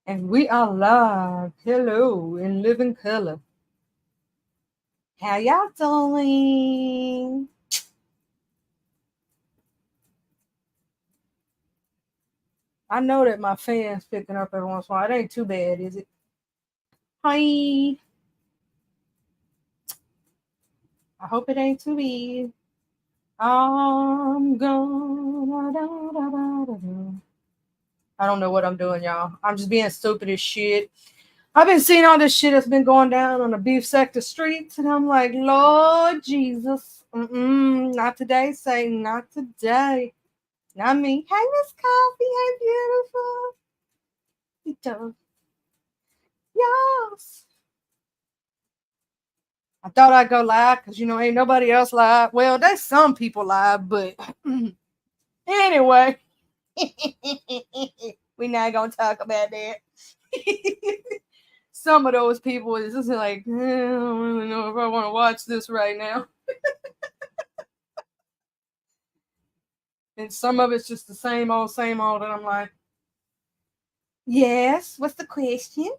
And we are live. Hello in living color. How y'all doing? I know that my fans picking up every once in a while. It ain't too bad, is it? Hi. I hope it ain't too bad. I'm gonna. I don't know what I'm doing, y'all. I'm just being stupid as shit. I've been seeing all this shit that's been going down on the beef sector streets, and I'm like, Lord Jesus, not today, Satan, not today, not me. Hey, Miss Coffee, hey, beautiful. Yes. I thought I'd go live because ain't nobody else live. Well, there's some people live, but anyway, we not gonna talk about that. Some of those people is just like, I don't really know if I want to watch this right now. And some of it's just the same old, same old. And I'm like, yes, what's the question?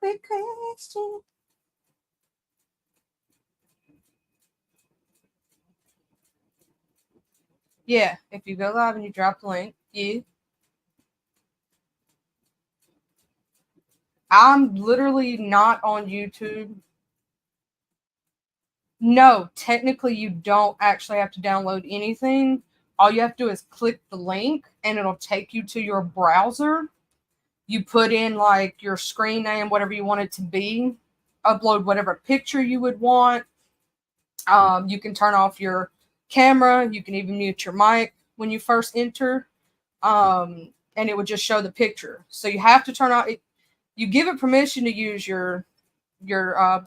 Quick question. Yeah, if you go live and you drop the link, I'm literally not on YouTube. No, technically, you don't actually have to download anything. All you have to do is click the link and it'll take you to your browser. You put in like your screen name, whatever you want it to be, upload whatever picture you would want. You can turn off your camera. You can even mute your mic when you first enter, and it would just show the picture. So you have to turn on. You give it permission to use your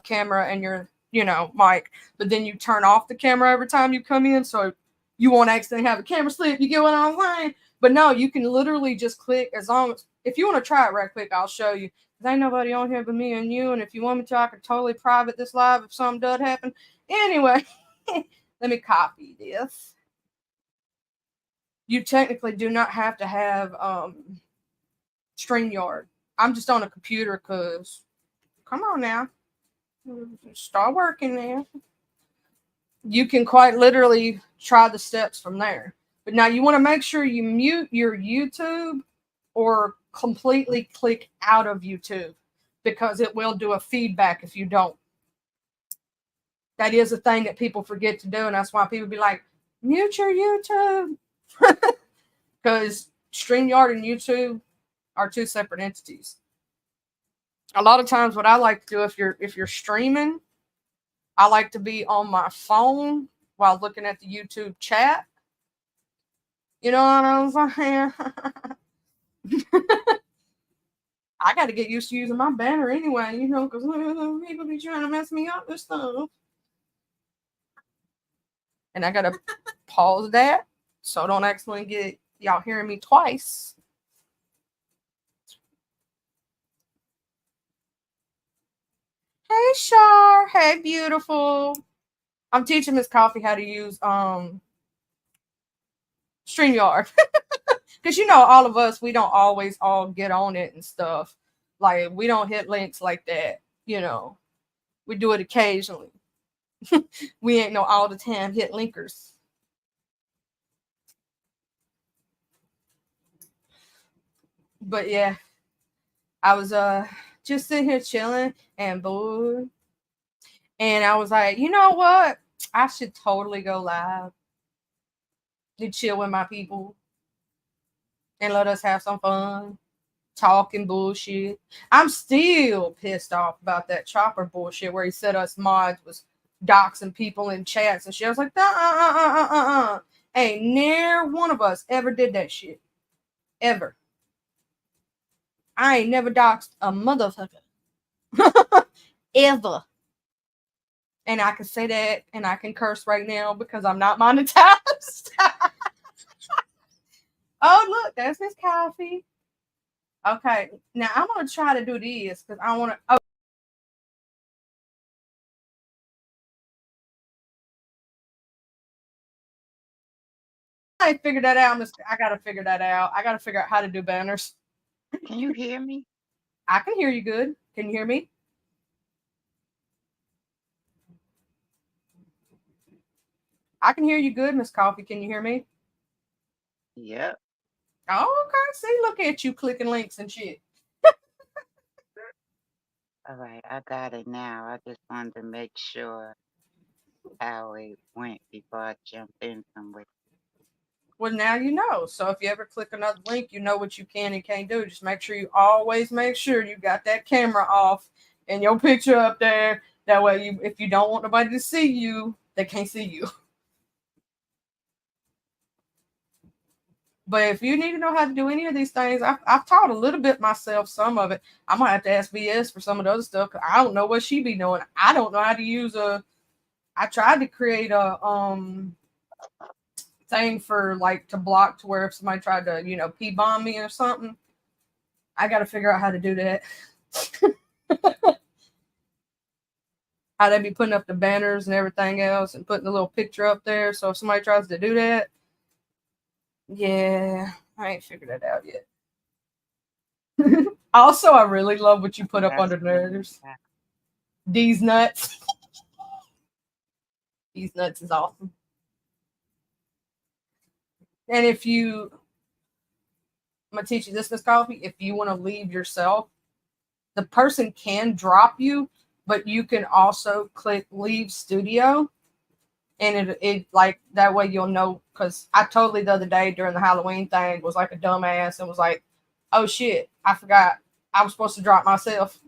camera and your mic, but then you turn off the camera every time you come in, so you won't accidentally have a camera slip. You get what I'm saying? But no, you can literally just click as long as if you want to try it right quick, I'll show you. There ain't nobody on here but me and you, and if you want me to, I can totally private this live if something does happen. Anyway, let me copy this. You technically do not have to have StreamYard. I'm just on a computer because, come on now, start working there. You can quite literally try the steps from there. But now you want to make sure you mute your YouTube or completely click out of YouTube because it will do a feedback if you don't. That is a thing that people forget to do, and that's why people be like, mute your YouTube. Because StreamYard and YouTube are two separate entities. A lot of times what I like to do if you're streaming, I like to be on my phone while looking at the YouTube chat. You know what I'm saying? I got to get used to using my banner anyway, because people be trying to mess me up and stuff. And I got to pause that so don't accidentally get y'all hearing me twice. Hey, Shar. Hey, beautiful. I'm teaching Miss Coffee how to use StreamYard. Because all of us, we don't always all get on it and stuff. Like, we don't hit links like that. We do it occasionally. We ain't no all the time hit linkers. But yeah, I was just sitting here chilling and bored. And I was like, you know what? I should totally go live and chill with my people and let us have some fun. Talking bullshit. I'm still pissed off about that Chopper bullshit where he said us mods was doxing people in chats and shit. I was like, ain't near one of us ever did that shit. Ever. I ain't never doxed a motherfucker. Ever. And I can say that and I can curse right now because I'm not monetized. Oh, look, there's Miss Coffee. Okay, now I'm gonna try to do this because I want to. Oh, I figured that out. I gotta figure that out. I gotta figure out how to do banners. Can you hear me? I can hear you good. Can you hear me? I can hear you good, Miss Coffee. Can you hear me? Yep. Oh, okay. See, look at you clicking links and shit. All right, I got it now. I just wanted to make sure how it went before I jumped in somewhere. Well, now you know. So if you ever click another link, you know what you can and can't do. Just make sure you always make sure you got that camera off and your picture up there. That way, if you don't want nobody to see you, they can't see you. But if you need to know how to do any of these things, I've taught a little bit myself, some of it. I'm gonna have to ask VS for some of the other stuff. Cause I don't know what she be knowing. I don't know how to use a. I tried to create a thing for like to block to where if somebody tried to p bomb me or something, I got to figure out how to do that. How they be putting up the banners and everything else and putting the little picture up there. So if somebody tries to do that, yeah, I ain't figured that out yet. Also, I really love what you put up That's under theirs. that. These nuts. These nuts is awesome. And if you, I'm gonna teach you this, Miss Coffee. If you want to leave yourself, the person can drop you, but you can also click leave studio, and it like that way you'll know. Because I totally the other day during the Halloween thing was like a dumbass and was like, oh shit, I forgot I was supposed to drop myself.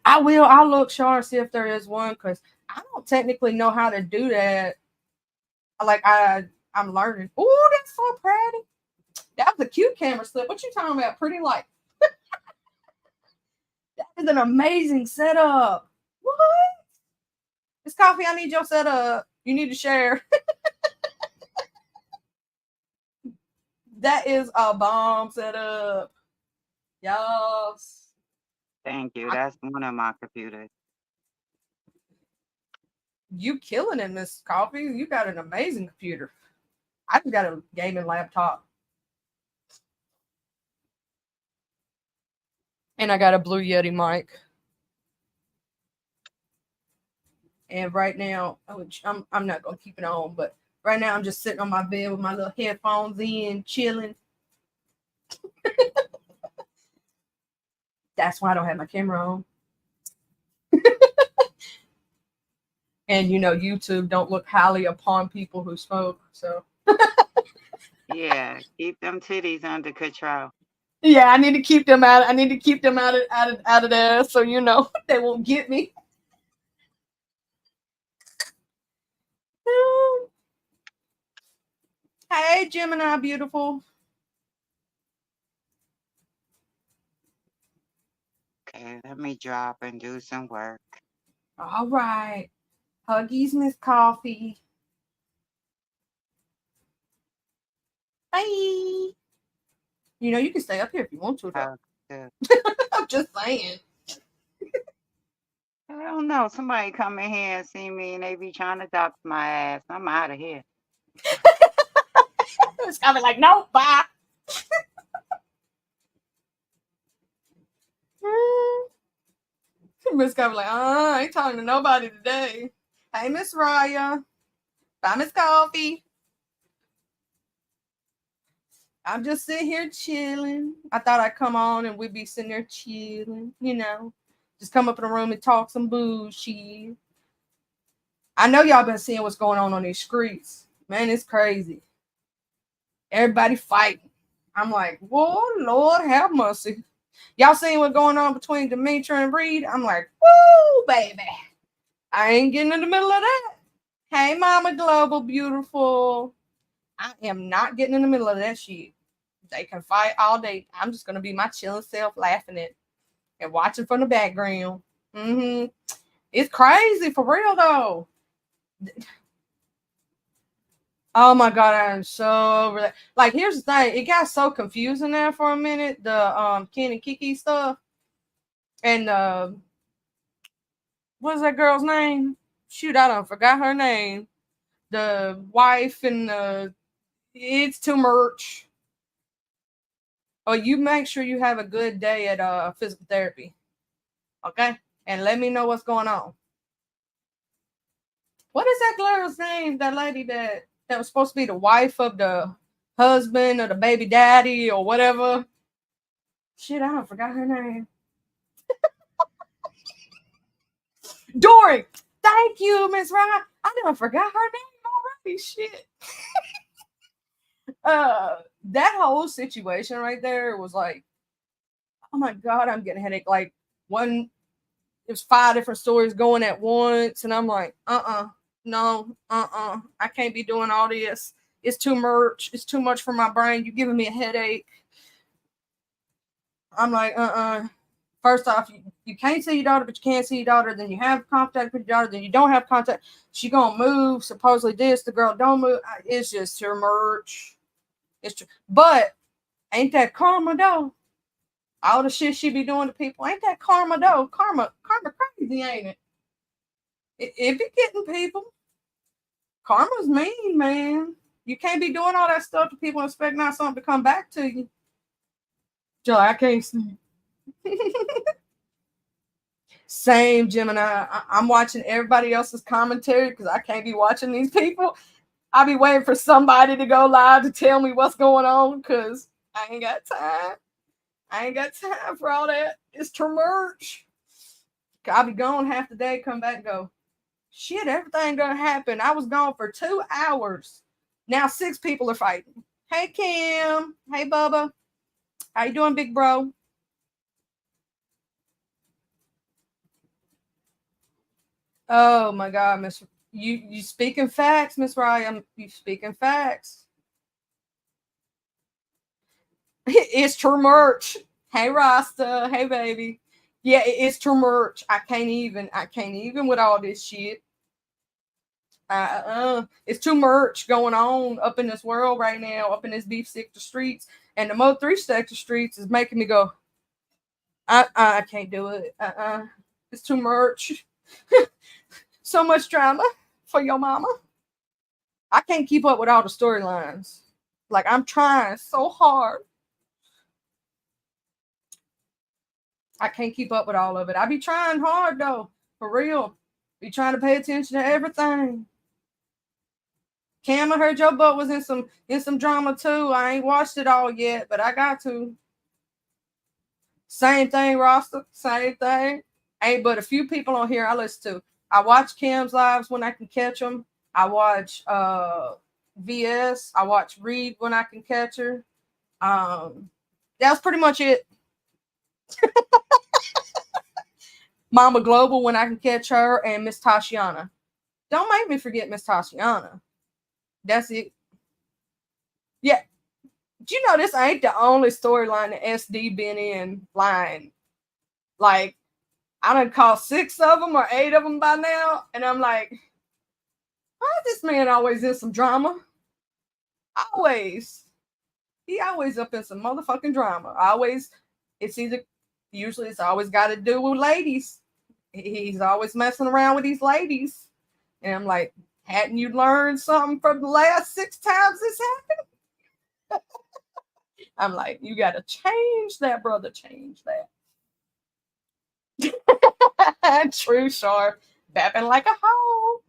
I will. I'll look, Char, and see if there is one because I don't technically know how to do that. Like I'm learning. Oh, that's so pretty. That was a cute camera slip. What you talking about? Pretty light. That is an amazing setup. What? It's Coffee. I need your setup. You need to share. That is a bomb setup. Yes. Thank you. I, That's one of my computers. you killing it, Miss Coffee. You got an amazing computer. I just got a gaming laptop. And I got a Blue Yeti mic. And right now, I'm not gonna keep it on, but right now I'm just sitting on my bed with my little headphones in, chilling. That's why I don't have my camera on. And YouTube don't look highly upon people who smoke. So Yeah, keep them titties under control. yeah, I need to keep them out. I need to keep them out of there, so they won't get me. Hey, Gemini, beautiful. Okay, let me drop and do some work. All right, huggies, Miss Coffee. Bye. You can stay up here if you want to, though. How to- I'm just saying. I don't know. Somebody come in here and see me and they be trying to dox my ass. I'm out of here. It's gonna be like, no, bye. Miss Coffee like, I ain't talking to nobody today. Hey, Miss Raya. Bye, Miss Coffee. I'm just sitting here chilling. I thought I'd come on and we'd be sitting there chilling. Just come up in the room and talk some bullshit. I know y'all been seeing what's going on these streets. Man, it's crazy. Everybody fighting. I'm like, whoa, Lord have mercy. Y'all seen what's going on between Demetra and Reed? I'm like, woo, baby. I ain't getting in the middle of that. Hey, Mama Global, beautiful. I am not getting in the middle of that shit. They can fight all day. I'm just gonna be my chilling self, laughing at and watching from the background. It's crazy for real though. Oh my god, I am so over that. Like, here's the thing, it got so confusing there for a minute. The Ken and Kiki stuff, and what's that girl's name? Shoot, I don't forgot her name. The wife and it's too much. Oh, you make sure you have a good day at physical therapy, okay? And let me know what's going on. What is that girl's name? That lady that was supposed to be the wife of the husband or the baby daddy or whatever. Shit, I don't forgot her name. Dory. Thank you, Miss Ryan. I done forgot her name already. Shit. That whole situation right there was like, oh my god, I'm getting a headache. Like one, it was 5 different stories going at once, and I'm like, no, I can't be doing all this. It's too much. It's too much for my brain. You're giving me a headache. I'm like, First off, you can't see your daughter, but you can't see your daughter. Then you have contact with your daughter. Then you don't have contact. She gonna move. Supposedly this. The girl don't move. It's just too much. It's true. But ain't that karma though? All the shit she be doing to people. Ain't that karma though? Karma crazy, ain't it? It be getting people. Karma's mean, man. You can't be doing all that stuff to people and expect not something to come back to you. Joe, I can't sleep. Same, Gemini. I'm watching everybody else's commentary because I can't be watching these people. I'll be waiting for somebody to go live to tell me what's going on because I ain't got time. I ain't got time for all that. It's too much. I'll be gone half the day, come back and go, shit, everything gonna happen. I was gone for 2 hours. Now 6 people are fighting. Hey, Kim. Hey, Bubba. How you doing, big bro? Oh my God, Miss, you speaking facts, Miss Ryan. You speaking facts. It's true merch. Hey, Rasta. Hey, baby. Yeah, it's true merch. I can't even with all this shit. It's too much going on up in this world right now, up in this beef sector streets, and the Mo 3 sector streets is making me go, I can't do it. It's too much. So much drama for your mama. I can't keep up with all the storylines. Like, I'm trying so hard. I can't keep up with all of it. I be trying hard though, for real. Be trying to pay attention to everything. Cam, I heard your butt was in some drama too. I ain't watched it all yet, but I got to. Same thing, Roster. Same thing. Ain't but a few people on here I listen to. I watch Cam's lives when I can catch them. I watch VS. I watch Reed when I can catch her. That's pretty much it. Mama Global when I can catch her, and Miss Tashiana. Don't make me forget Miss Tashiana. That's it. Yeah. Do you know this ain't the only storyline that SD been in line? Like, I done caught 6 of them or 8 of them by now, and I'm like, why is this man always in some drama? Always. He always up in some motherfucking drama. Usually it's always got to do with ladies. He's always messing around with these ladies. And I'm like, hadn't you learned something from the last 6 times this happened? I'm like, you got to change that, brother. Change that. True, sharp. Bapping like a hoe.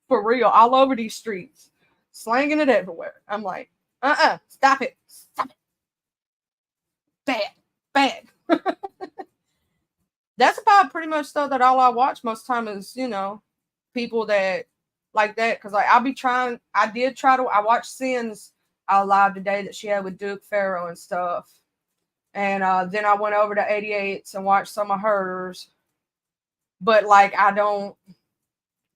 For real, all over these streets. Slanging it everywhere. I'm like, stop it. Stop it. Bad. That's about pretty much stuff that all I watch most of the time is, people that like that. Cause like I watched Sins live today that she had with Duke Farrow and stuff. And then I went over to 88s and watched some of hers. But like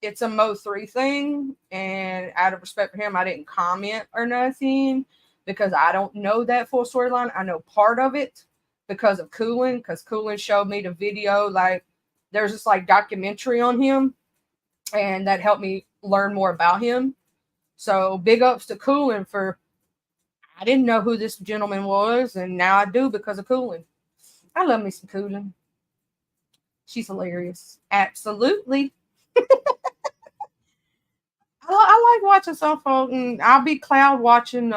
it's a Mo 3 thing. And out of respect for him, I didn't comment or nothing because I don't know that full storyline. I know part of it because of Coolin, because Coolin showed me the video. Like, there's this like documentary on him, and that helped me learn more about him. So big ups to Coolin for, I didn't know who this gentleman was, and now I do because of Coolin. I love me some Coolin. She's hilarious. Absolutely. I like watching some folk, and I'll be cloud watching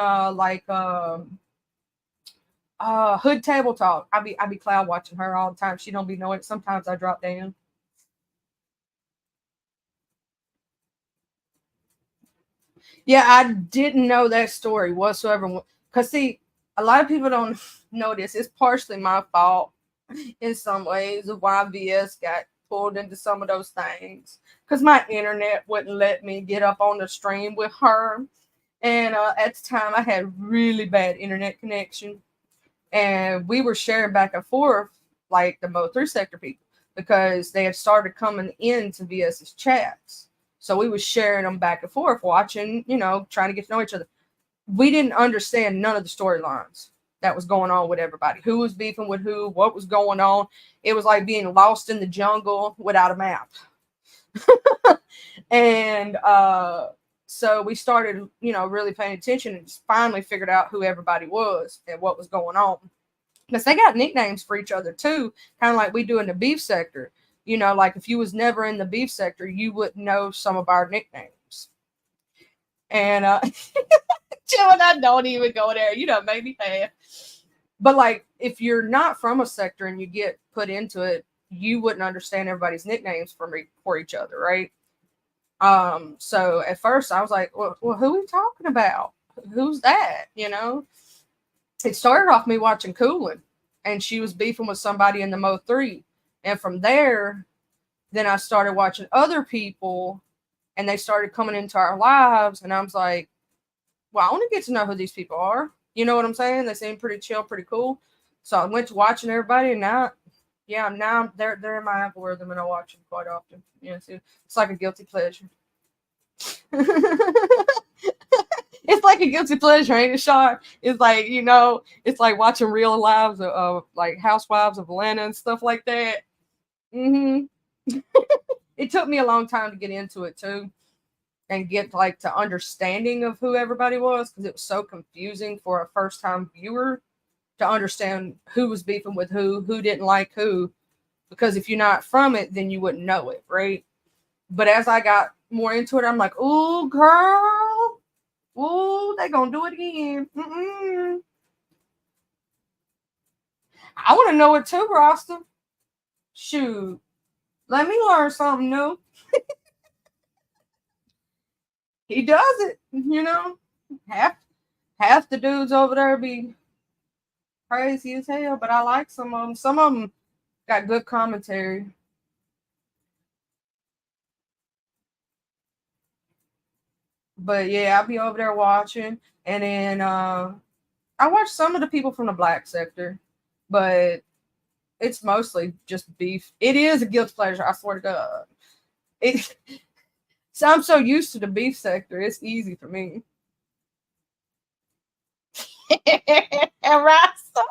Hood Table Talk. I be cloud watching her all the time. She don't be knowing. Sometimes I drop down. Yeah, I didn't know that story whatsoever. Cause see, a lot of people don't know this. It's partially my fault in some ways of why VS got pulled into some of those things. Cause my internet wouldn't let me get up on the stream with her. And at the time, I had really bad internet connection, and we were sharing back and forth like the Mo3 sector people because they had started coming into VS's chats. So we was sharing them back and forth, watching, trying to get to know each other. We didn't understand none of the storylines that was going on with everybody. Who was beefing with who, what was going on. It was like being lost in the jungle without a map. And so we started, really paying attention and just finally figured out who everybody was and what was going on. Because they got nicknames for each other too, kind of like we do in the beef sector. Like if you was never in the beef sector, you wouldn't know some of our nicknames. And Jill and I don't even go there. Made me laugh. But like if you're not from a sector and you get put into it, you wouldn't understand everybody's nicknames for each other, right? So at first I was like, well, who are we talking about? Who's that? It started off me watching Coolin, and she was beefing with somebody in the Mo3. And from there, then I started watching other people, and they started coming into our lives. And I was like, well, I want to get to know who these people are. You know what I'm saying? They seem pretty chill, pretty cool. So I went to watching everybody, and now they're in my algorithm, and I watch them quite often. It's like a guilty pleasure. It's like a guilty pleasure, ain't it, Sean? It's like, it's like watching real lives of like housewives of Atlanta and stuff like that. It took me a long time to get into it too and get like to understanding of who everybody was, because it was so confusing for a first time viewer to understand who was beefing with who didn't like who, because if you're not from it, then you wouldn't know it, right? But as I got more into it, I'm like, ooh, girl, ooh, they gonna do it again. I want to know it too, Rasta. Shoot, let me learn something new. He does it, Half the dudes over there be crazy as hell, but I like some of them. Some of them got good commentary. But yeah, I'll be over there watching, and then I watch some of the people from the black sector, but it's mostly just beef. It is a guilty pleasure, I swear to God. So I'm so used to the beef sector, it's easy for me. Rasta.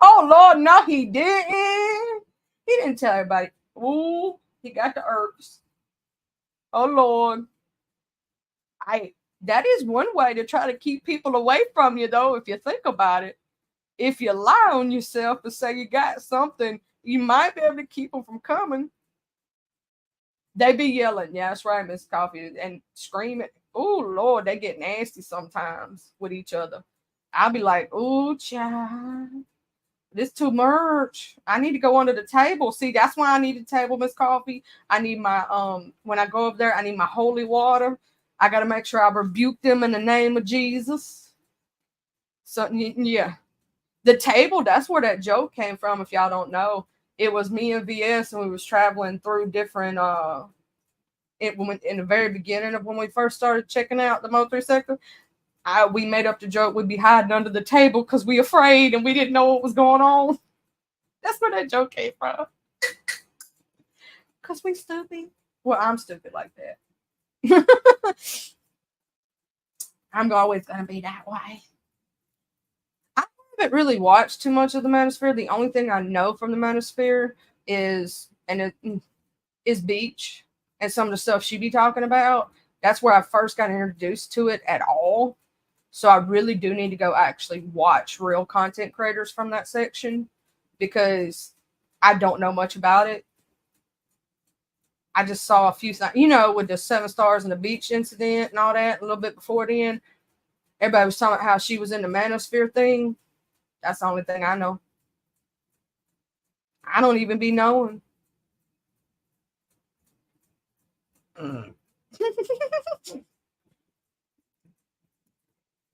Oh Lord, no, he didn't. He didn't tell everybody. Ooh, he got the herbs. Oh Lord. That is one way to try to keep people away from you, though, if you think about it. If you lie on yourself and say you got something, you might be able to keep them from coming. They be yelling, yeah, that's right, Miss Coffee, and screaming. Oh Lord, they get nasty sometimes with each other. I'll be like, oh child, this too much. I need to go under the table. See, that's why I need a table, Miss Coffee. I need my when I go up there, I need my holy water. I gotta make sure I rebuke them in the name of Jesus. So yeah. The table, that's where that joke came from, if y'all don't know. It was me and VS, and we was traveling through different in the very beginning of when we first started checking out the Mo3 sector. We made up the joke we'd be hiding under the table because we afraid and we didn't know what was going on. That's where that joke came from. Because we stupid. Well, I'm stupid like that. I'm always going to be that way. I haven't really watched too much of the Manosphere. The only thing I know from the Manosphere is, and is Beach and some of the stuff she be talking about. That's where I first got introduced to it at all. So I really do need to go actually watch real content creators from that section because I don't know much about it. I just saw a few things, with the 7 stars and the beach incident and all that a little bit before then. Everybody was talking about how she was in the manosphere thing. That's the only thing I know. I don't even be knowing.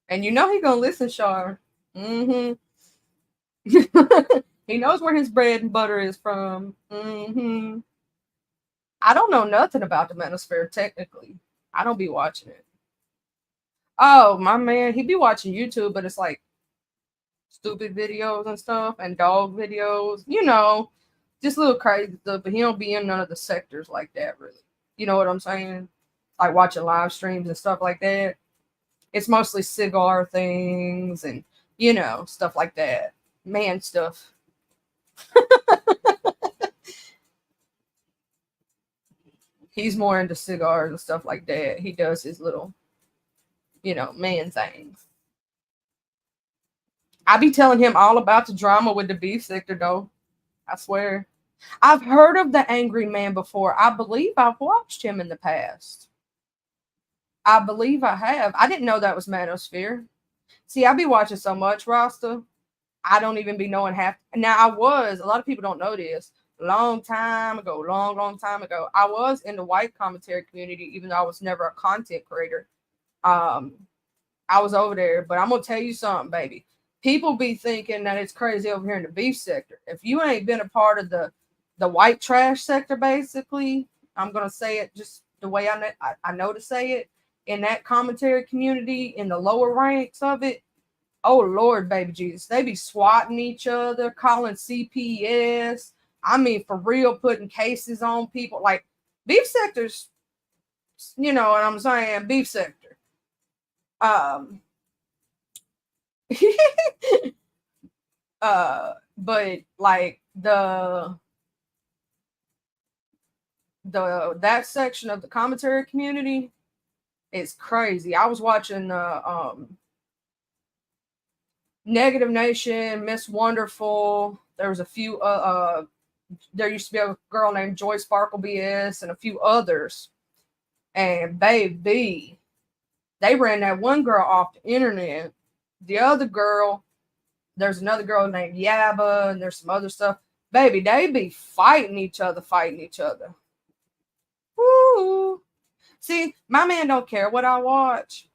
And he gonna listen, Shar. Mm-hmm. He knows where his bread and butter is from. Mm-hmm. I don't know nothing about the manosphere technically. I don't be watching it. Oh, my man, he be watching YouTube, but it's like stupid videos and stuff and dog videos, just little crazy stuff, but he don't be in none of the sectors like that really. You know what I'm saying? Like watching live streams and stuff like that. It's mostly cigar things and, stuff like that. Man stuff. He's more into cigars and stuff like that. He does his little, man things. I be telling him all about the drama with the beef sector, though. I swear. I've heard of the Angry Man before. I believe I've watched him in the past. I believe I have. I didn't know that was Manosphere. See, I be watching so much, Rasta. I don't even be knowing half. Now, a lot of people don't know this. Long time ago, long time ago, I was in the white commentary community, even though I was never a content creator. I was over there, but I'm going to tell you something, baby. People be thinking that it's crazy over here in the beef sector. If you ain't been a part of the white trash sector, basically, I'm going to say it just the way I know to say it, in that commentary community, in the lower ranks of it, oh, Lord, baby Jesus, they be swatting each other, calling CPS. I mean, for real, putting cases on people. Like, beef sectors, you know what I'm saying? Beef sector. But like that section of the commentary community is crazy. I was watching Negative Nation, Miss Wonderful. There was a few there used to be a girl named Joy Sparkle BS and a few others. And baby, they ran that one girl off the internet. The other girl, there's another girl named Yaba, and there's some other stuff. Baby, they be fighting each other. Woo. See, my man don't care what I watch.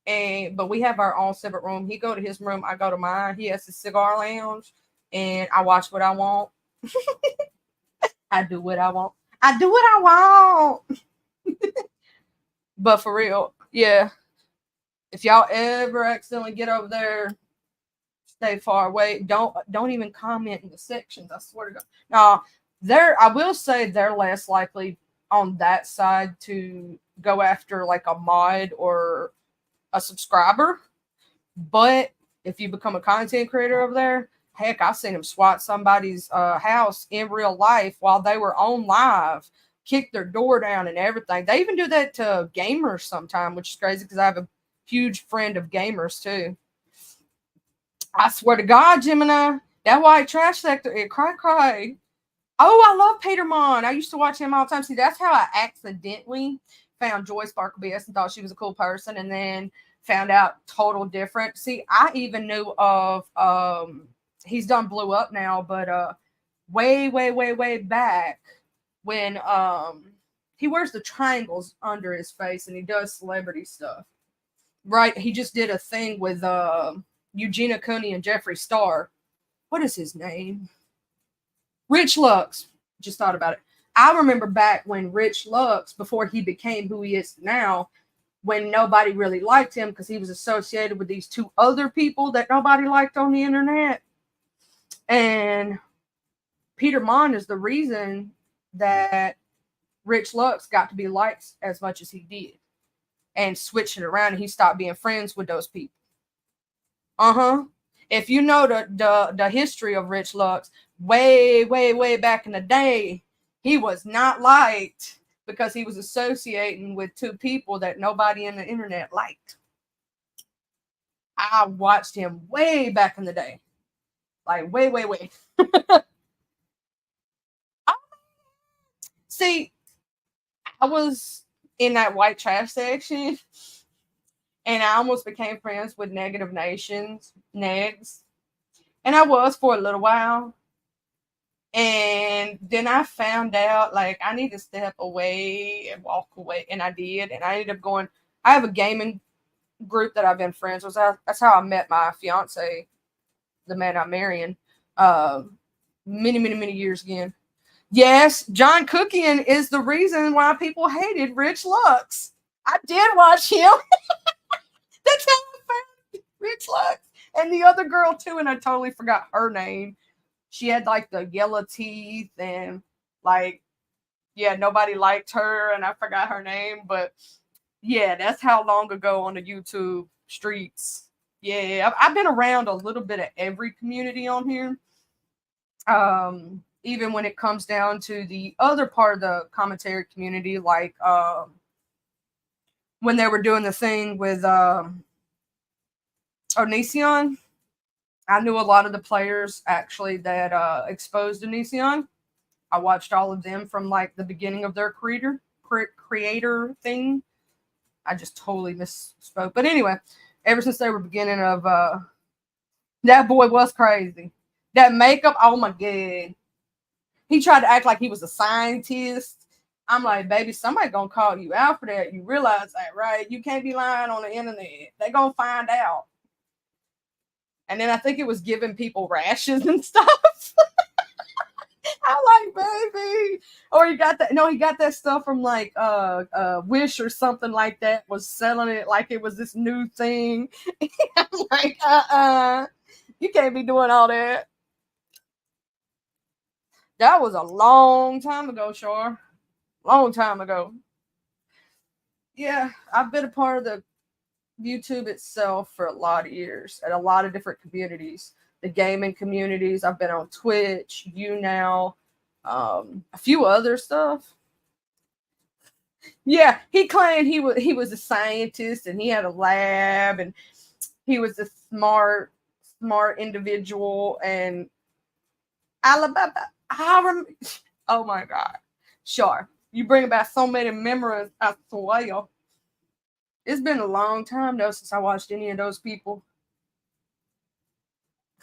But we have our own separate room. He go to his room, I go to mine. He has his cigar lounge, and I watch what I want. I do what I want. But for real, yeah. If y'all ever accidentally get over there, stay far away. Don't even comment in the sections. I swear to God. Now, I will say they're less likely on that side to go after like a mod or a subscriber. But if you become a content creator over there, heck, I've seen them swat somebody's house in real life while they were on live, kick their door down and everything. They even do that to gamers sometimes, which is crazy because I have a huge friend of gamers too. I swear to God, Gemini, that white trash sector, it cry. Oh, I love Peter Mon. I used to watch him all the time. See, that's how I accidentally found Joy Sparkle BS and thought she was a cool person, and then found out total different. See, I even knew of he's done blew up now, but way back when he wears the triangles under his face and he does celebrity stuff. Right, he just did a thing with Eugenia Cooney and Jeffree Star. What is his name? Rich Lux. Just thought about it. I remember back when Rich Lux, before he became who he is now, when nobody really liked him because he was associated with these two other people that nobody liked on the internet. And Peter Mon is the reason that Rich Lux got to be liked as much as he did, and switched it around, and he stopped being friends with those people. If you know the history of Rich Lux, way back in the day, He was not liked because he was associating with two people that nobody in the internet liked. I watched him way back in the day. Like, way, way, way. See, I was in that white trash section and I almost became friends with Negative Nations, Negs. And I was for a little while. And then I found out like I need to step away and walk away. And I did. And I ended up going, I have a gaming group that I've been friends with. That's how I met my fiance, the man I'm marrying, many, many, many years again. Yes, John Cookian is the reason why people hated Rich Lux. I did watch him. That's how I found Rich Lux. And the other girl too, and I totally forgot her name. She had like the yellow teeth and like, yeah, nobody liked her and I forgot her name, but yeah, that's how long ago on the YouTube streets. Yeah, I've been around a little bit of every community on here. Even when it comes down to the other part of the commentary community, like when they were doing the thing with Onision, I knew a lot of the players actually that exposed Onision. I watched all of them from like the beginning of their creator thing. I just totally misspoke. But anyway, ever since they were beginning of that boy was crazy. That makeup, oh my god. He tried to act like he was a scientist. I'm like, baby, somebody gonna call you out for that. You realize that, right? You can't be lying on the internet. They gonna find out. And then I think it was giving people rashes and stuff. I'm like, baby. Or he got that. No, he got that stuff from like Wish or something like that. Was selling it like it was this new thing. I'm like, you can't be doing all that. That was a long time ago, Shar. Long time ago. Yeah, I've been a part of the YouTube itself for a lot of years at a lot of different communities. The gaming communities. I've been on Twitch, YouNow, a few other stuff. Yeah, he claimed he was a scientist and he had a lab and he was a smart individual and Alabama. Oh my god, sure. You bring about so many memories. I swear. It's been a long time though since I watched any of those people.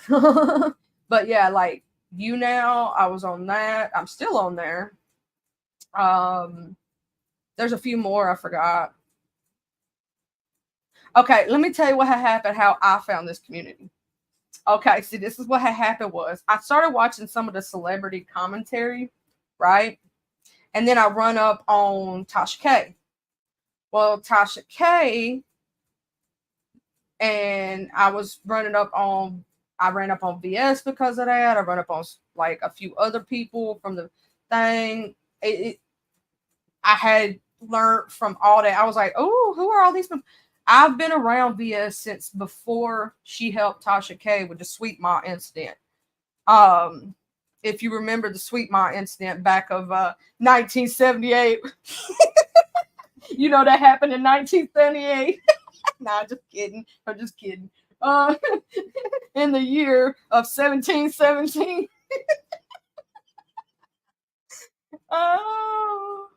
But yeah, like YouNow, I was on that. I'm still on there. There's a few more I forgot. Okay, let me tell you what had happened, how I found this community. Okay, see, this is what had happened was I started watching some of the celebrity commentary, right? And then I run up on Tasha K. Well, Tasha K, and I ran up on VS because of that. I run up on like a few other people from the thing. I had learned from all that. I was like, oh, who are all these people? I've been around VS since before she helped Tasha K with the Sweet Ma incident. If you remember the Sweet Ma incident back of 1978, you know that happened in 1978. Nah, just kidding. I'm just kidding. In the year of 1717. Oh.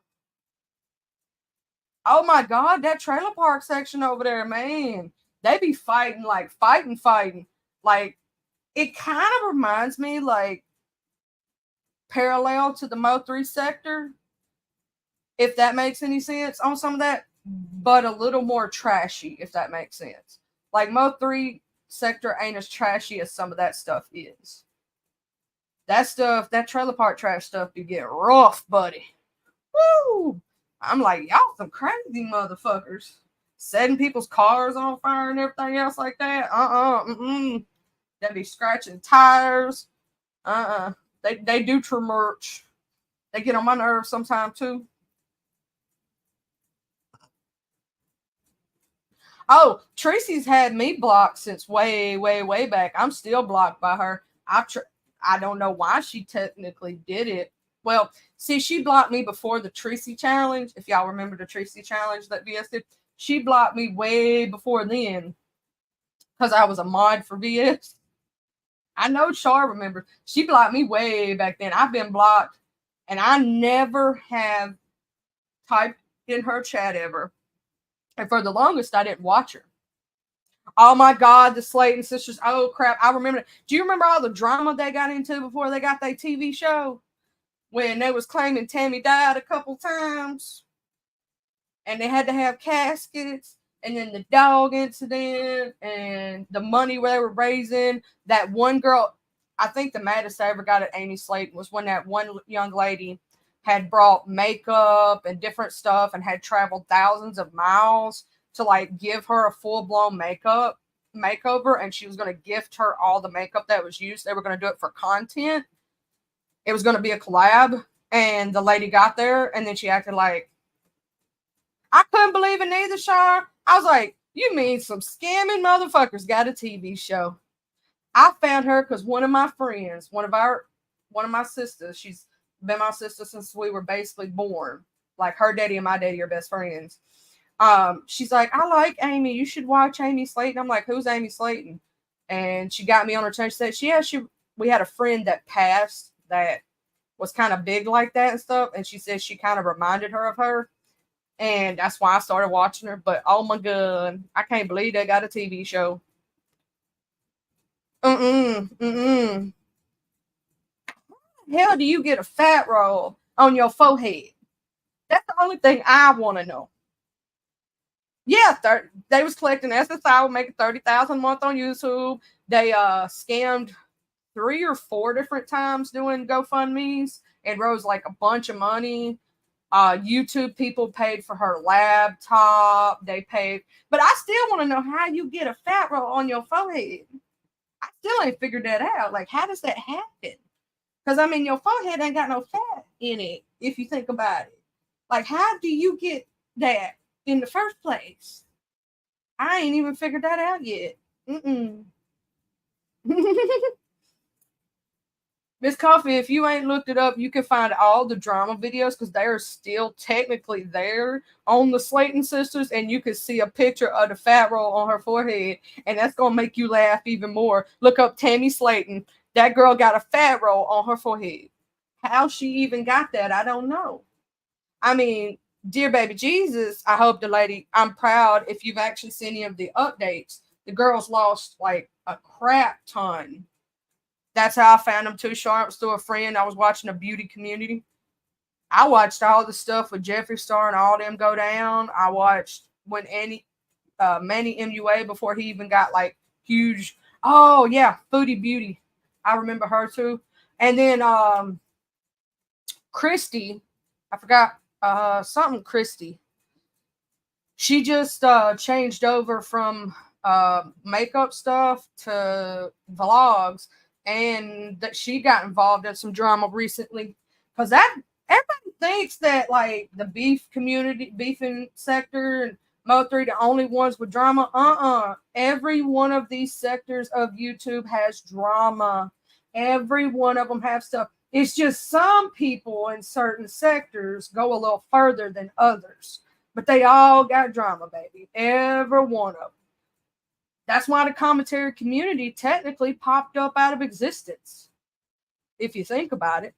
Oh my god, that trailer park section over there, man. They be fighting. Like it kind of reminds me like parallel to the Mo 3 sector, if that makes any sense on some of that, but a little more trashy, if that makes sense. Like Mo 3 sector ain't as trashy as some of that stuff is. That stuff, that trailer park trash stuff, be get rough, buddy. Woo! I'm like, y'all some crazy motherfuckers. Setting people's cars on fire and everything else like that. They be scratching tires. They do too much. They get on my nerves sometimes too. Oh, Tracy's had me blocked since way, way, way back. I'm still blocked by her. I don't know why she technically did it. Well, see, she blocked me before the Tracy challenge. If y'all remember the Tracy challenge that VS did, she blocked me way before then because I was a mod for VS. I know Char remember. She blocked me way back then. I've been blocked, and I never have typed in her chat ever. And for the longest, I didn't watch her. Oh my God, the Slayton sisters. Oh crap. I remember. Do you remember all the drama they got into before they got their TV show? When they was claiming Tammy died a couple times and they had to have caskets, and then the dog incident and the money where they were raising. That one girl, I think the maddest I ever got at Amy Slayton was when that one young lady had brought makeup and different stuff and had traveled thousands of miles to like give her a full-blown makeover, and she was going to gift her all the makeup that was used. They were going to do it for content. It was going to be a collab, and the lady got there, and then she acted like, I couldn't believe it neither, Shar. I was like, you mean some scamming motherfuckers got a TV show? I found her because one of my friends, one of my sisters, she's been my sister since we were basically born. Like her daddy and my daddy are best friends. She's like, I like Amy. You should watch Amy Slayton. I'm like, who's Amy Slayton? And she got me on her channel. She said, we had a friend that passed that was kind of big like that and stuff. And she said she kind of reminded her of her. And that's why I started watching her. But oh my God, I can't believe they got a TV show. Mm-mm. Hell do you get a fat roll on your forehead? That's the only thing I want to know. Yeah, they was collecting SSI, was making 30,000 a month on YouTube. They scammed 3 or 4 different times doing GoFundMe's and rose like a bunch of money. YouTube people paid for her laptop. They paid, but I still want to know how you get a fat roll on your forehead. I still ain't figured that out. Like, how does that happen? Because I mean, your forehead ain't got no fat in it. If you think about it, like, how do you get that in the first place? I ain't even figured that out yet. Miss Coffee, if you ain't looked it up, you can find all the drama videos because they are still technically there on the Slayton sisters, and you can see a picture of the fat roll on her forehead, and that's gonna make you laugh even more. Look up Tammy Slayton. That girl got a fat roll on her forehead. How she even got that, I don't know. I mean, dear baby Jesus, I hope the lady, I'm proud if you've actually seen any of the updates. The girl's lost like a crap ton. That's how I found them too. Sharps through a friend. I was watching a beauty community. I watched all the stuff with Jeffree Star and all them go down. I watched when Manny MUA before he even got like huge. Oh yeah, Foodie Beauty. I remember her too. And then Christy, I forgot something Christy. She just changed over from makeup stuff to vlogs, and that she got involved in some drama recently because that everybody thinks that like the beefing sector and Mo3 the only ones with drama. Every one of these sectors of YouTube has drama. Every one of them have stuff. It's just some people in certain sectors go a little further than others, but they all got drama, baby. Every one of them. That's why the commentary community technically popped up out of existence, if you think about it.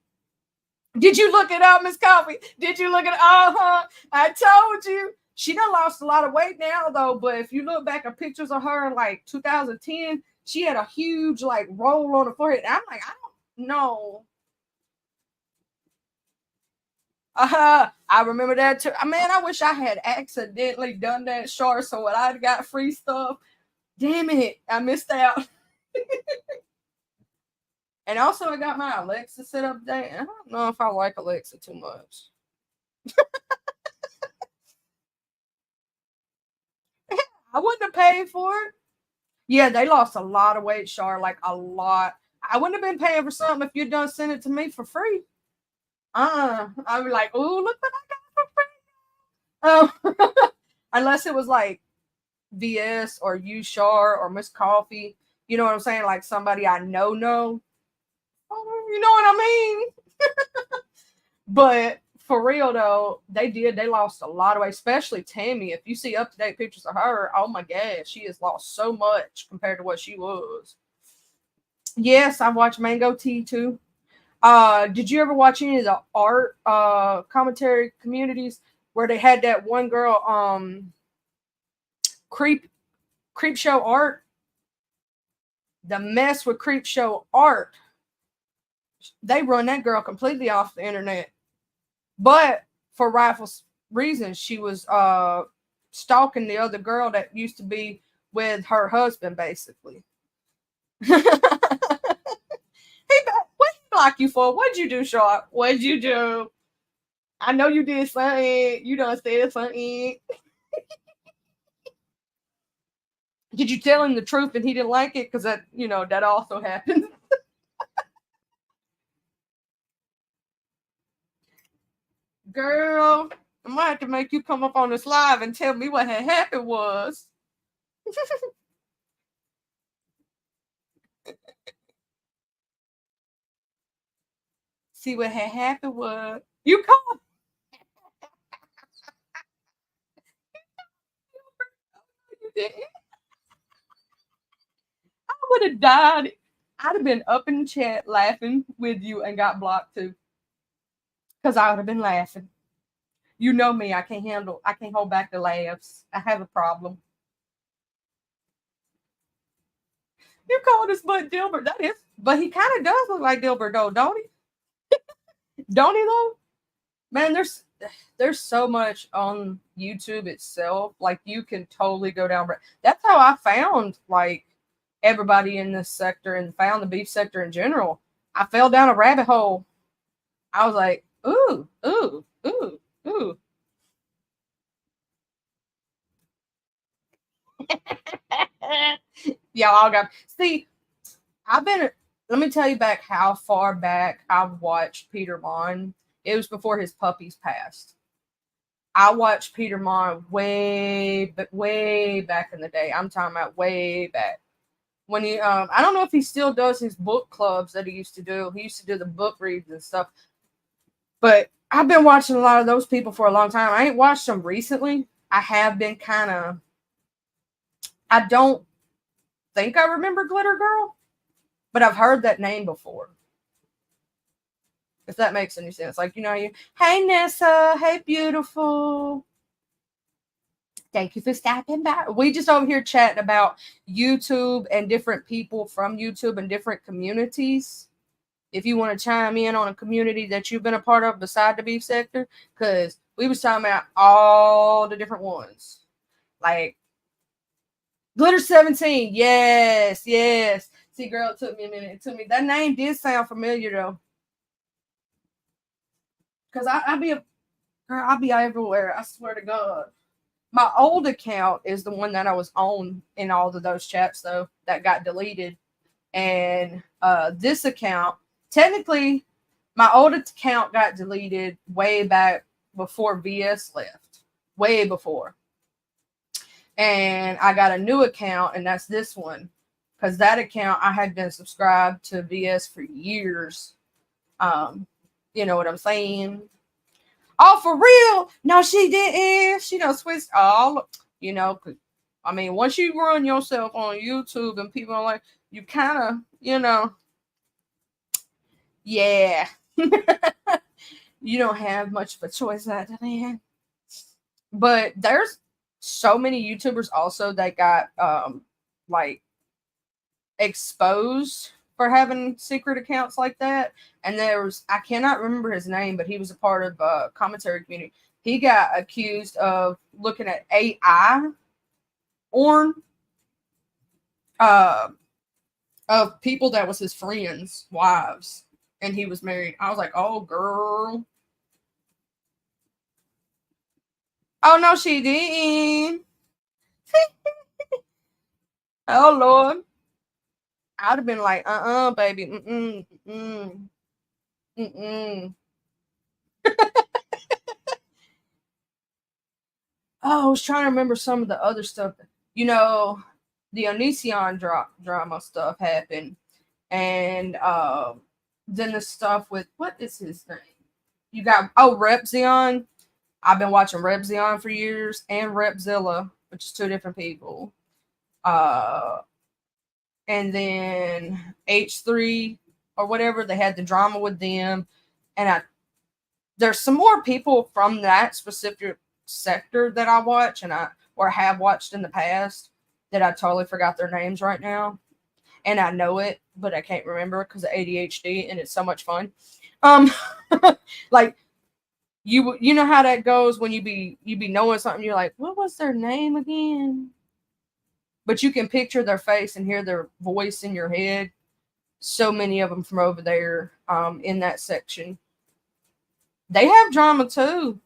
Did you look it up, Miss Coffee? Did you look it up? I told you. She done lost a lot of weight now, though, but if you look back at pictures of her in like 2010, she had a huge like roll on her forehead. I'm like, I don't know. I remember that too. Man, I wish I had accidentally done that short so I'd got free stuff. Damn it, I missed out. And also, I got my Alexa set up today. I don't know if I like Alexa too much. I wouldn't have paid for it. Yeah, they lost a lot of weight, Char, like a lot. I wouldn't have been paying for something if you'd done sent it to me for free. I'd be like, oh, look what I got for free. Unless it was like VS or you, Char, or Miss Coffee. You know what I'm saying? Like somebody I know. You know what I mean? But for real though, they lost a lot of weight, especially Tammy. If you see up to date pictures of her, oh my gosh, she has lost so much compared to what she was. Yes, I watched Mango Tea too. Did you ever watch any of the art commentary communities where they had that one girl creep creep show art? The mess with creep show art. They run that girl completely off the internet. But for rightful reasons, she was stalking the other girl that used to be with her husband, basically. What he block you for? What'd you do, Sharp? What'd you do? I know you did something. You done said something. Did you tell him the truth and he didn't like it? Because that, that also happened. Girl, I might have to make you come up on this live and tell me what had happened was. See what had happened was. You called. You didn't. I would have died. I'd have been up in the chat laughing with you and got blocked too. Because I would have been laughing. You know me, I can't hold back the laughs. I have a problem. You call this butt Dilbert. That is, but he kind of does look like Dilbert though, don't he? Don't he though? Man, there's so much on YouTube itself. Like you can totally go down. That's how I found like everybody in this sector and found the beef sector in general. I fell down a rabbit hole. I was like, ooh, ooh, ooh, ooh. Y'all got see. Let me tell you back how far back I've watched Peter Mon. It was before his puppies passed. I watched Peter Mon way back in the day. I'm talking about way back when he. I don't know if he still does his book clubs that he used to do. He used to do the book reads and stuff. But I've been watching a lot of those people for a long time. I ain't watched them recently. I have been kind of. I don't think I remember Glitter Girl, but I've heard that name before. If that makes any sense. Like, hey, Nessa. Hey, beautiful. Thank you for stopping by. We just over here chatting about YouTube and different people from YouTube and different communities. If you want to chime in on a community that you've been a part of beside the beef sector, because we was talking about all the different ones. Like, Glitter 17. Yes. See, girl, it took me a minute. That name did sound familiar, though. Because I'll be everywhere. I swear to God. My old account is the one that I was on in all of those chats, though, that got deleted. And this account, technically, my old account got deleted way back before VS left. Way before. And I got a new account, and that's this one. Because that account, I had been subscribed to VS for years. You know what I'm saying? Oh, for real? No, she didn't. She done switched all, I mean, once you run yourself on YouTube and people are like, you kind of, yeah. You don't have much of a choice after that. But there's so many YouTubers also that got, like, exposed for having secret accounts like that. And I cannot remember his name, but he was a part of a commentary community. He got accused of looking at AI porn of people that was his friends' wives, and he was married. I was like, oh, girl. Oh, no, she didn't. Oh, Lord. I'd have been like, baby. Oh, I was trying to remember some of the other stuff. The Onision drama stuff happened. And then the stuff with, what is his name? You got Repzion. I've been watching Repzion for years, and Repzilla, which is two different people. And then H3 or whatever, they had the drama with them. And there's some more people from that specific sector that I watch or have watched in the past that I totally forgot their names right now. And I know it, but I can't remember because of ADHD, and it's so much fun. Like you know how that goes when you be knowing something, you're like, what was their name again? But you can picture their face and hear their voice in your head. So many of them from over there in that section. They have drama too.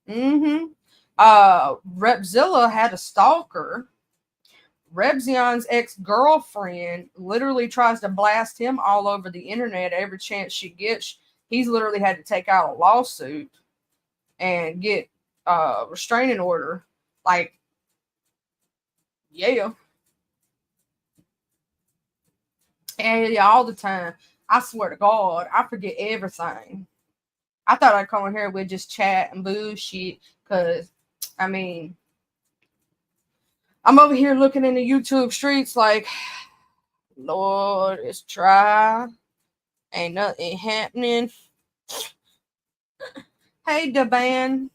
Repzilla had a stalker. Repzion's ex-girlfriend literally tries to blast him all over the internet every chance she gets. He's literally had to take out a lawsuit and get a restraining order. Like, yeah. And yeah, all the time. I swear to God, I forget everything. I thought I'd come in here with just chat and bullshit. Because, I mean, I'm over here looking in the YouTube streets like, Lord, it's dry. Ain't nothing happening. Hey, Deban.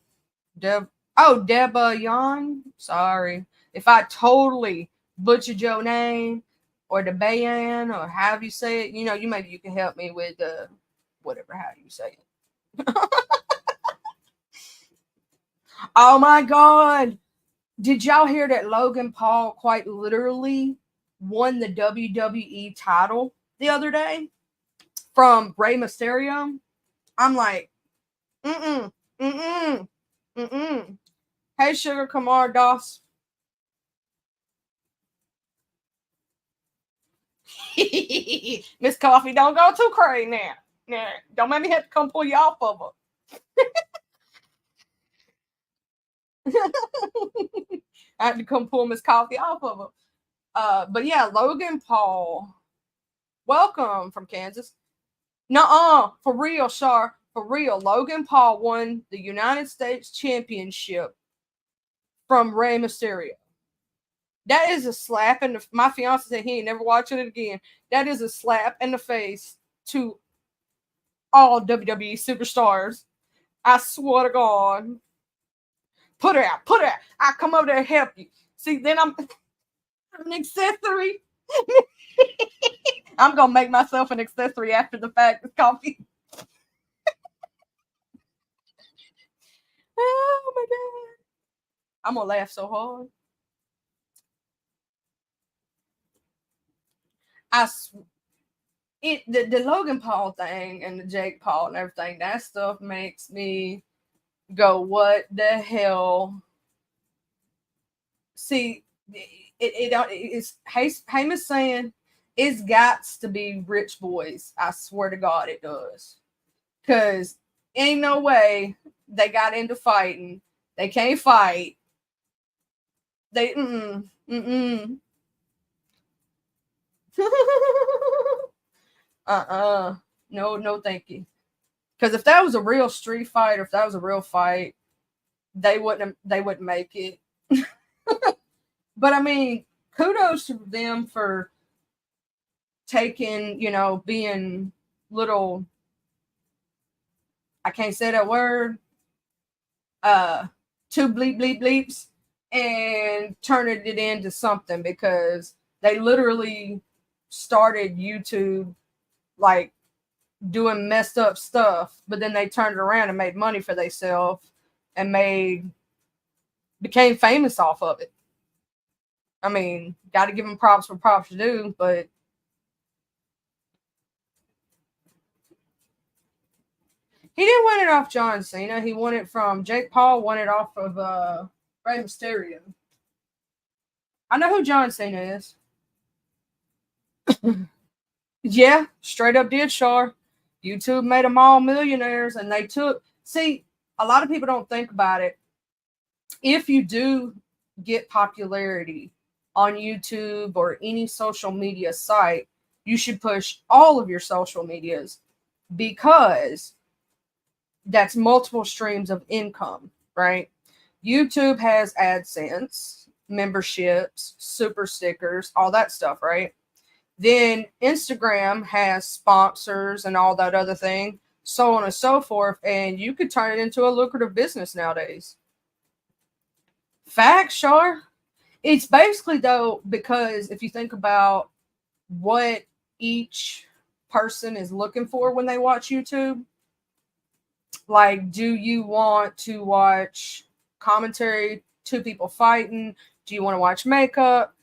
Debayan. Sorry. If I totally butchered your name, or Debayan, or however you say it, maybe you can help me with whatever, how you say it. Oh my God. Did y'all hear that Logan Paul quite literally won the WWE title the other day from Rey Mysterio? I'm like, mm-mm. Hey, Sugar Kamar Doss. Miss Coffee, don't go too crazy now. Nah, don't make me have to come pull you off of her. I had to come pull Miss Coffee off of her. But yeah, Logan Paul, welcome from Kansas. Nuh-uh, for real, Shar, for real. Logan Paul won the United States Championship from Rey Mysterio. That is a slap in the. My fiance said he ain't never watching it again. That is a slap in the face to all WWE superstars. I swear to God. Put her out. I come over there and help you. See, then I'm an accessory. I'm gonna make myself an accessory after the fact. It's coffee. Oh my God. I'm gonna laugh so hard. The Logan Paul thing and the Jake Paul and everything, that stuff makes me go, what the hell? See, it's Hamish saying it's got to be rich boys. I swear to God, it does. Because ain't no way they got into fighting. They can't fight. They No, thank you. Because if that was a real street fight, or if that was a real fight, they wouldn't make it. But I mean, kudos to them for taking, being little, I can't say that word, two bleeps and turning it into something, because they literally started YouTube like doing messed up stuff, but then they turned it around and made money for themselves and became famous off of it. I mean, got to give them props for props to do, but he didn't win it off John Cena. He won it from Jake Paul, won it off of Rey Mysterio. I know who John Cena is. Yeah, straight up did, Shar. YouTube made them all millionaires, and they took. See, a lot of people don't think about it. If you do get popularity on YouTube or any social media site, you should push all of your social medias, because That's multiple streams of income, right? YouTube has AdSense, memberships, super stickers, all that stuff, right? Then Instagram has sponsors and all that other thing, so on and so forth, and you could turn it into a lucrative business nowadays. Facts, sure. It's basically though, because if you think about what each person is looking for when they watch YouTube, like, do you want to watch commentary, two people fighting? Do you want to watch makeup?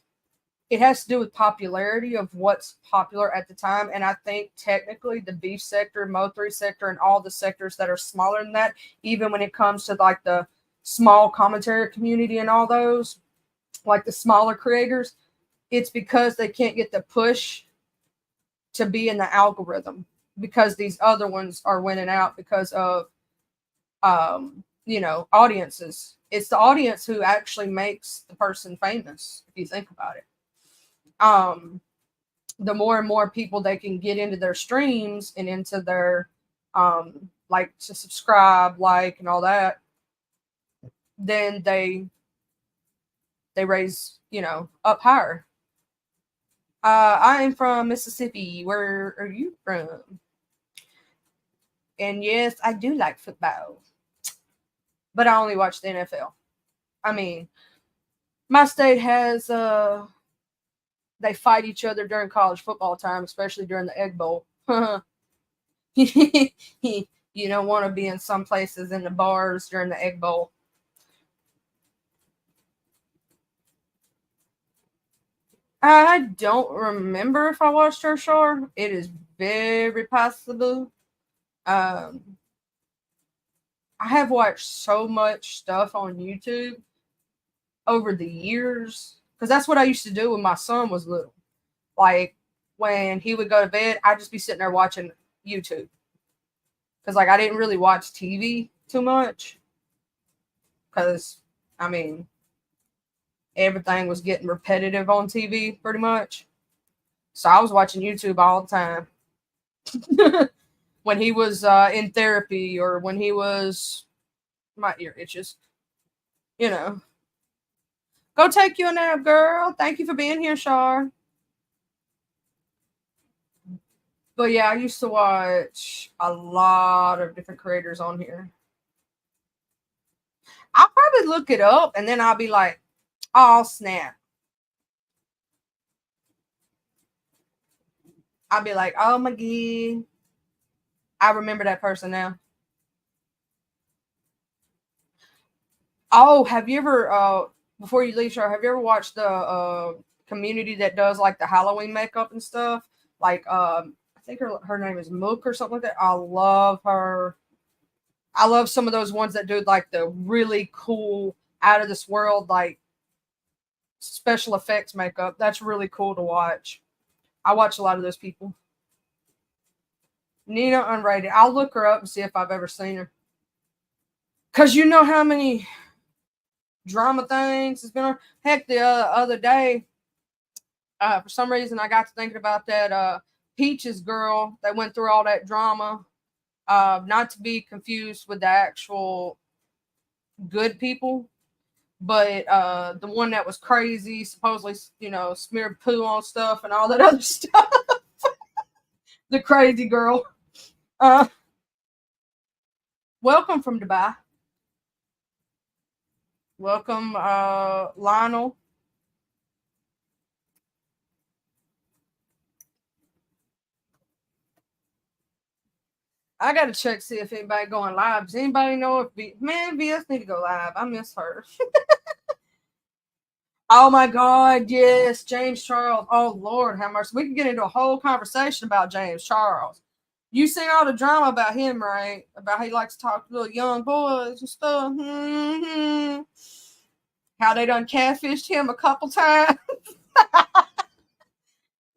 It has to do with popularity of what's popular at the time. And I think technically the beef sector, Mo3 sector, and all the sectors that are smaller than that, even when it comes to like the small commentary community and all those, like the smaller creators, it's because they can't get the push to be in the algorithm because these other ones are winning out because of audiences. It's the audience who actually makes the person famous, if you think about it. The more and more people they can get into their streams and into their like to subscribe, like, and all that, then they raise, up higher. I am from Mississippi. Where are you from? And yes, I do like football, but I only watch the NFL. I mean, my state has they fight each other during college football time, especially during the Egg Bowl. You don't want to be in some places in the bars during the Egg Bowl. I don't remember if I watched her show. It is very possible. Um, I have watched so much stuff on YouTube over the years because that's what I used to do when my son was little. Like when he would go to bed, I'd just be sitting there watching YouTube because like I didn't really watch TV too much because I mean everything was getting repetitive on TV pretty much. So I was watching YouTube all the time. When he was in therapy or when he was, my ear itches, you know. Go take you a nap, girl. Thank you for being here, Shar. But yeah, I used to watch a lot of different creators on here. I'll probably look it up and then I'll be like, oh, snap. I'll be like, oh my god. I remember that person now. Oh, have you ever before you leave, Char, have you ever watched the community that does like the Halloween makeup and stuff? Like I think her name is Mook or something like that. I love her. I love some of those ones that do like the really cool out of this world like special effects makeup. That's really cool to watch. I watch a lot of those people. Nina Unrated. I'll look her up and see if I've ever seen her. Cause you know how many drama things has been on. Heck, the other day, for some reason, I got to thinking about that Peaches girl that went through all that drama. Not to be confused with the actual good people, but the one that was crazy, supposedly, smeared poo on stuff and all that other stuff. The crazy girl. Welcome from Dubai. Welcome, Lionel. I gotta check see if anybody going live. Does anybody know if VS need to go live? I miss her. Oh my God, yes, James Charles. Oh Lord, how much we can get into a whole conversation about James Charles. You seen all the drama about him, right? About how he likes to talk to little young boys and stuff. Mm-hmm. How they done catfished him a couple times.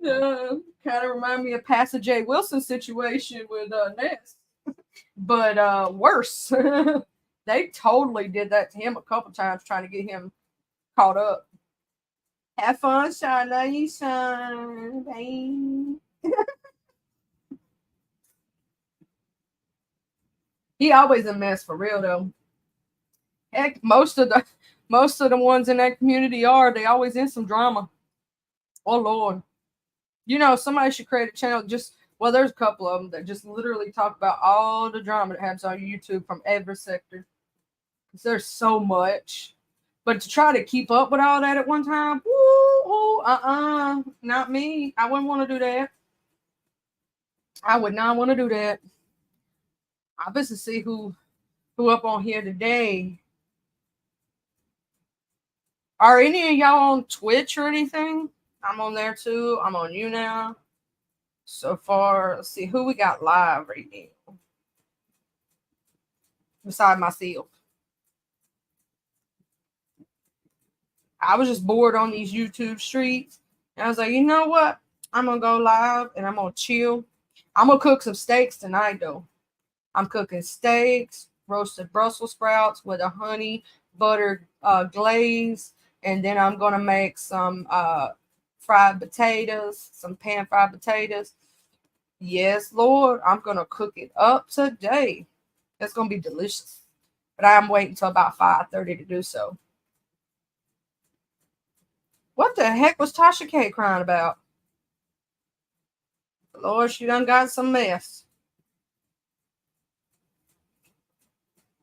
Kind of remind me of Pastor J. Wilson situation with Ness, but worse. They totally did that to him a couple times, trying to get him caught up. Have fun, Sean. Love you, son. Bye. He always a mess for real though. Heck, most of the ones in that community they always in some drama. Oh Lord. Somebody should create a channel there's a couple of them that just literally talk about all the drama that happens on YouTube from every sector. Because there's so much. But to try to keep up with all that at one time, not me. I wouldn't want to do that. I would not want to do that. I bet to see who up on here today. Are any of y'all on Twitch or anything? I'm on there too. I'm on you now. So far, let's see who we got live right now. Beside myself. I was just bored on these YouTube streets. And I was like, you know what? I'm going to go live and I'm going to chill. I'm going to cook some steaks tonight, though. I'm cooking steaks, roasted Brussels sprouts with a honey butter glaze. And then I'm going to make some fried potatoes, some pan-fried potatoes. Yes, Lord, I'm going to cook it up today. It's going to be delicious. But I'm waiting until about 5:30 to do so. What the heck was Tasha K crying about? Lord, she done got some mess.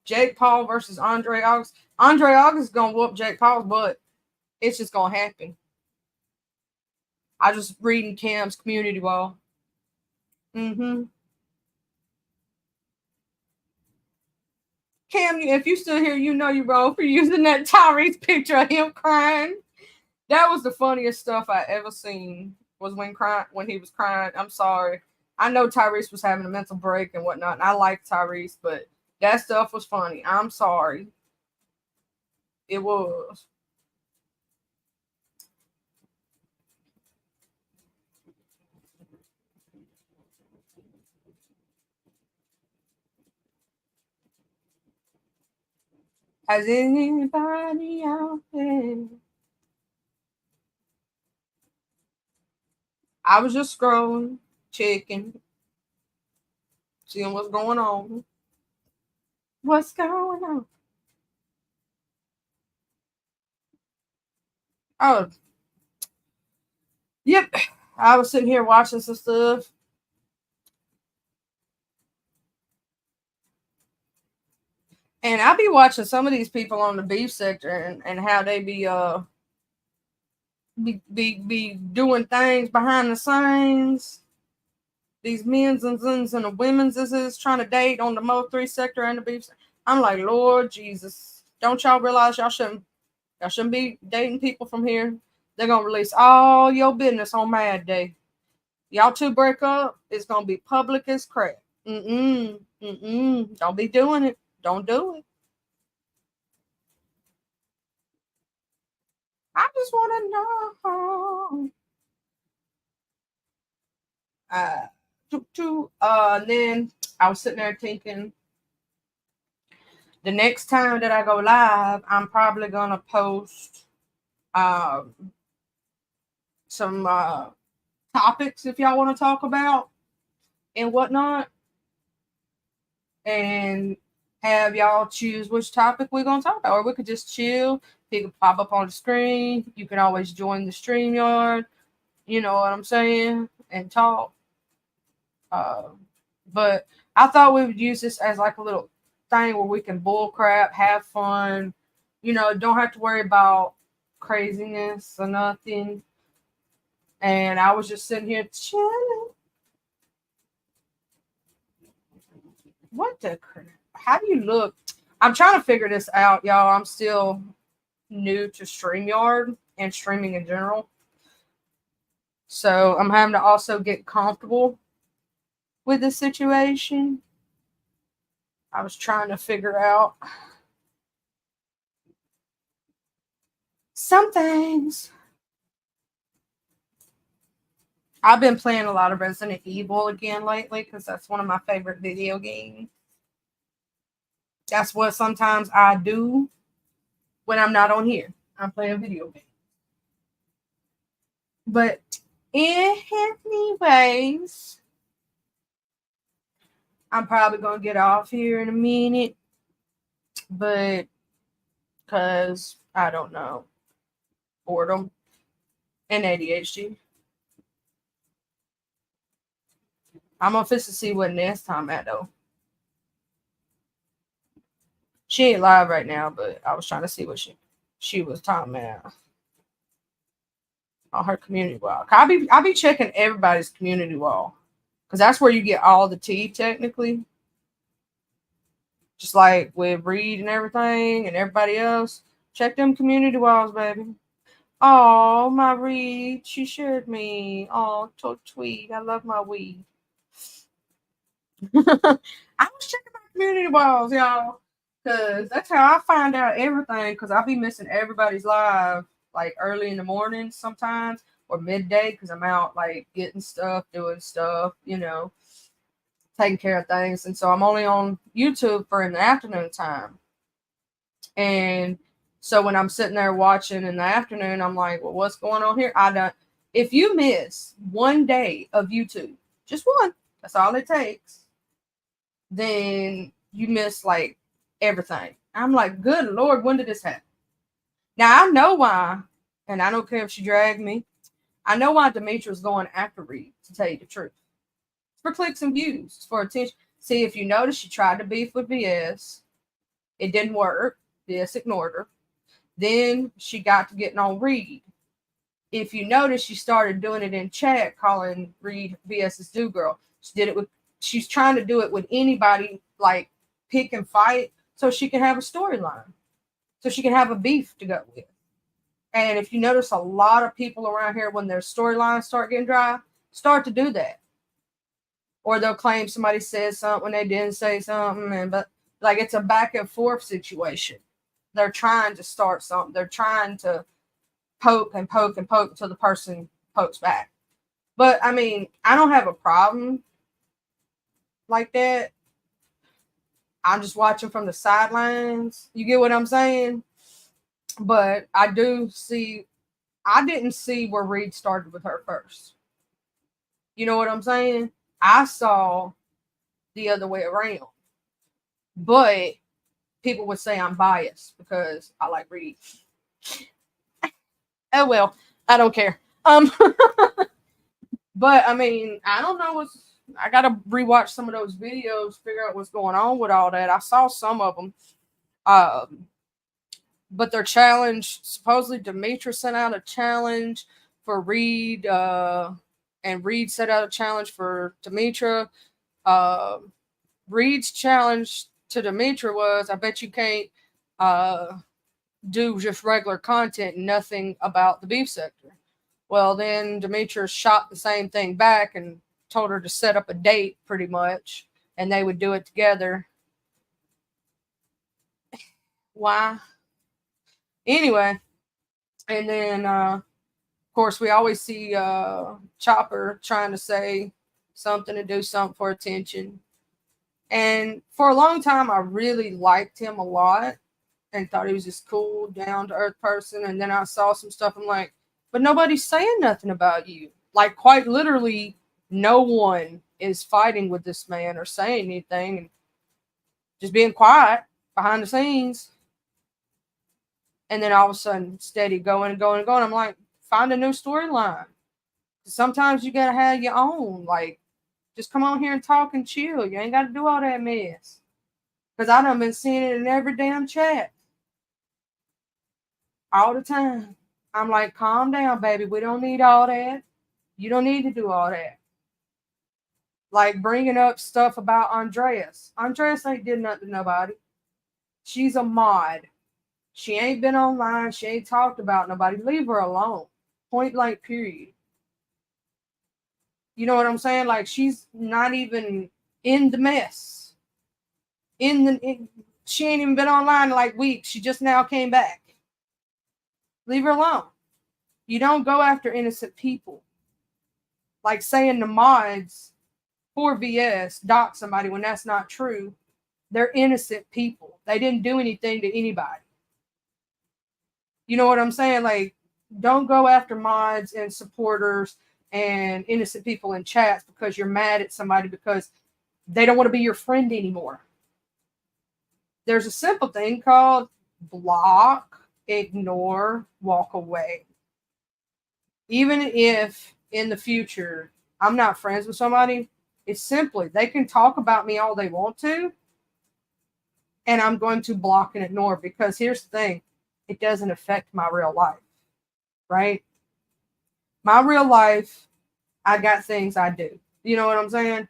Jake Paul versus Andre August. Andre August is going to whoop Jake Paul's butt. It's just going to happen. I just reading Cam's community wall. Cam, if you still here, you know you're wrong for using that Tyrese picture of him crying. That was the funniest stuff I ever seen. Was when he was crying. I'm sorry. I know Tyrese was having a mental break and whatnot, and I like Tyrese, but that stuff was funny. I'm sorry. It was. Has anybody out there? I was just scrolling, checking, seeing what's going on. What's going on? Oh, yep. I was sitting here watching some stuff. And I be watching some of these people on the beef sector and how they be doing things behind the scenes. These men's and the women's is trying to date on the Mo3 sector and the beef sector. I'm like, Lord Jesus, don't y'all realize y'all shouldn't be dating people from here? They're gonna release all your business on Mad Day. Y'all two break up, it's gonna be public as crap. Don't be doing it. Don't do it. I just want to know. And then I was sitting there thinking, the next time that I go live, I'm probably gonna post some topics if y'all want to talk about and whatnot, and have y'all choose which topic we're gonna talk about, or we could just chill. It could pop up on the screen. You can always join the StreamYard. You know what I'm saying, and talk. But I thought we would use this as like a little thing where we can bull crap, have fun. Don't have to worry about craziness or nothing. And I was just sitting here chilling. What the crap? How do you look? I'm trying to figure this out, y'all. I'm still new to StreamYard and streaming in general. So I'm having to also get comfortable with the situation. I was trying to figure out some things. I've been playing a lot of Resident Evil again lately because that's one of my favorite video games. That's what sometimes I do when I'm not on here. I'm playing video games. But anyways, I'm probably gonna get off here in a minute, but because I don't know, boredom and ADHD. I'm gonna fix to see what Nest time at though. She ain't live right now, but I was trying to see what she was talking about on her community wall. I be checking everybody's community wall because that's where you get all the tea technically. Just like with Reed and everything and everybody else, check them community walls, baby. Oh, my Reed, she shared me. Oh, so sweet. I love my weed. I was checking my community walls, y'all, because that's how I find out everything. Because I be missing everybody's live like early in the morning sometimes or midday because I'm out like getting stuff, doing stuff, taking care of things. And so I'm only on YouTube for in the afternoon time. And so when I'm sitting there watching in the afternoon, I'm like, well, what's going on here? If you miss one day of YouTube, just one, that's all it takes, then you miss like everything. I'm like, good Lord, when did this happen? Now I know why, and I don't care if she dragged me. I know why Demetra's going after Reed, to tell you the truth. It's for clicks and views, it's for attention. See, if you notice, she tried to beef with VS. It didn't work. VS ignored her. Then she got to getting on Reed. If you notice, she started doing it in chat, calling Reed VS's do girl. She's trying to do it with anybody, like pick and fight, so she can have a storyline, so she can have a beef to go with. And if you notice, a lot of people around here, when their storylines start getting dry, start to do that. Or they'll claim somebody said something when they didn't say something, but like it's a back and forth situation. They're trying to start something. They're trying to poke and poke and poke until the person pokes back. But I mean, I don't have a problem like that. I'm just watching from the sidelines. You get what I'm saying? But I didn't see where Reed started with her first. You know what I'm saying? I saw the other way around. But people would say I'm biased because I like Reed. Oh well, I don't care. But I mean, I don't know I gotta rewatch some of those videos, figure out what's going on with all that. I saw some of them. But their challenge, supposedly Demetra sent out a challenge for Reed, and Reed set out a challenge for Demetra. Reed's challenge to Demetra was, I bet you can't do just regular content, nothing about the beef sector. Well, then Demetra shot the same thing back and told her to set up a date pretty much, and they would do it together. Why? Anyway, and then of course we always see Chopper trying to say something to do something for attention. And for a long time I really liked him a lot and thought he was this cool, down to earth person. And then I saw some stuff, I'm like, but nobody's saying nothing about you. Like quite literally no one is fighting with this man or saying anything, and just being quiet behind the scenes. And then all of a sudden, steady going and going and going. I'm like, find a new storyline. Sometimes you gotta have your own. Like, just come on here and talk and chill. You ain't gotta do all that mess. Because I done been seeing it in every damn chat. All the time. I'm like, calm down, baby. We don't need all that. You don't need to do all that. Like bringing up stuff about Andreas. Andreas ain't did nothing to nobody. She's a mod. She ain't been online. She ain't talked about nobody. Leave her alone. Point blank, period. You know what I'm saying? Like, she's not even in the mess. She ain't even been online in like weeks. She just now came back. Leave her alone. You don't go after innocent people. Like saying the mods for VS dock somebody when that's not true. They're innocent people. They didn't do anything to anybody. You know what I'm saying? Like, don't go after mods and supporters and innocent people in chats because you're mad at somebody because They don't want to be your friend anymore. There's a simple thing called block, ignore, walk away. Even if in the future I'm not friends with somebody, it's simply they can talk about me all they want to, and I'm going to block and ignore, because here's the thing, it doesn't affect my real life, right? My real life, I got things I do. You know what I'm saying?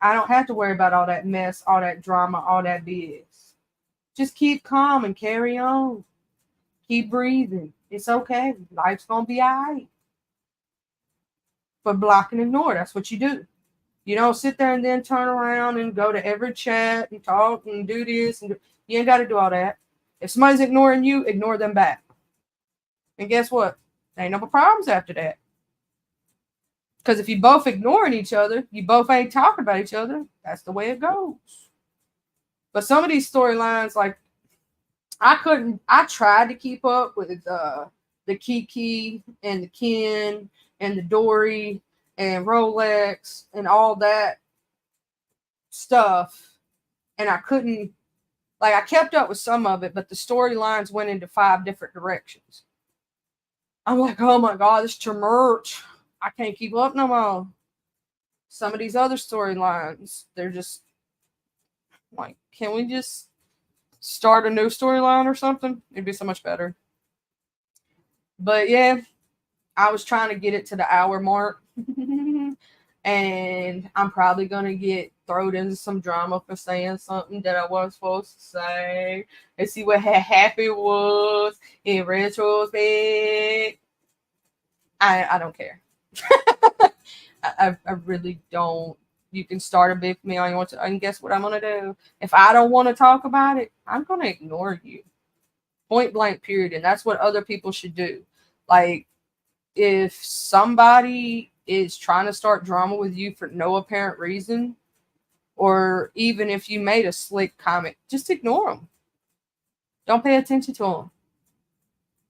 I don't have to worry about all that mess, all that drama, all that BS. Just keep calm and carry on. Keep breathing. It's okay. Life's going to be all right. But block and ignore, that's what you do. You don't sit there and then turn around and go to every chat and talk and do this. You ain't got to do all that. If somebody's ignoring you, ignore them back. And guess what? There ain't no problems after that. Because if you both ignoring each other, you both ain't talking about each other. That's the way it goes. But some of these storylines, like, I tried to keep up with the Kiki and the Ken and the Dory and Rolex and all that stuff. And I couldn't, like, I kept up with some of it, but the storylines went into 5 different directions. I'm like, oh my God, this too much. I can't keep up no more. Some of these other storylines, they're just like, can we just start a new storyline or something? It'd be so much better. But yeah, I was trying to get it to the hour mark. And I'm probably going to get thrown into some drama for saying something that I wasn't supposed to say. And see what happy was in retrospect. I don't care. I really don't. You can start a beef with me all you want to. And guess what I'm going to do? If I don't want to talk about it, I'm going to ignore you. Point blank, period. And that's what other people should do. Like, if somebody is trying to start drama with you for no apparent reason, or even if you made a slick comment, just ignore them. Don't pay attention to them.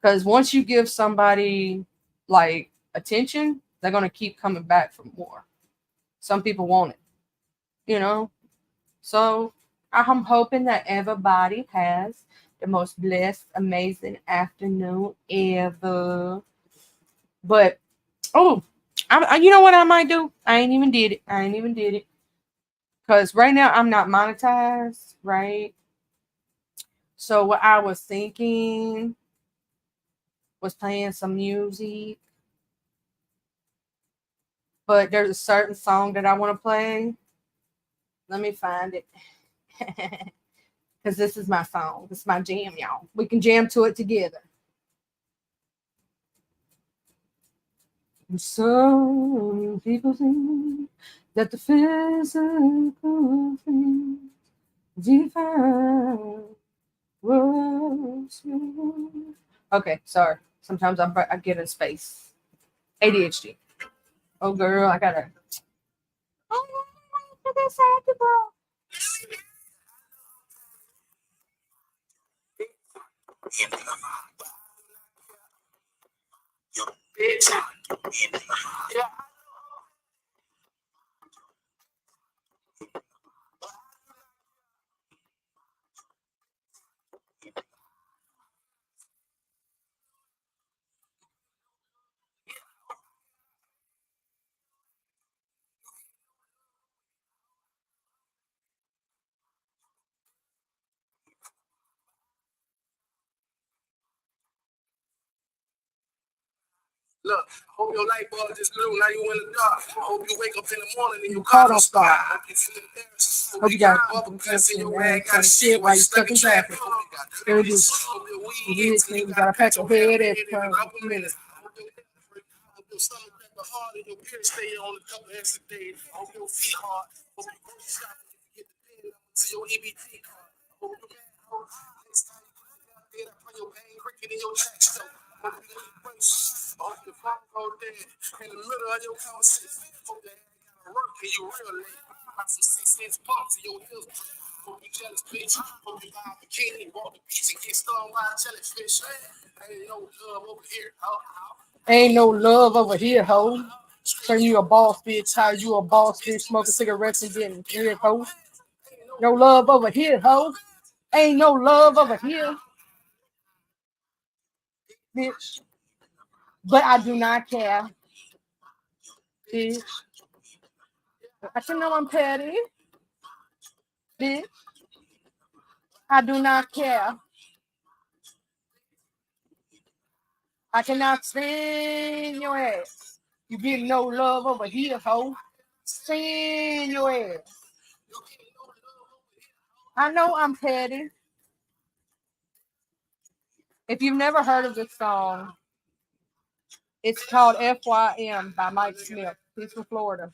Because once you give somebody, like, attention, they're going to keep coming back for more. Some people want it, you know? So I'm hoping that everybody has the most blessed, amazing afternoon ever. But, oh, you know what I might do? I ain't even did it. Because right now I'm not monetized, right? So what I was thinking was playing some music. But there's a certain song that I want to play. Let me find it. Because this is my song. This is my jam, y'all. We can jam to it together. And some people think that the physical things define what's real. Okay, sorry. Sometimes I get in space. ADHD. Oh, girl, I gotta. Oh, this bro. Look, I hope your light bulb just blew. Now you in the dark. I hope you wake up in the morning and your car don't start. Hope you got bubble guts in your rag. Got shit while you stuck in traffic. There it is. You gotta pack your head every couple minutes. Your stomach back the hard and your period stay on a couple extra days. I hope your feet hard. Hope you go shopping if you get the pin to your EBT card. Hope you get next time you put it out there, I play your pain cricket in your track show. Hope you get brace. Hope your phone go dead in the middle of your conversation. Hope that gotta work and you real late. Got some 6-inch bumps in your heels. Hope you jealous, bitch. Hope you buy a bikini, walk the beach and get stung by a jellyfish. Ain't no love over here. Ain't no love over here, ho. Saying you a boss bitch, how you a boss bitch, smoking cigarettes and getting weird, ho. No love over here, ho. Ain't no love over here, bitch. But I do not care, bitch. I should know I'm petty, bitch. I do not care. I cannot stand your ass. You get no love over here, ho. Stand your ass. I know I'm petty. If you've never heard of this song, it's called FYM by Mike Smith. He's from Florida.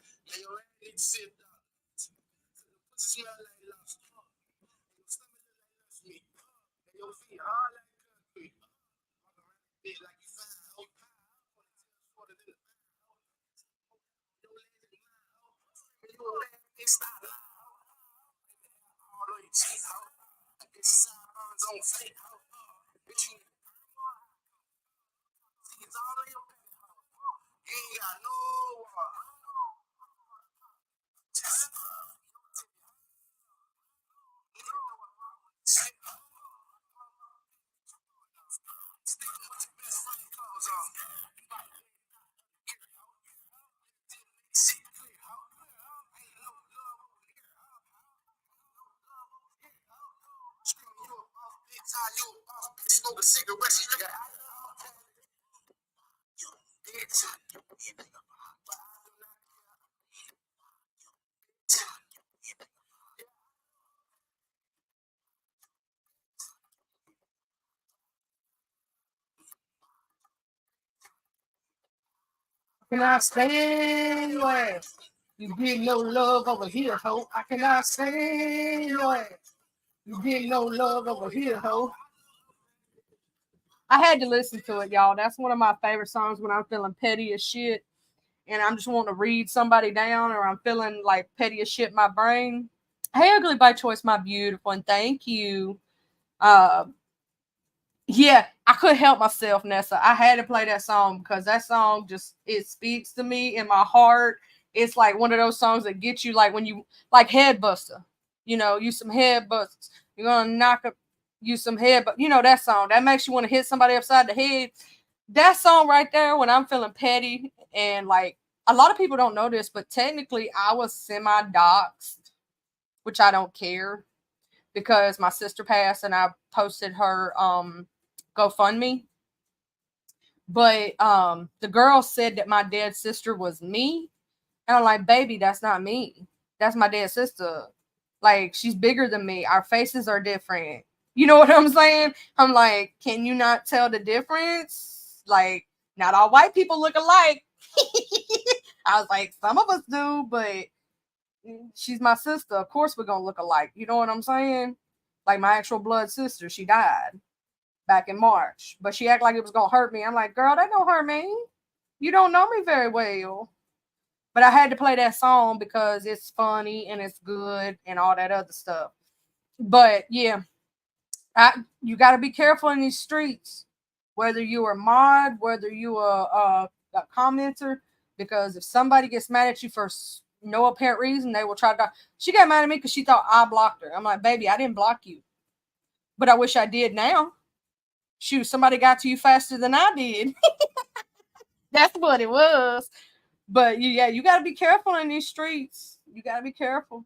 I cannot stand your ass. You get no love over here, ho. I cannot stand your ass. You get no love over here, ho. I had to listen to it, y'all. That's one of my favorite songs when I'm feeling petty as shit and I'm just wanting to read somebody down or I'm feeling like petty as shit in my brain. Hey, Ugly by Choice, my beautiful, and thank you. Uh, yeah, I couldn't help myself, Nessa. I had to play that song because that song just it speaks to me in my heart. It's like one of those songs that get you like when you like Headbuster. You know, you some headbusters. You're gonna knock up you some head, but you know that song that makes you want to hit somebody upside the head. That song right there, when I'm feeling petty and like a lot of people don't know this, but technically I was semi-doxxed, which I don't care because my sister passed and I posted her GoFundMe. But the girl said that my dead sister was me. And I'm like, baby, that's not me. That's my dead sister. Like, she's bigger than me. Our faces are different. You know what I'm saying? I'm like, can you not tell the difference? Like, not all white people look alike. I was like, some of us do, but she's my sister. Of course we're gonna look alike. You know what I'm saying? Like my actual blood sister, she died back in March, but she acted like it was gonna hurt me. I'm like, girl, that don't hurt me. You don't know me very well. But I had to play that song because it's funny and it's good and all that other stuff. But yeah, you got to be careful in these streets, whether you are mod, whether you are a commenter, because if somebody gets mad at you for no apparent reason, they will try to. She got mad at me because she thought I blocked her. I'm like, baby, I didn't block you, but I wish I did now. Shoot, somebody got to you faster than I did. That's what it was. But yeah, you got to be careful in these streets. You got to be careful.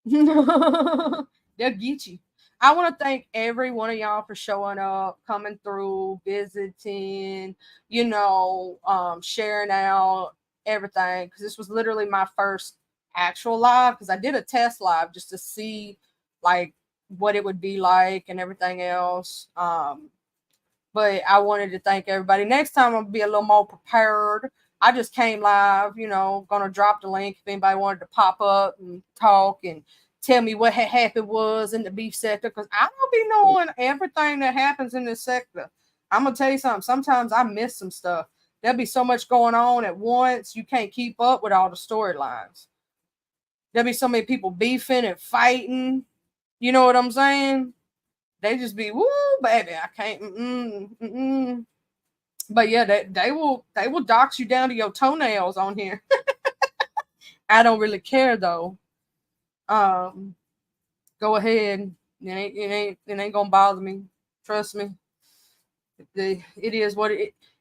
They'll get you. I want to thank every one of y'all for showing up, coming through, visiting, sharing out everything. Because this was literally my first actual live. Because I did a test live just to see like what it would be like and everything else. But I wanted to thank everybody. Next time I'll be a little more prepared. I just came live, gonna drop the link if anybody wanted to pop up and talk and tell me what had happened was in the beef sector, because I don't be knowing everything that happens in this sector. I'm gonna tell you something. Sometimes I miss some stuff. There'll be so much going on at once, you can't keep up with all the storylines. There'll be so many people beefing and fighting. You know what I'm saying? They just be, woo, baby, I can't. But yeah, they will dox you down to your toenails on here. I don't really care though. Um, Go ahead. It ain't gonna bother me. Trust me. It is what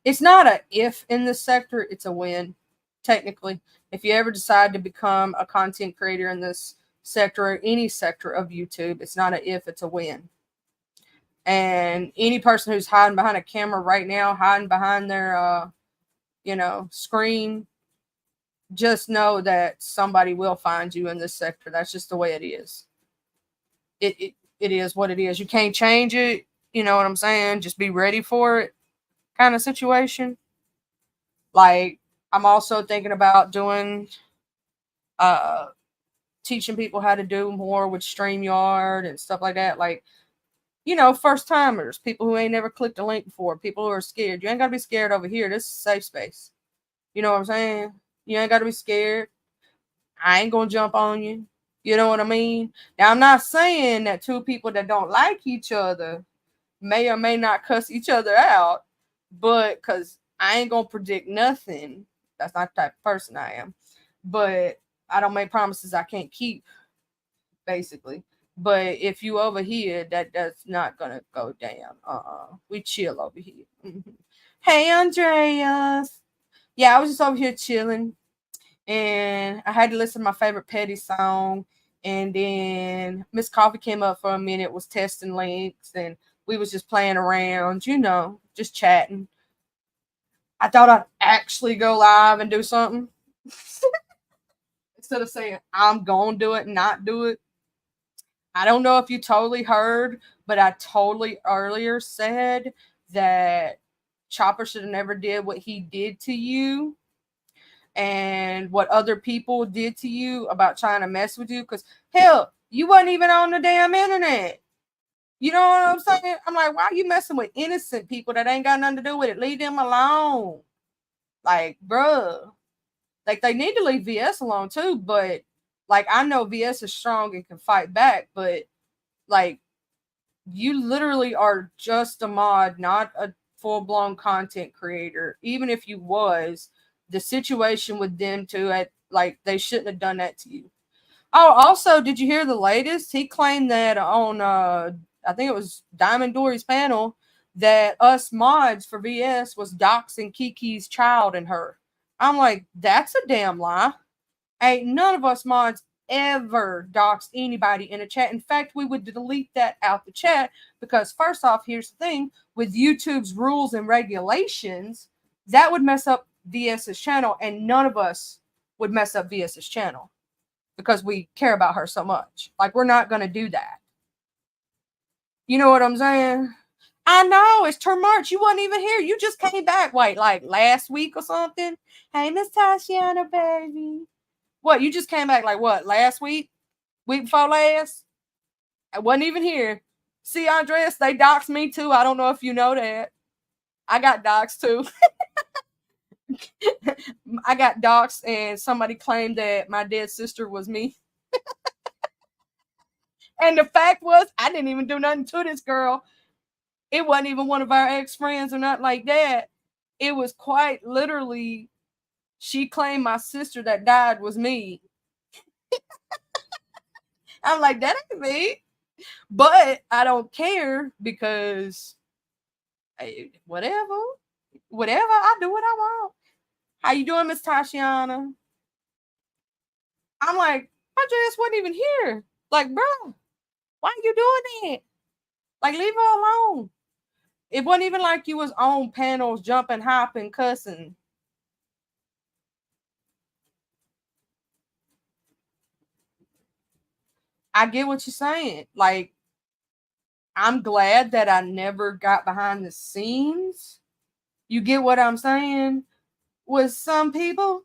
it's not a if in this sector, it's a when. Technically, if you ever decide to become a content creator in this sector or any sector of YouTube, it's not a if, it's a when. And any person who's hiding behind a camera right now, hiding behind their screen, just know that somebody will find you in this sector. That's just the way it is. It is what it is. You can't change it. You know what I'm saying? Just be ready for it, kind of situation. Like, I'm also thinking about doing uh teaching people how to do more with StreamYard and stuff like that. Like, first timers, people who ain't never clicked a link before, people who are scared. You ain't gotta be scared over here. This is a safe space. You know what I'm saying? You ain't gotta be scared. I ain't gonna jump on you. You know what I mean? Now, I'm not saying that two people that don't like each other may or may not cuss each other out, but because I ain't gonna predict nothing. That's not the type of person I am. But I don't make promises I can't keep, basically. But if you over here, that's not gonna go down. We chill over here. Hey, Andreas. Yeah, I was just over here chilling, and I had to listen to my favorite Petty song. And then Miss Coffee came up for a minute, was testing links, and we was just playing around, just chatting. I thought I'd actually go live and do something instead of saying I'm gonna do it and not do it. I don't know if you totally heard, but I totally earlier said that Chopper should have never did what he did to you and what other people did to you about trying to mess with you. Because, hell, you wasn't even on the damn internet. You know what I'm saying? I'm like, why are you messing with innocent people that ain't got nothing to do with it? Leave them alone. Like, bruh. Like, they need to leave VS alone too. But, like, I know VS is strong and can fight back. But, like, you literally are just a mod, not a full-blown content creator. Even if you was, the situation with them two, like, they shouldn't have done that to you. Oh, also, did you hear the latest? He claimed that on I think it was Diamond Dory's panel, that us mods for VS was doxing Kiki's child and her. I'm like, that's a damn lie. Ain't none of us mods ever doxed anybody in a chat. In fact, we would delete that out the chat because, first off, here's the thing with YouTube's rules and regulations, that would mess up VS's channel, and none of us would mess up VS's channel because we care about her so much. Like, we're not going to do that. You know what I'm saying? I know, it's term March. You wasn't even here. You just came back, wait, like last week or something? Hey, Miss Tashiana, baby. What, you just came back like what, last week? Week before last? I wasn't even here. See, Andres, they doxed me too. I don't know if you know that. I got doxed too. I got doxed, and somebody claimed that my dead sister was me. And the fact was, I didn't even do nothing to this girl. It wasn't even one of our ex friends or nothing like that. It was quite literally, she claimed my sister that died was me. I'm like, that ain't me. But I don't care because whatever. Whatever, I do what I want. How you doing, Miss Tashiana? I'm like, my dress wasn't even here. Like, bro, why are you doing that? Like, leave her alone. It wasn't even like you was on panels jumping, hopping, cussing. I get what you're saying. Like, I'm glad that I never got behind the scenes. You get what I'm saying? With some people,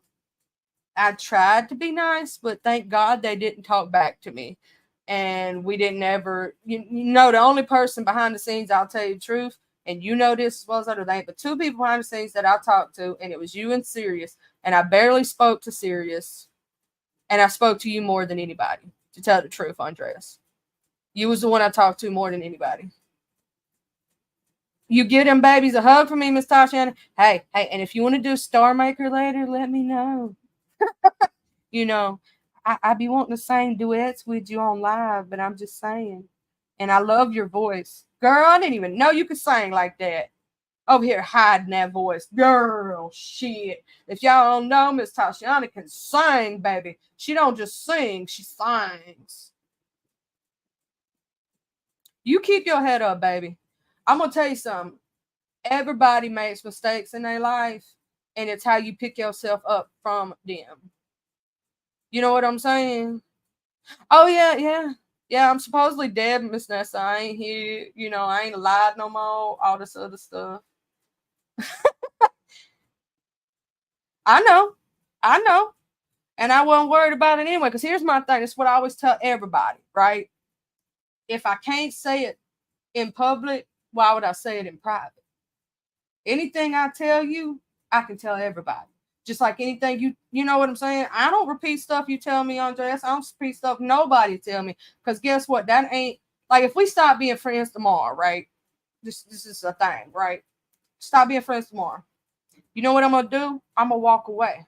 I tried to be nice, but thank God they didn't talk back to me. And we didn't ever, the only person behind the scenes, I'll tell you the truth, and you know this as well as I do, but two people behind the scenes that I talked to, and it was you and Sirius. And I barely spoke to Sirius. And I spoke to you more than anybody, to tell the truth, Andreas. You was the one I talked to more than anybody. You get them babies a hug from me, Miss Tasha. Hey, and if you want to do Star Maker later, let me know. You know, I be wanting to sing duets with you on live, but I'm just saying. And I love your voice. Girl, I didn't even know you could sing like that. Over here hiding that voice. Girl, shit. If y'all don't know, Miss Tashiana can sing, baby. She don't just sing, she sings. You keep your head up, baby. I'm going to tell you something. Everybody makes mistakes in their life, and it's how you pick yourself up from them. You know what I'm saying? Oh, yeah. Yeah, I'm supposedly dead, Miss Nessa. I ain't here. You know, I ain't alive no more. All this other stuff. I know. And I wasn't worried about it anyway. Because here's my thing. It's what I always tell everybody, right? If I can't say it in public, why would I say it in private? Anything I tell you, I can tell everybody. Just like anything you know what I'm saying? I don't repeat stuff you tell me, Andres. I don't repeat stuff nobody tell me. Because guess what? That ain't, like, if we stop being friends tomorrow, right? This is a thing, right? Stop being friends tomorrow. You know what I'm going to do? I'm going to walk away.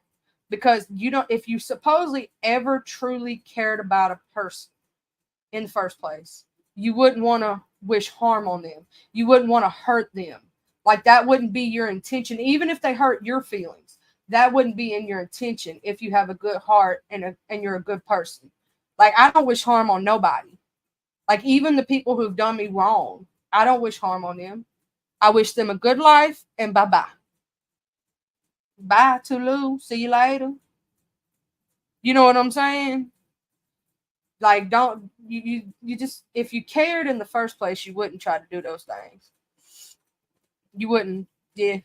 Because you don't, if you supposedly ever truly cared about a person in the first place, you wouldn't want to wish harm on them. You wouldn't want to hurt them. Like, that wouldn't be your intention. Even if they hurt your feelings, that wouldn't be in your intention if you have a good heart and you're a good person. Like, I don't wish harm on nobody. Like, even the people who've done me wrong, I don't wish harm on them. I wish them a good life and bye-bye. Bye, Tulu. See you later. You know what I'm saying? Like, don't you just, if you cared in the first place, you wouldn't try to do those things. You wouldn't, yeah.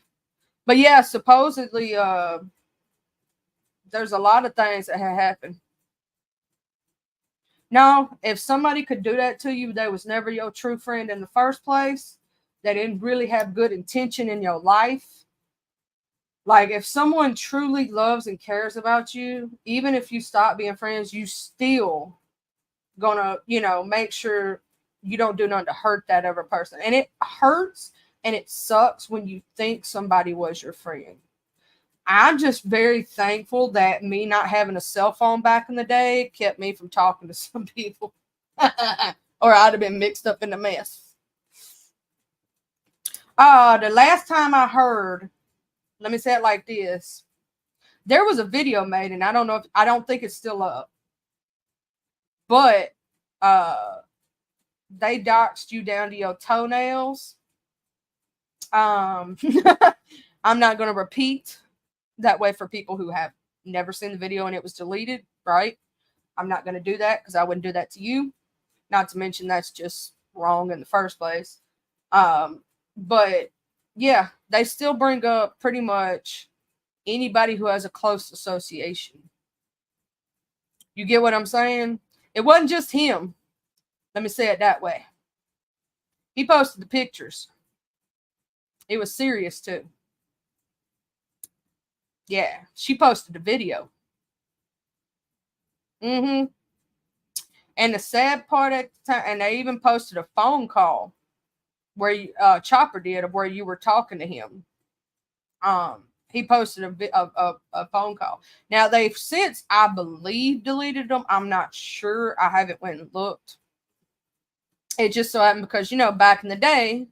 But yeah, supposedly there's a lot of things that have happened. Now, if somebody could do that to you, they was never your true friend in the first place. They didn't really have good intention in your life. Like, if someone truly loves and cares about you, even if you stop being friends, you still gonna, make sure you don't do nothing to hurt that other person. And it hurts and it sucks when you think somebody was your friend. I'm just very thankful that me not having a cell phone back in the day kept me from talking to some people. Or I'd have been mixed up in the mess. The last time I heard, let me say it like this. There was a video made, and I don't think it's still up. But they doxed you down to your toenails. I'm not going to repeat that way for people who have never seen the video and it was deleted, right? I'm not going to do that because I wouldn't do that to you. Not to mention that's just wrong in the first place. But yeah, they still bring up pretty much anybody who has a close association. You get what I'm saying? It wasn't just him. Let me say it that way. He posted the pictures. It was serious too. Yeah, she posted the video. And the sad part at the time, and they even posted a phone call where Chopper did, of where you were talking to him. He posted a phone call. Now they've since, I believe, deleted them. I'm not sure. I haven't went and looked. It just so happened because, back in the day,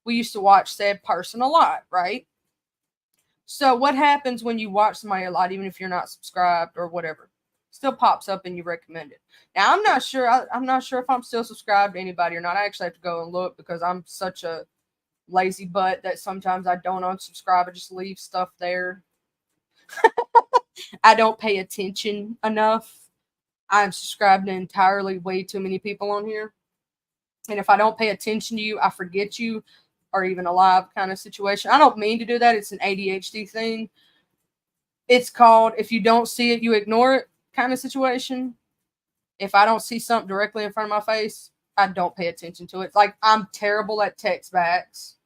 we used to watch Said Person a lot, right? So what happens when you watch somebody a lot, even if you're not subscribed or whatever? Still pops up and you recommend it. Now I'm not sure if I'm still subscribed to anybody or not. I actually have to go and look because I'm such a lazy butt that sometimes I don't unsubscribe. I just leave stuff there. I don't pay attention enough. I'm subscribed to entirely way too many people on here. And if I don't pay attention to you, I forget you or even alive kind of situation. I don't mean to do that. It's an ADHD thing. It's called, if you don't see it, you ignore it kind of situation. If I don't see something directly in front of my face, I don't pay attention to it. Like, I'm terrible at text backs.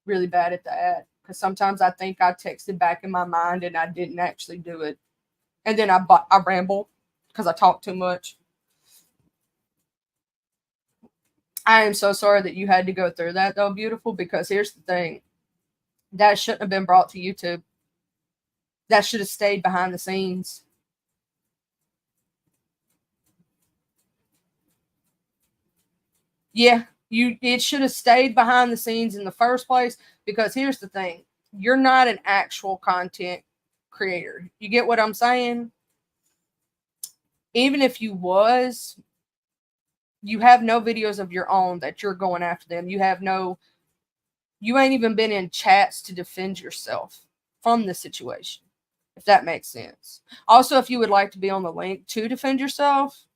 Really bad at that. Because sometimes I think I texted back in my mind and I didn't actually do it. And then I ramble because I talk too much. I am so sorry that you had to go through that, though, beautiful, because here's the thing. That shouldn't have been brought to YouTube. That should have stayed behind the scenes. Yeah, it should have stayed behind the scenes in the first place, because here's the thing. You're not an actual content creator. You get what I'm saying? Even if you was, you have no videos of your own that you're going after them. You ain't even been in chats to defend yourself from the situation, if that makes sense. Also, if you would like to be on the link to defend yourself,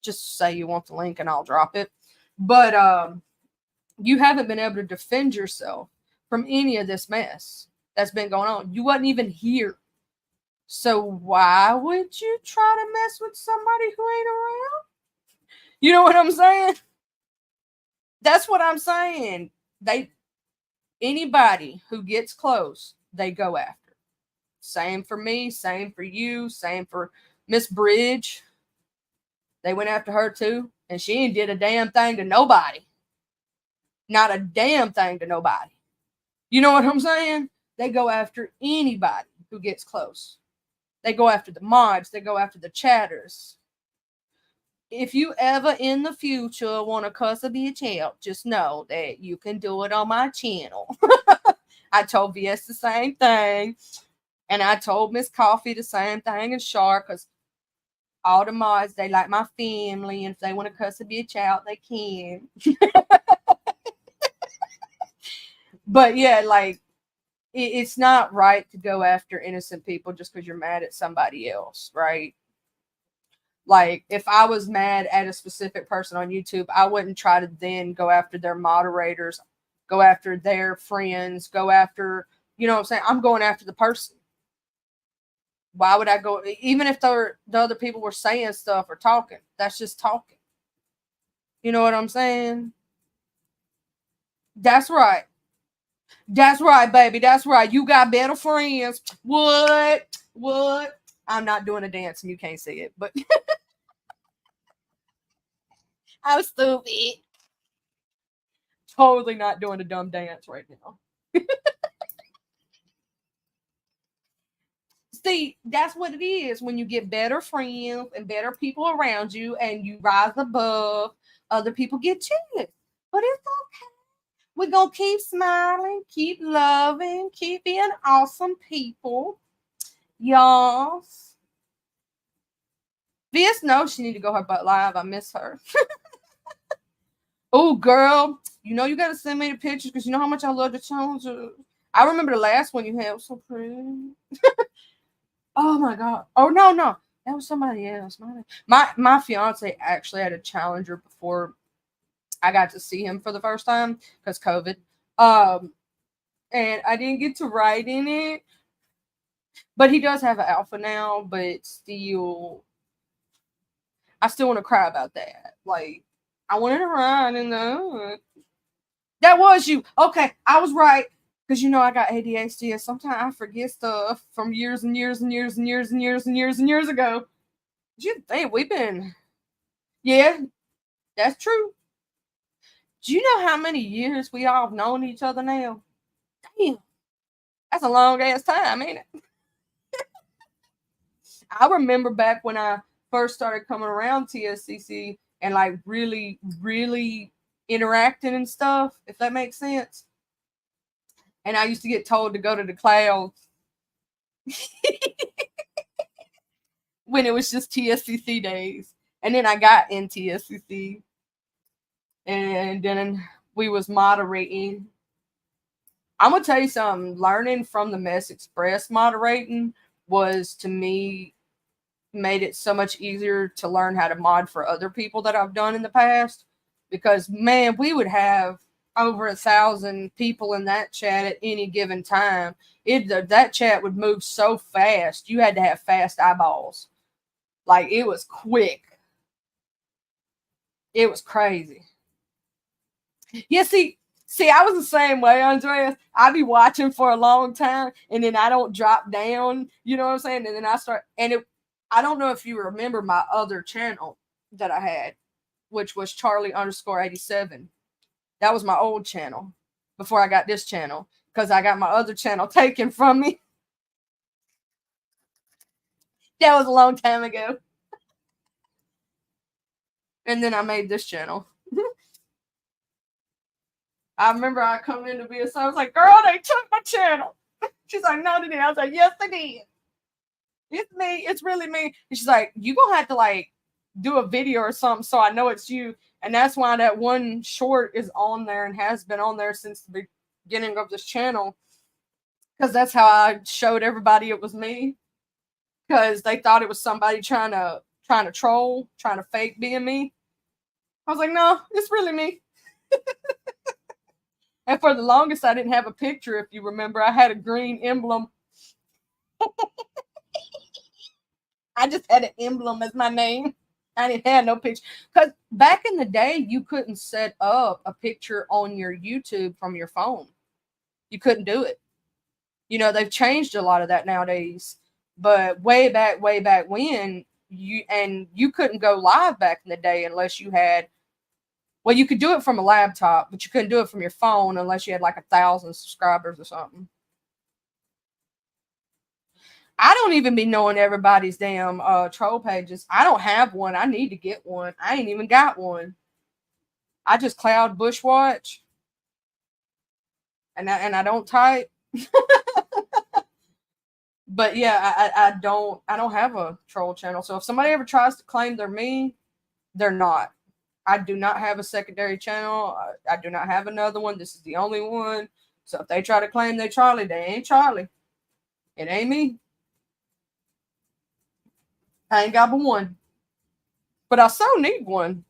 just say you want the link and I'll drop it. But you haven't been able to defend yourself from any of this mess that's been going on. You wasn't even here. So why would you try to mess with somebody who ain't around? You know what I'm saying? That's what I'm saying. Anybody who gets close, they go after. Same for me, same for you, same for Miss Bridge. They went after her too, and she ain't did a damn thing to nobody. Not a damn thing to nobody. You know what I'm saying? They go after anybody who gets close. They go after the mods. They go after the chatters. If you ever in the future want to cuss a bitch out, just know that you can do it on my channel. I told VS the same thing. And I told Miss Coffee the same thing, and Shark, because all the mods, they like my family. And if they want to cuss a bitch out, they can. But yeah, like, it's not right to go after innocent people just because you're mad at somebody else, right? Like, if I was mad at a specific person on YouTube, I wouldn't try to then go after their moderators, go after their friends, go after, you know what I'm saying? I'm going after the person. Why would I go, even if the other people were saying stuff or talking? That's just talking. You know what I'm saying? That's right. That's right, baby. That's right. You got better friends. What? I'm not doing a dance and you can't see it, but I'm stupid. Totally not doing a dumb dance right now. See, that's what it is when you get better friends and better people around you and you rise above, other people get jealous. But it's okay. We're going to keep smiling, keep loving, keep being awesome people. Y'all. VS knows she need to go her butt live. I miss her. Oh, girl. You know you got to send me the pictures because you know how much I love the challenges. I remember the last one you had was so pretty. Oh, my God. Oh, no. That was somebody else. My fiance actually had a challenger before I got to see him for the first time because COVID. And I didn't get to ride in it. But he does have an alpha now, but still, I still want to cry about that. Like, I wanted to ride in the. That was you. Okay, I was right. Because you know I got ADHD and sometimes I forget stuff from years and years and years and years and years and years and years ago. You think we've been. Yeah, that's true. Do you know how many years we all have known each other now? Damn. That's a long ass time, ain't it? I remember back when I first started coming around TSCC and like really, really interacting and stuff, if that makes sense. And I used to get told to go to the clouds when it was just TSCC days. And then I got in TSCC and then we was moderating. I'm going to tell you something. Learning from the Mess Express moderating was, to me, made it so much easier to learn how to mod for other people that I've done in the past. Because, man, we would have over 1,000 people in that chat at any given time. That chat would move so fast. You had to have fast eyeballs. Like, it was quick. It was crazy. Yeah, see, I was the same way, Andreas. I'd be watching for a long time, and then I don't drop down. You know what I'm saying? And then I start, and I don't know if you remember my other channel that I had. which was Charlie_87. That was my old channel before I got this channel, because I got my other channel taken from me. That was a long time ago. And then I made this channel. I remember I come in to be I was like, girl, they took my channel. She's like, no, they didn't. I was like, yes, they did. It's me. It's really me. And she's like, you gonna have to like do a video or something so I know it's you. And that's why that one short is on there and has been on there since the beginning of this channel. Because that's how I showed everybody it was me. Because they thought it was somebody trying to troll, trying to fake being me. I was like, no, it's really me. And for the longest, I didn't have a picture. If you remember, I had a green emblem. I just had an emblem as my name. I didn't have no picture. Because back in the day, you couldn't set up a picture on your YouTube from your phone. You couldn't do it. You know, they've changed a lot of that nowadays. But way back when, you couldn't go live back in the day unless you had, well, you could do it from a laptop, but you couldn't do it from your phone unless you had like 1,000 subscribers or something. I don't even be knowing everybody's damn troll pages. I don't have one. I need to get one. I ain't even got one. I just cloud bushwatch. And I don't type. But yeah, I don't have a troll channel. So if somebody ever tries to claim they're me, they're not. I do not have a secondary channel. I do not have another one. This is the only one. So if they try to claim they're Charlie, they ain't Charlie. It ain't me. I ain't got but one. But I so need one.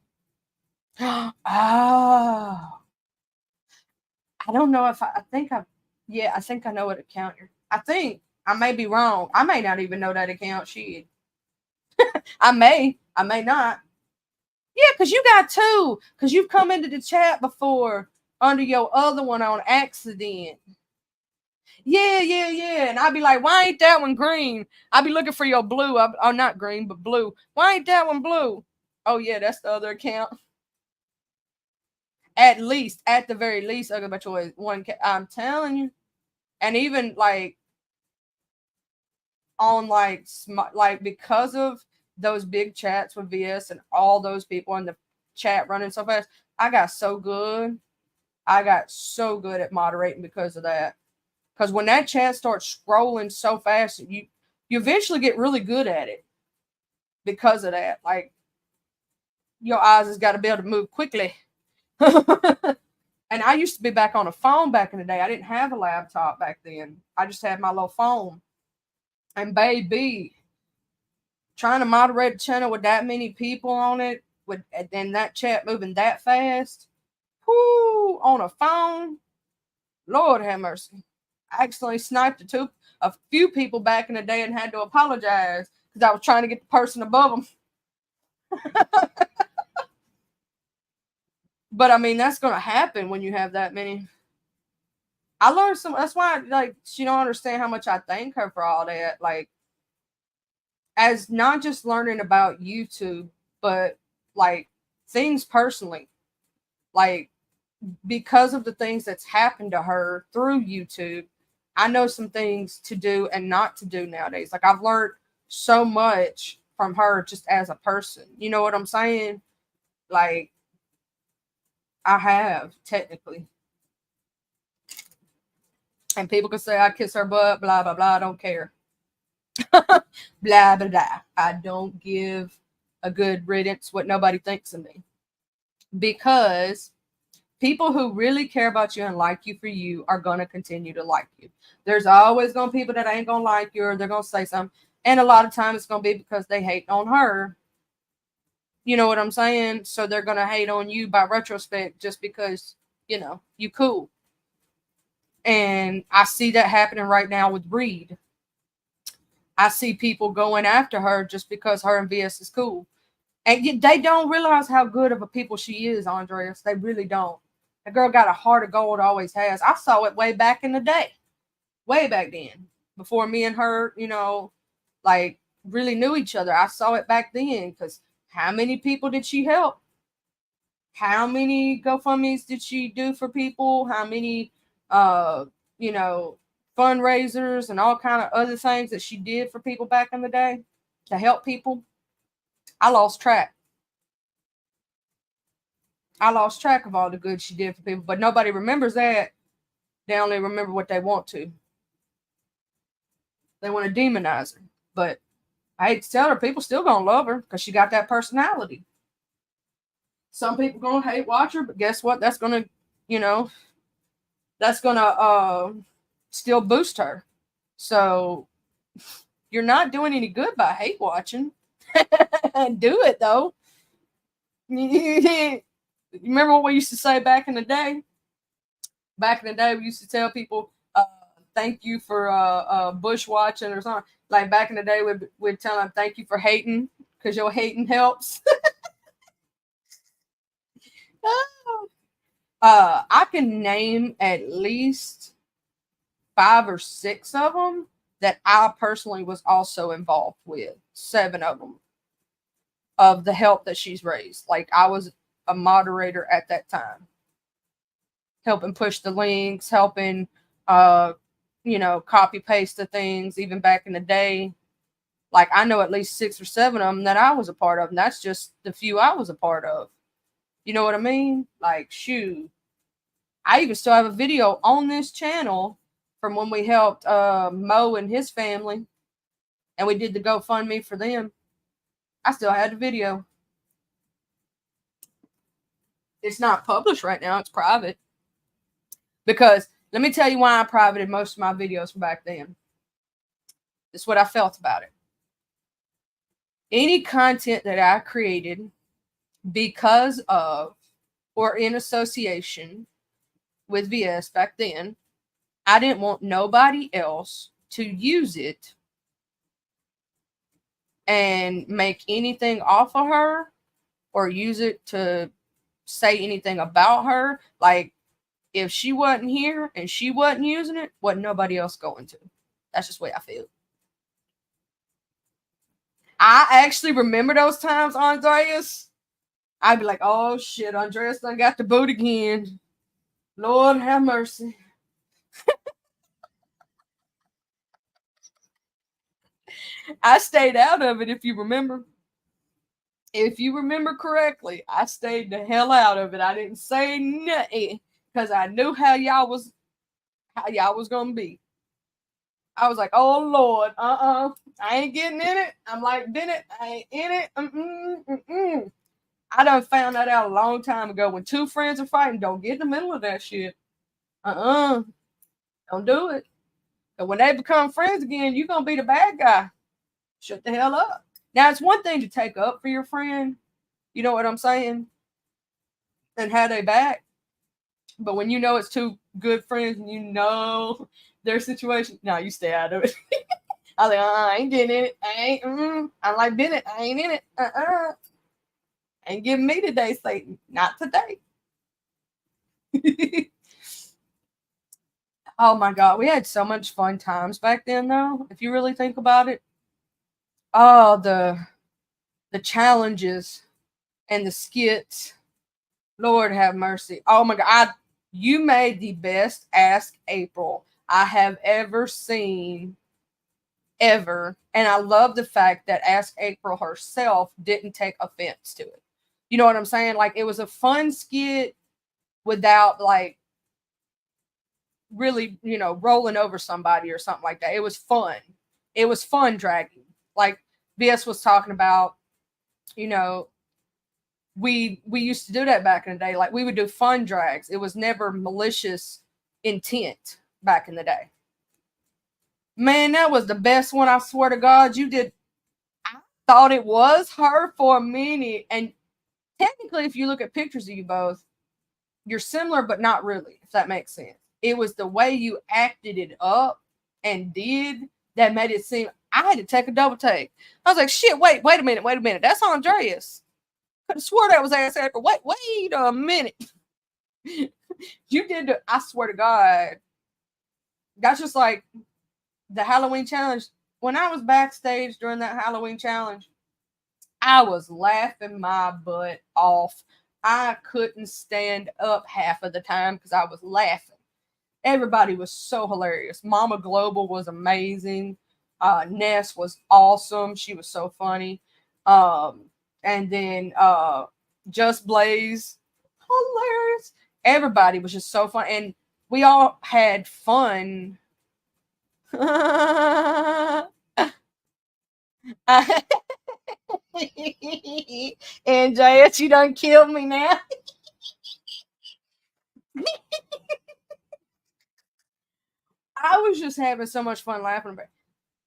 Oh. I don't know if I think I know what account you're. I think I may be wrong. I may not even know that account. Shit. I may not. Yeah, because you got two. Because you've come into the chat before under your other one on accident. Yeah. And I'd be like, why ain't that one green? I'd be looking for your blue. Not green, but blue. Why ain't that one blue? Oh, yeah, that's the other account. At the very least, Ugly by Choice one. I'm telling you. And even like on like because of those big chats with VS and all those people in the chat running so fast, I got so good. I got so good at moderating because of that. Because when that chat starts scrolling so fast, you eventually get really good at it because of that. Like your eyes has got to be able to move quickly. And I used to be back on a phone back in the day. I didn't have a laptop back then. I just had my little phone. And baby, trying to moderate a channel with that many people on it, and that chat moving that fast, whoo, on a phone, Lord have mercy. I accidentally sniped a few people back in the day and had to apologize because I was trying to get the person above them. But I mean, that's going to happen when you have that many. I learned some. That's why, like, she don't understand how much I thank her for all that. Like, as not just learning about YouTube, but like things personally. Like, because of the things that's happened to her through YouTube, I know some things to do and not to do nowadays. Like, I've learned so much from her just as a person. You know what I'm saying? Like, I have, technically. And people can say I kiss her butt, blah, blah, blah. I don't care. Blah, blah, blah. I don't give a good riddance what nobody thinks of me. Because people who really care about you and like you for you are going to continue to like you. There's always going to be people that ain't going to like you or they're going to say something. And a lot of times it's going to be because they hate on her. You know what I'm saying? So they're going to hate on you by retrospect just because, you know, you cool. And I see that happening right now with Reed. I see people going after her just because her and VS is cool. And they don't realize how good of a people she is, Andreas. They really don't. The girl got a heart of gold, always has. I saw it way back in the day. Way back then. Before me and her, you know, like really knew each other. I saw it back then because how many people did she help? how many GoFundMe's did she do for people? How many, you know, fundraisers and all kind of other things that she did for people back in the day to help people? I lost track. I lost track of all the good she did for people, but nobody remembers that. They only remember what they want to. They want to demonize her. But I hate to tell her, people still gonna love her because she got that personality. Some people gonna hate watch her, but guess what? That's gonna, you know, that's gonna still boost her. So you're not doing any good by hate watching. Do it though. Remember what we used to say back in the day? Back in the day, we used to tell people, "Thank you for bush watching" or something. Like back in the day, we'd tell them, "Thank you for hating, because your hating helps." I can name at least 5 or 6 of them that I personally was also involved with. 7 of them of the help that she's raised. Like I was a moderator at that time, helping push the links, helping copy paste the things even back in the day. Like I know at least 6 or 7 of them that I was a part of, and that's just the few I was a part of. You know what I mean? Like, shoot. I even still have a video on this channel from when we helped Mo and his family, and we did the GoFundMe for them. I still had the video. It's not published right now. It's private. Because let me tell you why I privated most of my videos from back then. This is what I felt about it. Any content that I created because of or in association with VS back then, I didn't want nobody else to use it and make anything off of her or use it to say anything about her. Like, if she wasn't here and she wasn't using it, wasn't nobody else going to. That's just the way I feel. I actually remember those times, Andreas. I'd be like, oh shit, Andreas done got the boot again. Lord have mercy. I stayed out of it, if you remember. If you remember correctly, I stayed the hell out of it. I didn't say nothing because I knew how y'all was gonna be. I was like, oh Lord, I ain't getting in it. I'm like, Bennett, I ain't in it. I done found that out a long time ago. When 2 friends are fighting, don't get in the middle of that shit. Don't do it. And when they become friends again, you're gonna be the bad guy. Shut the hell up. Now it's one thing to take up for your friend, you know what I'm saying, and have they back. But when you know it's 2 good friends and you know their situation, no, you stay out of it. I was like, I ain't getting in it. I ain't. I'm like Bennett. I ain't in it. Ain't giving me today, Satan. Not today. Oh my God, we had so much fun times back then, though. If you really think about it, oh the challenges and the skits. Lord have mercy. Oh my God, you made the best Ask April I have ever seen, ever. And I love the fact that Ask April herself didn't take offense to it. You know what I'm saying? Like, it was a fun skit without, like, really, rolling over somebody or something like that. It was fun. It was fun dragging. Like BS was talking about, we used to do that back in the day. Like, we would do fun drags. It was never malicious intent back in the day. Man, that was the best one. I swear to God, you did. I thought it was her for a minute. And technically, if you look at pictures of you both, you're similar, but not really, if that makes sense. It was the way you acted it up and did that made it seem. I had to take a double take. I was like, shit, wait a minute. That's Andreas. Could have swore that was Ask April. Wait a minute. You did I swear to God. That's just like the Halloween challenge. When I was backstage during that Halloween challenge, I was laughing my butt off I couldn't stand up half of the time because I was laughing. Everybody was so hilarious. Mama Global was amazing. Ness was awesome. She was so funny. And then Just Blaze, hilarious. Everybody was just so fun. And we all had fun. And JS, you done killed me now. I was just having so much fun laughing about it.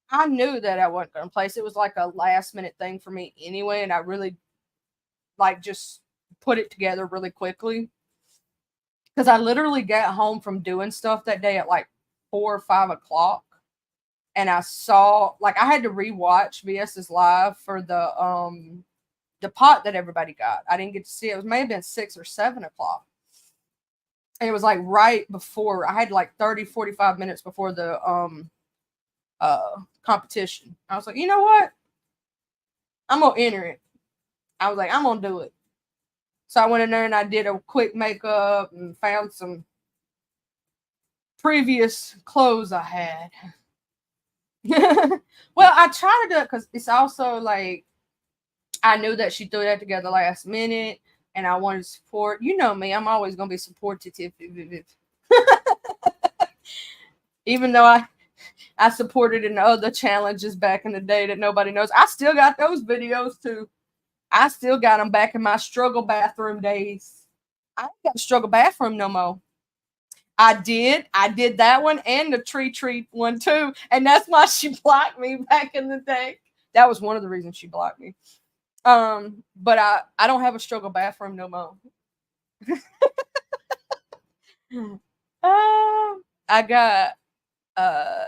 I knew that I wasn't going to place. It was like a last minute thing for me anyway, and I really like just put it together really quickly because I literally got home from doing stuff that day at like 4 or 5 o'clock, and I saw like I had to rewatch VS's live for the pot that everybody got. I didn't get to see it. It may have been 6 or 7 o'clock. And it was like right before I had like 30-45 minutes before the competition. I was like, you know what? I'm gonna enter it. I was like, I'm gonna do it. So I went in there and I did a quick makeup and found some previous clothes I had. Well, I try to do it because it's also like I knew that she threw that together last minute and I wanted to support. You know me, I'm always gonna be supportive. Even though I supported in other challenges back in the day that nobody knows. I still got those videos too. I still got them back in my struggle bathroom days. I ain't got a struggle bathroom no more. I did that one and the tree one too. And that's why she blocked me back in the day. That was one of the reasons she blocked me. But I don't have a struggle bathroom no more. I got a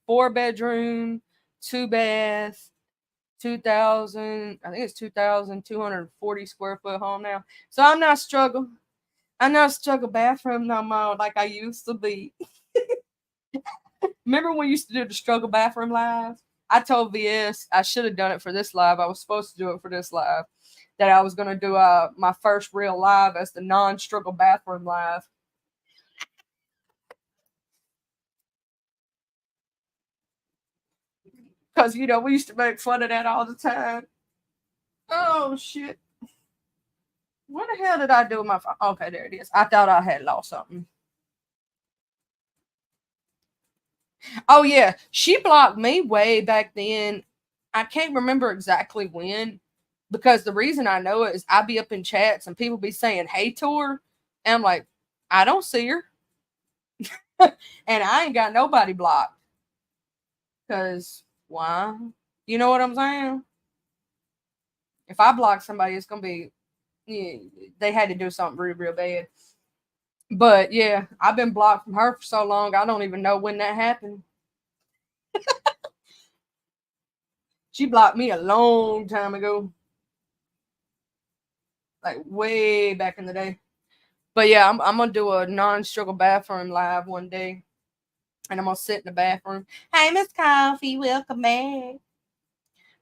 4-bedroom, 2-bath, 2,000. I think it's 2,240 square foot home now. So I'm not struggle bathroom no more like I used to be. Remember when we used to do the struggle bathroom live? I told VS I should have done it for this live. I was supposed to do it for this live. That I was gonna do my first real live as the non-struggle bathroom live. Because we used to make fun of that all the time. Oh shit. What the hell did I do with my phone? Okay, there it is. I thought I had lost something. Oh yeah, she blocked me way back then. I can't remember exactly when, because the reason I know it is I be up in chats and people be saying hey to her, and I'm like, I don't see her, and I ain't got nobody blocked. Cause why? You know what I'm saying? If I block somebody, it's gonna be they had to do something real bad. But yeah, I've been blocked from her for so long, I don't even know when that happened. She blocked me a long time ago, like way back in the day. But yeah, I'm gonna do a non-struggle bathroom live one day, and I'm gonna sit in the bathroom. Hey, Miss Coffee, welcome back.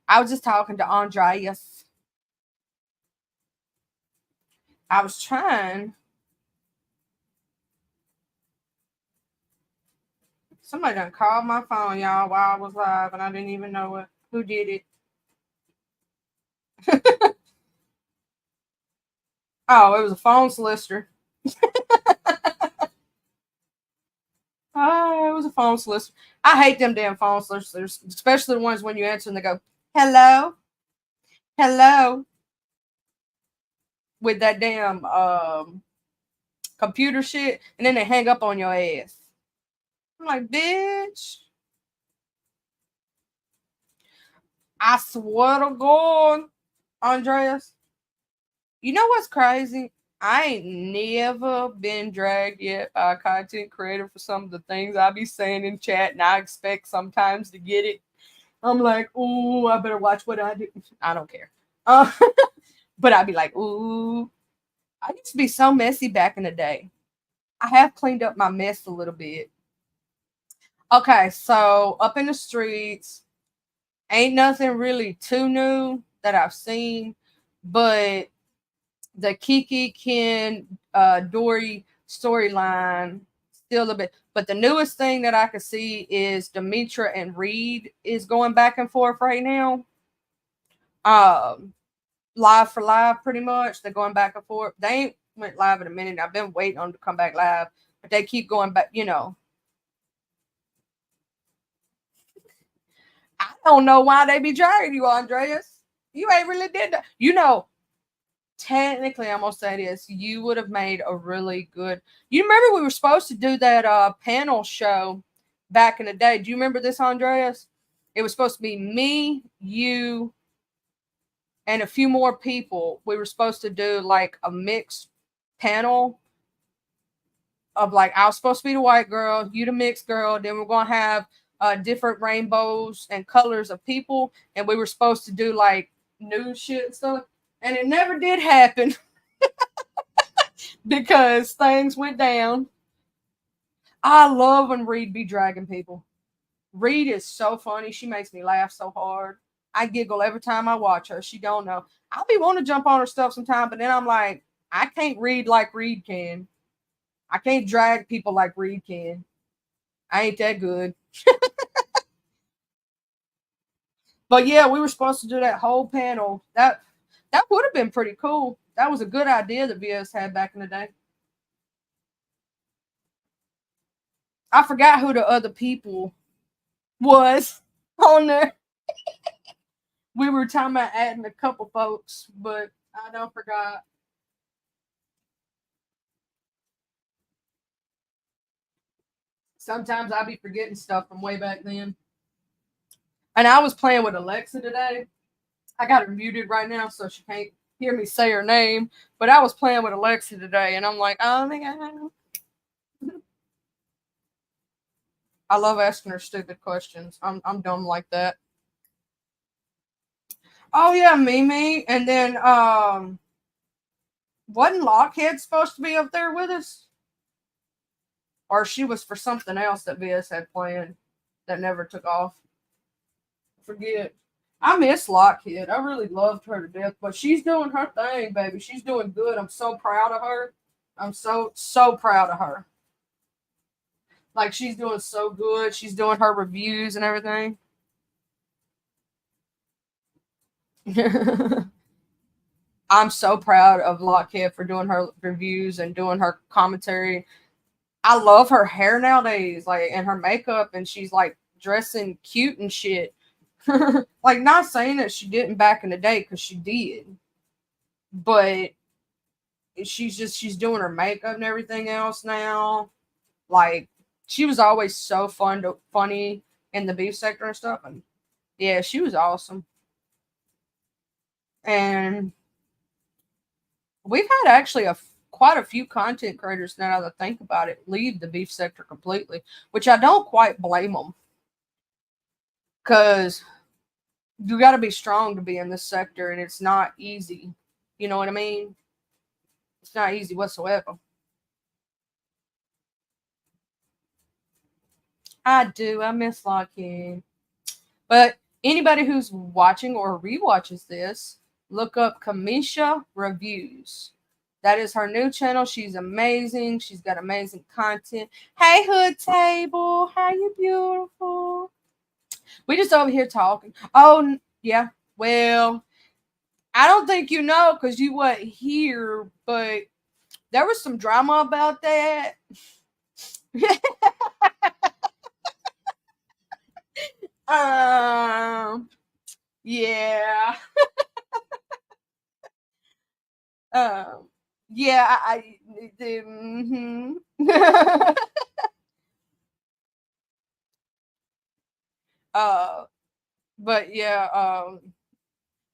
I was just talking to Andreas. I was trying. Somebody done called my phone, y'all, while I was live, and I didn't even know it. Who did it? Oh, it was a phone solicitor. Oh, it was a phone solicitor. I hate them damn phone solicitors, especially the ones when you answer and they go, "Hello, hello," with that damn computer shit, and then they hang up on your ass. I'm like, bitch. I swear to God, Andreas. You know what's crazy? I ain't never been dragged yet by a content creator for some of the things I be saying in chat, and I expect sometimes to get it. I'm like, ooh, I better watch what I do. I don't care. But I'd be like, ooh, I used to be so messy back in the day. I have cleaned up my mess a little bit. Okay, so up in the streets, ain't nothing really too new that I've seen, but the Kiki Ken Dory storyline still a bit, but the newest thing that I can see is Demetra and Reed is going back and forth right now. Um, live for live, pretty much. They're going back and forth. They ain't went live in a minute. I've been waiting on them to come back live, but they keep going back. I don't know why they be dragging you, Andreas. You ain't really did that. Technically, I'm gonna say this: you would have made a really good. You remember we were supposed to do that panel show back in the day? Do you remember this, Andreas? It was supposed to be me, you, and a few more people. We were supposed to do like a mixed panel of like I was supposed to be the white girl, you the mixed girl. Then we're gonna have different rainbows and colors of people, and we were supposed to do like new shit and stuff. And it never did happen because things went down. I love when Reed be dragging people. Reed is so funny. She makes me laugh so hard. I giggle every time I watch her. She don't know. I'll be wanting to jump on her stuff sometime, but then I'm like, I can't read like Reed can. I can't drag people like Reed can. I ain't that good. But yeah, we were supposed to do that whole panel. That would have been pretty cool. That was a good idea that VS had back in the day. I forgot who the other people was on there. We were talking about adding a couple folks, but I don't forgot. Sometimes I be forgetting stuff from way back then. And I was playing with Alexa today. I got her muted right now, so she can't hear me say her name. But I was playing with Alexa today, and I'm like, oh my god. I love asking her stupid questions. I'm dumb like that. Oh yeah, Mimi. And then wasn't Lockhead supposed to be up there with us? Or she was for something else that VS had planned that never took off. Forget. I miss Lockhead. I really loved her to death, but she's doing her thing, baby. She's doing good. I'm so proud of her. I'm so proud of her. Like she's doing so good. She's doing her reviews and everything. I'm so proud of Lockhead for doing her reviews and doing her commentary. I love her hair nowadays, like and her makeup, and she's like dressing cute and shit. Like not saying that she didn't back in the day because she did, but she's doing her makeup and everything else now. Like she was always so funny in the beef sector and stuff, and yeah, she was awesome. And we've had actually quite a few content creators now that I think about it leave the beef sector completely, which I don't quite blame them because you got to be strong to be in this sector, and it's not easy. You know what I mean? It's not easy whatsoever. I do. I miss Lockheed. But anybody who's watching or rewatches this, look up Kamisha Reviews. That is her new channel. She's amazing. She's got amazing content. Hey, Hood Table. How you beautiful? We just over here talking. Oh, yeah. Well, I don't think you know because you weren't here, but there was some drama about that. um, yeah. Um, yeah, mm-hmm. uh, but yeah,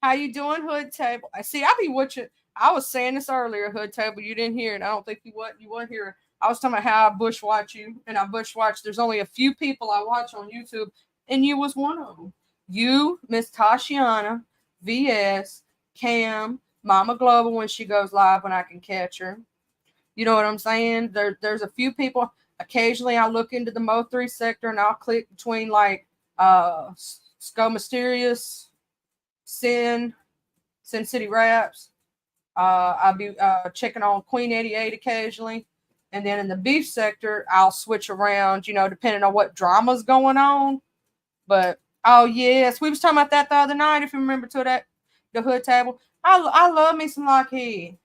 how you doing, Hood Table? I see. I be watching. I was saying this earlier, Hood Table. You didn't hear it. I don't think you weren't here. I was talking about how I bush watch you, and I bush watch. There's only a few people I watch on YouTube, and you was one of them. You, Miss Tashiana, VS, Cam, Mama Global when she goes live when I can catch her. You know what I'm saying? There's a few people. Occasionally, I look into the Mo3 sector and I'll click between like Skull Mysterious, Sin City Raps. I'll be checking on Queen 88 occasionally. And then in the beef sector, I'll switch around, depending on what drama's going on. But oh yes, we was talking about that the other night. If you remember, to that the hood table. I love me some Lockheed.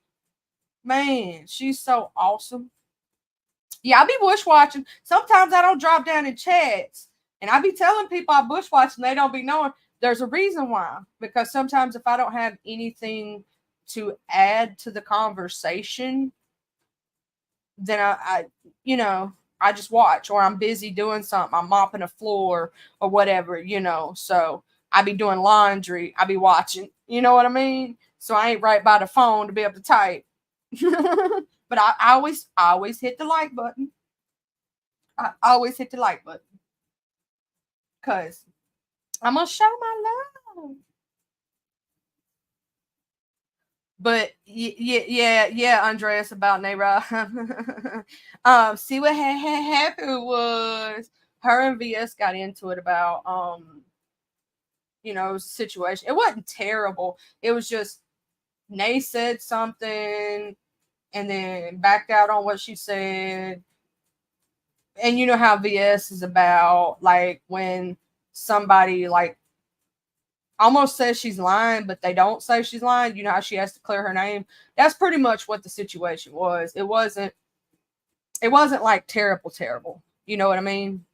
Man, she's so awesome. Yeah, I be bush watching. Sometimes I don't drop down in chats, and I be telling people I bush watch, and they don't be knowing. There's a reason why. Because sometimes if I don't have anything to add to the conversation, then I just watch, or I'm busy doing something. I'm mopping a floor or whatever. So I be doing laundry. I be watching. You know what I mean? So I ain't right by the phone to be able to type. But I always hit the like button. I always hit the like button. Cause I'm gonna show my love. But yeah, Andreas, about Nayra. See what happened was her and VS got into it about situation. It wasn't terrible. It was just Nay said something and then backed out on what she said. And you know how VS is about, like, when somebody like almost says she's lying, but they don't say she's lying. You know how she has to clear her name. That's pretty much what the situation was. It wasn't like terrible. You know what I mean?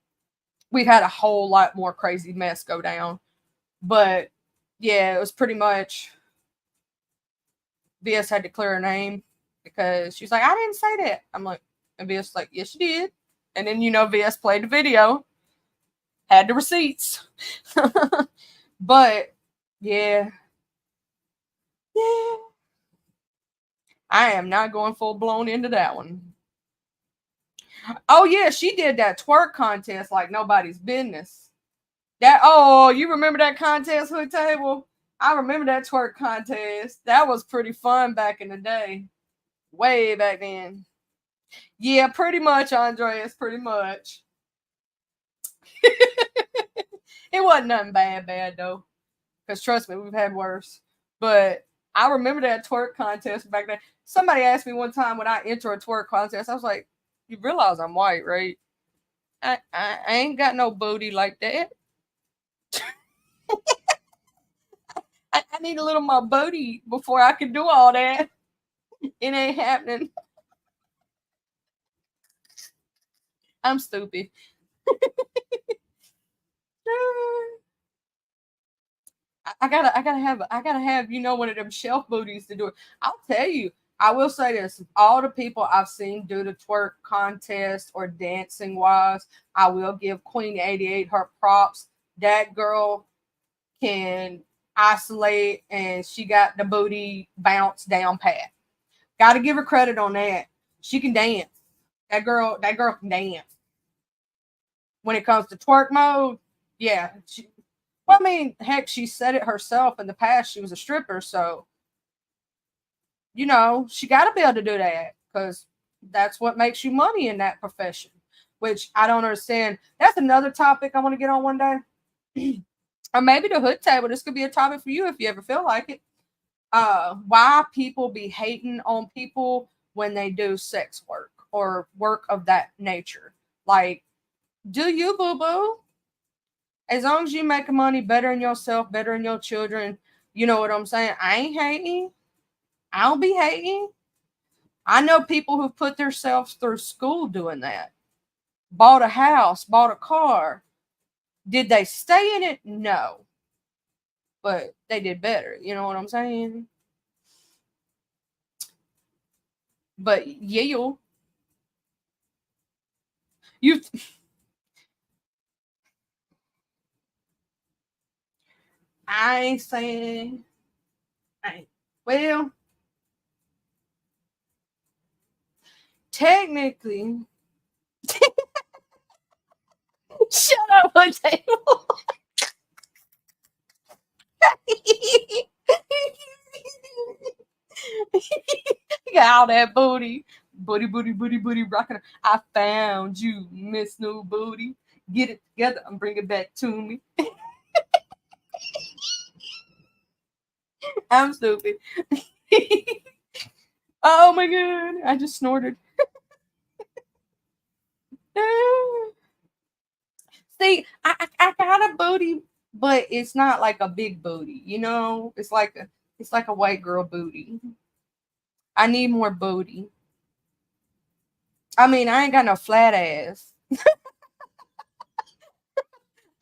We've had a whole lot more crazy mess go down. But yeah, it was pretty much VS had to clear her name because she's like, I didn't say that. I'm like, and VS like, yes, you did. And then VS played the video, had the receipts. But yeah. I am not going full blown into that one. Oh yeah, she did that twerk contest like nobody's business. You remember that contest, Hood Table? I remember that twerk contest. That was pretty fun back in the day. Way back then. Yeah, pretty much, Andreas, pretty much. It wasn't nothing bad though. Because trust me, we've had worse. But I remember that twerk contest back then. Somebody asked me one time when I enter a twerk contest, I was like, you realize I'm white, right? I ain't got no booty like that. I need a little more booty before I can do all that. It ain't happening. I'm stupid. I gotta have one of them shelf booties to do it. I'll tell you, I will say this: all the people I've seen do the twerk contest or dancing wise, I will give Queen 88 her props. That girl can isolate, and she got the booty bounce down pat. Got to give her credit on that. She can dance. That girl can dance. When it comes to twerk mode, yeah. Well, I mean, heck, she said it herself in the past. She was a stripper, so she got to be able to do that because that's what makes you money in that profession. Which I don't understand. That's another topic I want to get on one day. Or maybe the Hood Table. This could be a topic for you if you ever feel like it. Why people be hating on people when they do sex work or work of that nature. Like, do you, boo boo? As long as you make money, bettering yourself, bettering your children, you know what I'm saying? I ain't hating. I don't be hating. I know people who put themselves through school doing that. Bought a house, bought a car. Did they stay in it? No. But they did better. You know what I'm saying? But yeah, you I ain't saying well, technically. Shut up, Hood Table. Got all that booty. Booty, rocking. I found you, Miss New Booty. Get it together and bring it back to me. I'm stupid. Oh my god, I just snorted. See, I got a booty, but it's not like a big booty, you know? It's like a white girl booty. I need more booty. I mean, I ain't got no flat ass.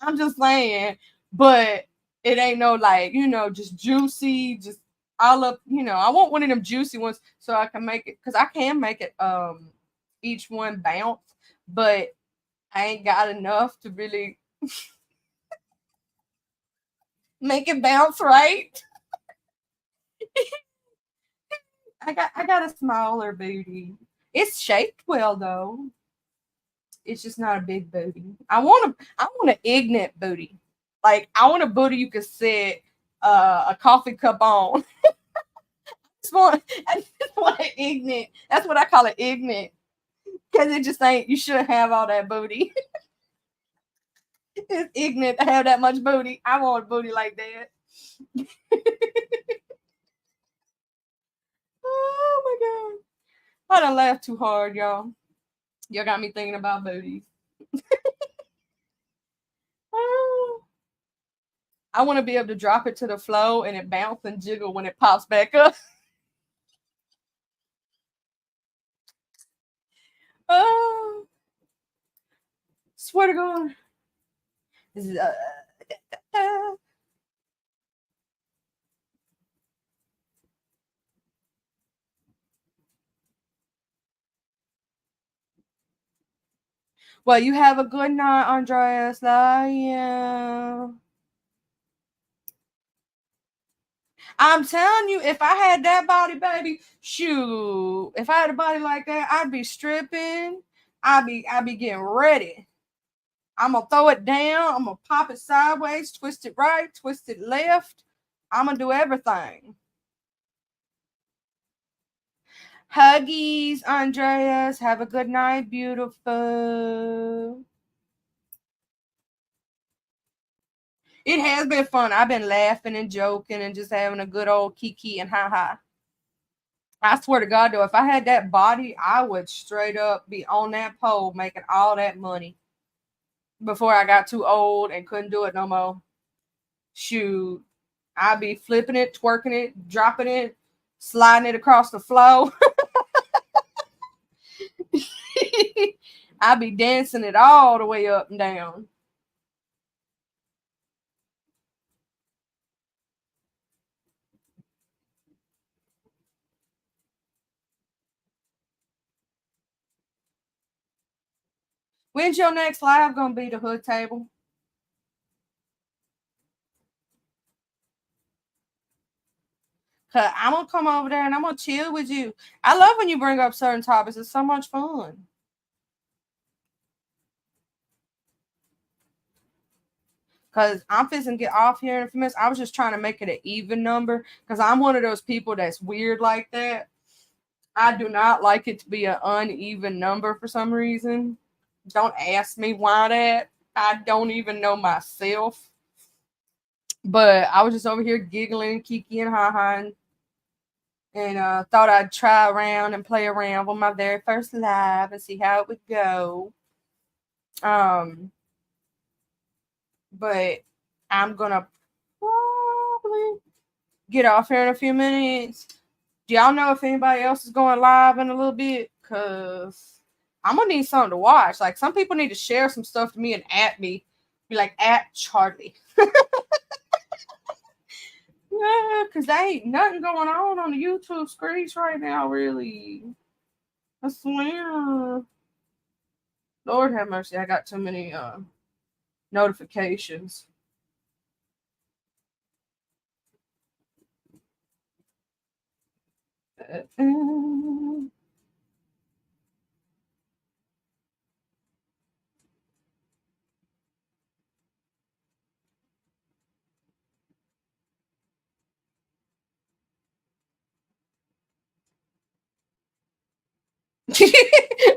I'm just saying, but it ain't no like, just juicy, just all up, I want one of them juicy ones so I can make it, because I can make it each one bounce, but I ain't got enough to really make it bounce right. I got a smaller booty. It's shaped well though. It's just not a big booty. I want an ignorant booty. Like I want a booty you could sit a coffee cup on. I just want an ignorant. That's what I call it, ignorant. Because it just ain't, you shouldn't have all that booty. It's ignorant to have that much booty. I want a booty like that. Oh my god. I done laughed too hard, y'all. Y'all got me thinking about booties. I want to be able to drop it to the floor and it bounce and jiggle when it pops back up. Oh, swear to God. Well, you have a good night, Andreas. Love you. I'm telling you, if I had that body, baby, shoot. If I had a body like that, I'd be stripping. I'd be getting ready. I'm gonna throw it down. I'm gonna pop it sideways, twist it right, twist it left. I'm gonna do everything. Huggies, Andreas. Have a good night, beautiful. It has been fun. I've been laughing and joking and just having a good old kiki and ha ha. I swear to God, though, if I had that body, I would straight up be on that pole making all that money before I got too old and couldn't do it no more. Shoot, I'd be flipping it, twerking it, dropping it, sliding it across the floor. I'd be dancing it all the way up and down. When's your next live gonna be, the hood table? Cause I'm gonna come over there and I'm gonna chill with you. I love when you bring up certain topics. It's so much fun. Cause I'm fixing to get off here in a few minutes. I was just trying to make it an even number. Cause I'm one of those people that's weird like that. I do not like it to be an uneven number for some reason. Don't ask me why that. I don't even know myself. But I was just over here giggling, kiki and ha ha, and thought I'd try around and play around with my very first live and see how it would go. Um, but I'm gonna probably get off here in a few minutes. Do y'all know if anybody else is going live in a little bit? Cause I'm gonna need something to watch. Like some people need to share some stuff to me and at me. Be like at Charlie. Yeah, cause there ain't nothing going on the YouTube screens right now, really. I swear. Lord have mercy, I got too many notifications.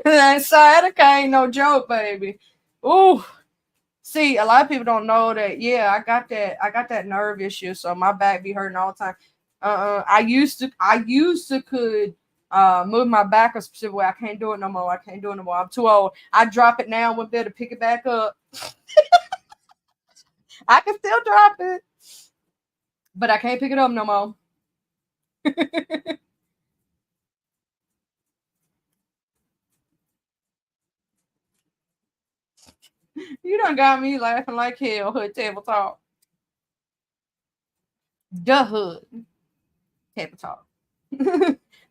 That sciatica ain't no joke, baby. Ooh. See, a lot of people don't know that. Yeah, I got that nerve issue, so my back be hurting all the time. I used to could Move my back a specific way. I can't do it no more. I can't do it no more. I'm too old. I drop it now. Wouldn't be able to pick it back up. I can still drop it, but I can't pick it up no more. You done got me laughing like hell, Hood Table Talk. The Hood Table Talk.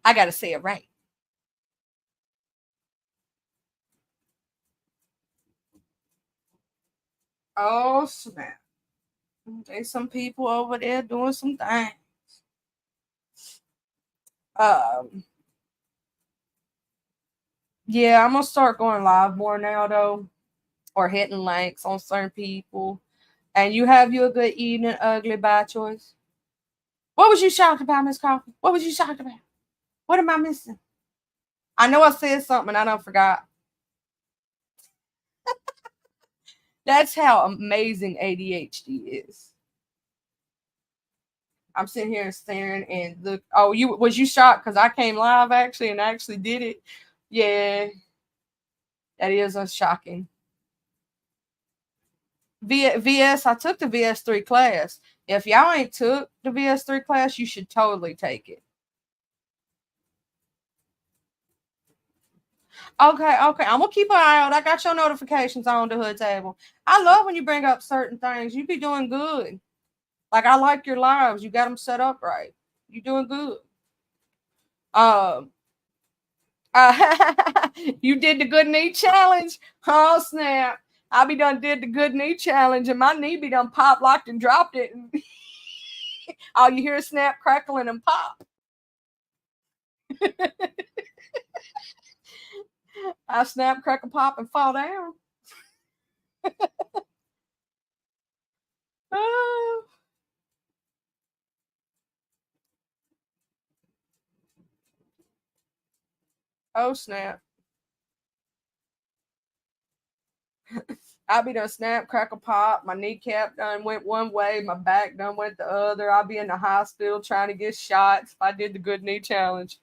I gotta say it right. Oh snap. There's some people over there doing some things. Um yeah, I'm gonna start going live more now though. Or hitting likes on certain people. And you have you a good evening, ugly by choice. What was you shocked about, Miss Coffee? What was you shocked about? What am I missing? I know I said something and I don't forgot. That's how amazing ADHD is. I'm sitting here staring and look. Oh, you shocked because I came live actually and actually did it? Yeah, that is shocking. VS, I took the VS3 class. If y'all ain't took the VS3 class, you should totally take it. Okay. I'm gonna keep an eye out. I got your notifications on the Hood Table. I love when you bring up certain things. You be doing good. Like I like your lives. You got them set up right. You doing good. Um, you did the good knee challenge. Oh snap! I be done did the good knee challenge, and my knee be done pop, locked, and dropped it. And all you hear is snap, crackling, and pop. I snap, crackle, pop, and fall down. Oh. Oh snap! I'll be done snap, crackle, pop. My kneecap done went one way, my back done went the other. I'll be in the hospital trying to get shots if I did the good knee challenge.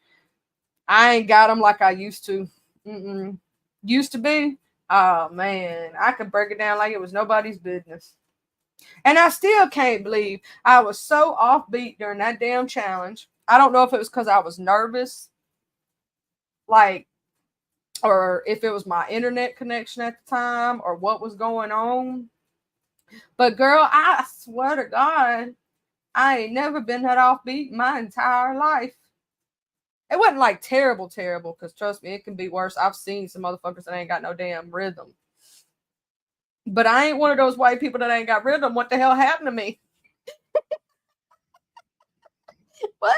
I ain't got them like I used to. Mm-mm. Used to be. Oh man, I could break it down like it was nobody's business. And I still can't believe I was so offbeat during that damn challenge. I don't know if it was because I was nervous, like, or if it was my internet connection at the time, or what was going on. But girl, I swear to God, I ain't never been that offbeat my entire life. It wasn't like terrible, because trust me, it can be worse. I've seen some motherfuckers that ain't got no damn rhythm. But I ain't one of those white people that ain't got rhythm. What the hell happened to me? What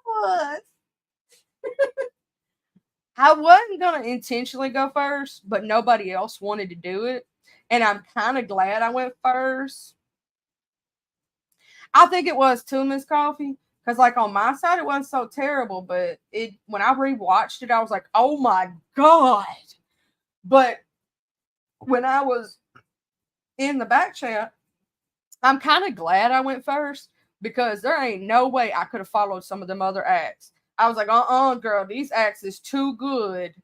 was? I wasn't gonna intentionally go first, but nobody else wanted to do it. And I'm kind of glad I went first. I think it was too, Miss Coffee. Because like on my side, it wasn't so terrible, but it when I rewatched it, I was like, oh my God. But when I was in the back chat, I'm kind of glad I went first because there ain't no way I could have followed some of them other acts. I was like, girl, these acts is too good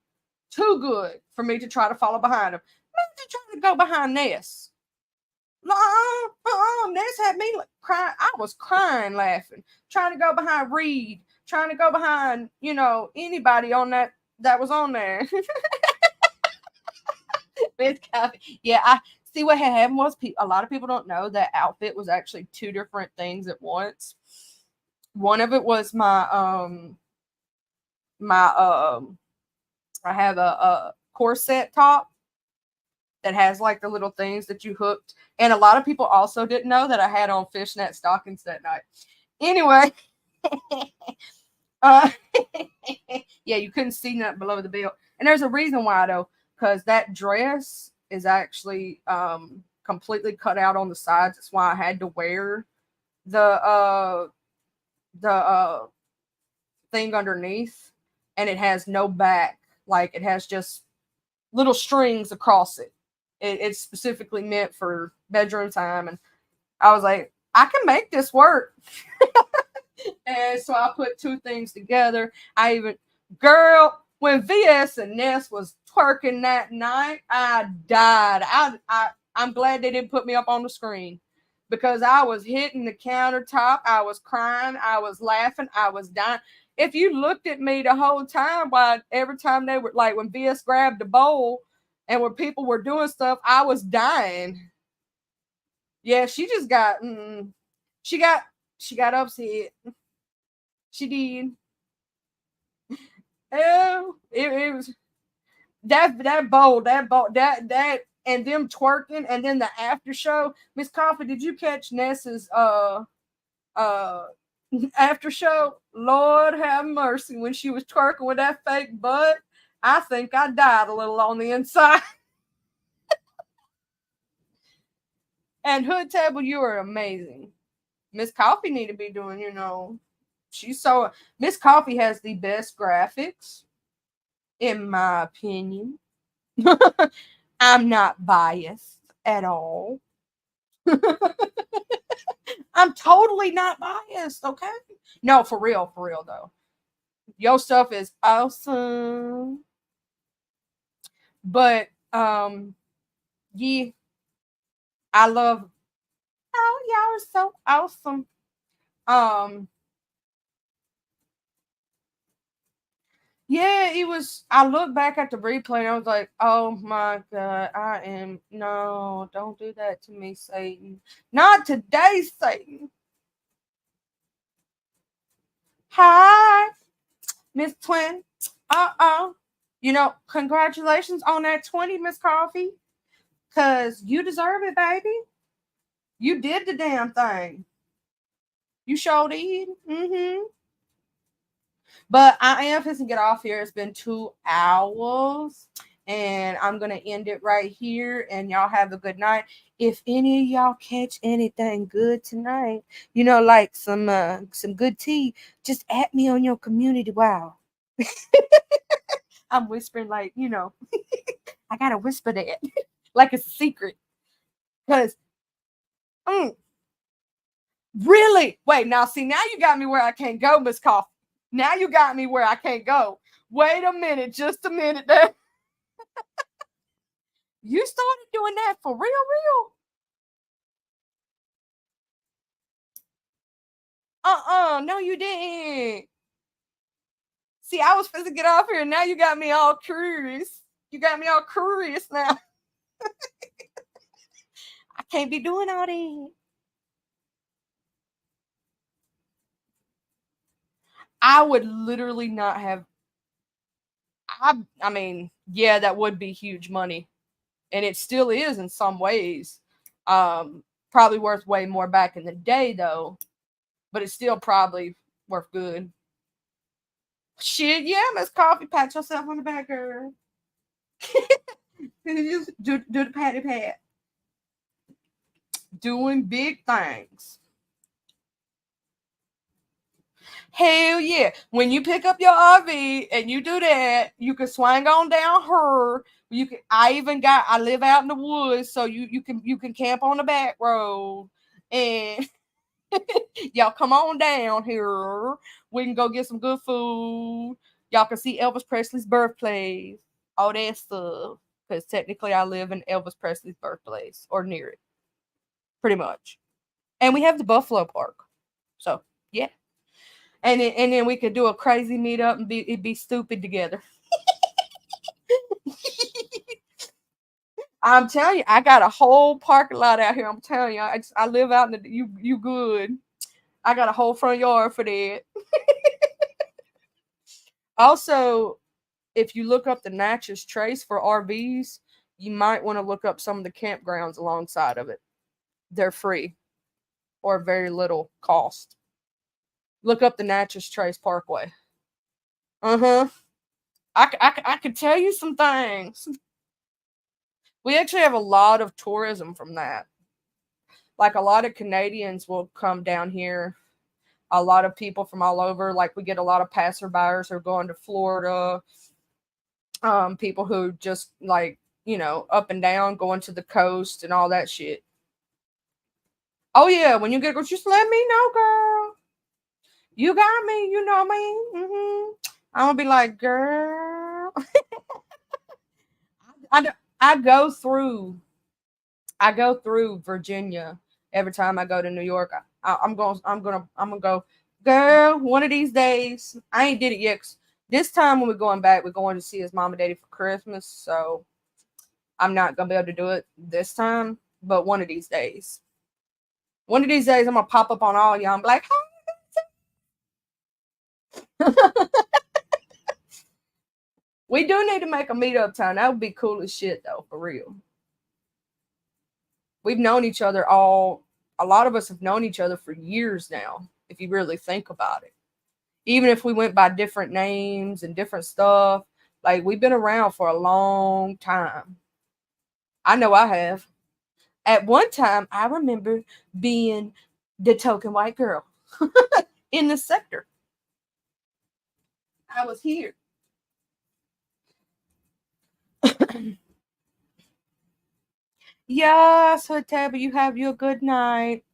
for me to try to follow behind them. Imagine trying to go behind Ness. Ness had me crying. I was crying, laughing, trying to go behind Reed, trying to go behind, anybody on that was on there. Yeah, I see what had happened was a lot of people don't know that outfit was actually two different things at once. One of it was I have a corset top that has like the little things that you hooked. And a lot of people also didn't know that I had on fishnet stockings that night. Anyway, yeah, you couldn't see nothing below the belt. And there's a reason why though, because that dress is actually completely cut out on the sides. That's why I had to wear the thing underneath, and it has no back. Like it has just little strings across it. It's specifically meant for bedroom time, and I was like, I can make this work. And so I put two things together. Girl, when VS and Ness was twerking that night, I died. I'm glad they didn't put me up on the screen because I was hitting the countertop. I was crying. I was laughing. I was dying. If you looked at me the whole time, while every time they were like when VS grabbed the bowl and when people were doing stuff, I was dying. Yeah, she just got. She got upset. She did. Oh, it was that bowl, that and them twerking, and then the after show. Miss Coffee, did you catch Ness's uh after show? Lord have mercy, when she was twerking with that fake butt, I think I died a little on the inside. And Hood Table, you are amazing. Miss Coffee need to be doing, she's so Miss Coffee has the best graphics, in my opinion. I'm not biased at all. I'm totally not biased, okay? No, for real though. Your stuff is awesome. But yeah, I love y'all are so awesome. Yeah, it was. I look back at the replay and I was like, oh my God, no, don't do that to me, Satan. Not today, Satan. Hi, Miss Twin. Congratulations on that 20, Miss Coffee. Because you deserve it, baby. You did the damn thing. You sure did. But I am supposed to get off here. It's been 2 hours. And I'm going to end it right here. And y'all have a good night. If any of y'all catch anything good tonight, like some good tea, just add me on your community. Wow. I'm whispering like, I got to whisper that. Like it's a secret. Because, really? Wait, now you got me where I can't go, Miss Coffee. Now you got me where I can't go. Wait a minute, just a minute there. You started doing that for real? No, you didn't. See, I was supposed to get off here, and now you got me all curious. You got me all curious now. I can't be doing all that. I would literally not have. I mean, yeah, that would be huge money, and it still is in some ways. Probably worth way more back in the day, though, but it's still probably worth good. Shit, yeah, Miss Coffee, pat yourself on the back, girl. do the patty pat. Doing big things. Hell yeah. When you pick up your RV and you do that, you can swing on down her. I live out in the woods, so you can camp on the back road. And y'all come on down here. We can go get some good food. Y'all can see Elvis Presley's birthplace. All that stuff. Because technically I live in Elvis Presley's birthplace or near it. Pretty much. And we have the Buffalo Park. So yeah. And then we could do a crazy meetup and it'd be stupid together. I'm telling you, I got a whole parking lot out here. I'm telling you, I live out in the you good. I got a whole front yard for that. Also, if you look up the Natchez Trace for RVs, you might want to look up some of the campgrounds alongside of it. They're free or very little cost. Look up the Natchez Trace Parkway. I could tell you some things. We actually have a lot of tourism from that. Like a lot of Canadians will come down here. A lot of people from all over. Like we get a lot of passerbyers who are going to Florida. People who just like, up and down, going to the coast and all that shit. Oh yeah, when you get, just let me know, girl. You got me, you know me. I'm gonna be like, girl. I, I go through I go through Virginia every time I go to New York. I'm gonna go, girl. One of these days, I ain't did it yet. 'Cause this time when we're going back, we're going to see his mom and daddy for Christmas. So I'm not gonna be able to do it this time. But one of these days, I'm gonna pop up on all y'all and be like, we do need to make a meetup time. That would be cool as shit, though, for real. We've known each other a lot of us have known each other for years now, if you really think about it. Even if we went by different names and different stuff, like we've been around for a long time. I know I have. At one time, I remember being the token white girl in the sector. I was here. Yes, Tabby, you have your good night.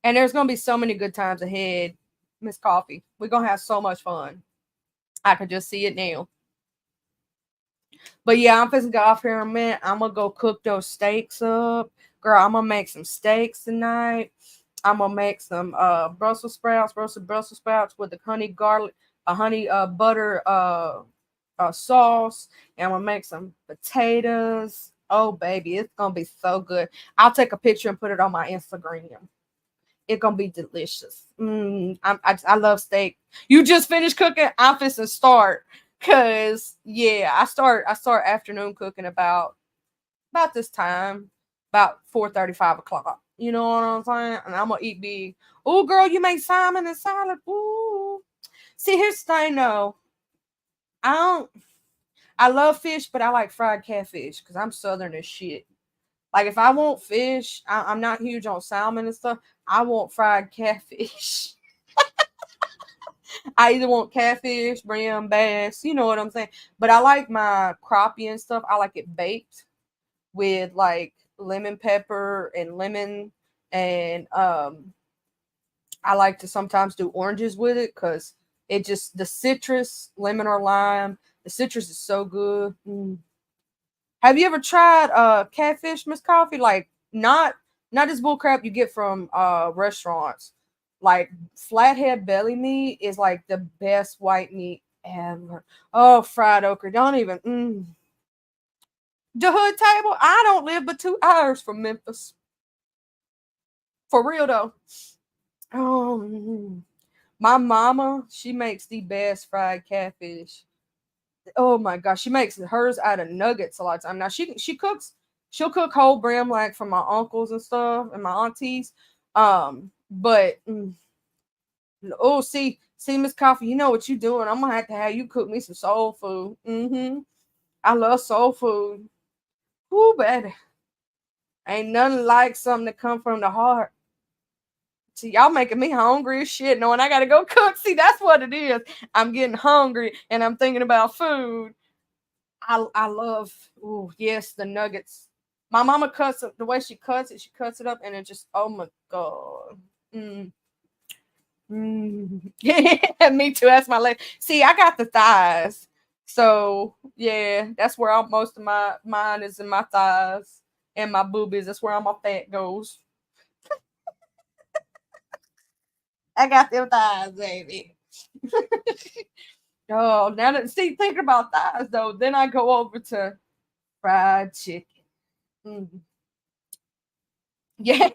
And there's gonna be so many good times ahead, Miss Coffee. We're gonna have so much fun. I can just see it now. But yeah, I'm supposed to get off here in a minute. I'm gonna go cook those steaks up. Girl, I'm gonna make some steaks tonight. I'm gonna make some Brussels sprouts, roasted Brussels sprouts with the honey garlic, honey butter sauce. And I'm gonna make some potatoes. Oh baby, it's gonna be so good. I'll take a picture and put it on my Instagram. It's gonna be delicious. I love steak. You just finished cooking. I'm fixing to start. Cause yeah, I start afternoon cooking about this time, about 4:30, 5 o'clock. You know what I'm saying? And I'm gonna eat big. Oh girl, you make salmon and salad. Ooh. See, here's the thing though. I don't I love fish, but I like fried catfish because I'm southern as shit. Like if I want fish, I'm not huge on salmon and stuff. I want fried catfish. I either want catfish, brim, bass, you know what I'm saying? But I like my crappie and stuff. I like it baked with like lemon pepper and lemon and I like to sometimes do oranges with it because it just the citrus, lemon or lime, the citrus is so good. Have you ever tried catfish, Miss Coffee? Like not this bull crap you get from restaurants. Like flathead belly meat is like the best white meat ever. Oh, fried okra. Don't even the hood table. I don't live but 2 hours from Memphis. For real though. Oh, my mama, she makes the best fried catfish. Oh my gosh, she makes hers out of nuggets a lot of time. Now she'll cook whole brim like from my uncles and stuff and my aunties. But oh, see, Miss Coffee, you know what you doing? I'm gonna have to have you cook me some soul food. I love soul food. Ooh, baby, ain't nothing like something that come from the heart. See, y'all making me hungry as shit, knowing I gotta go cook. See, that's what it is. I'm getting hungry and I'm thinking about food. I love, oh yes, the nuggets. My mama cuts it the way she cuts it up, and it just, oh my god. Mm. Yeah, me too. That's my leg. See, I got the thighs, so yeah, that's where most of my mine is in my thighs and my boobies. That's where all my fat goes. I got them thighs, baby. Oh, now that see, thinking about thighs though, then I go over to fried chicken. Mm. Yeah,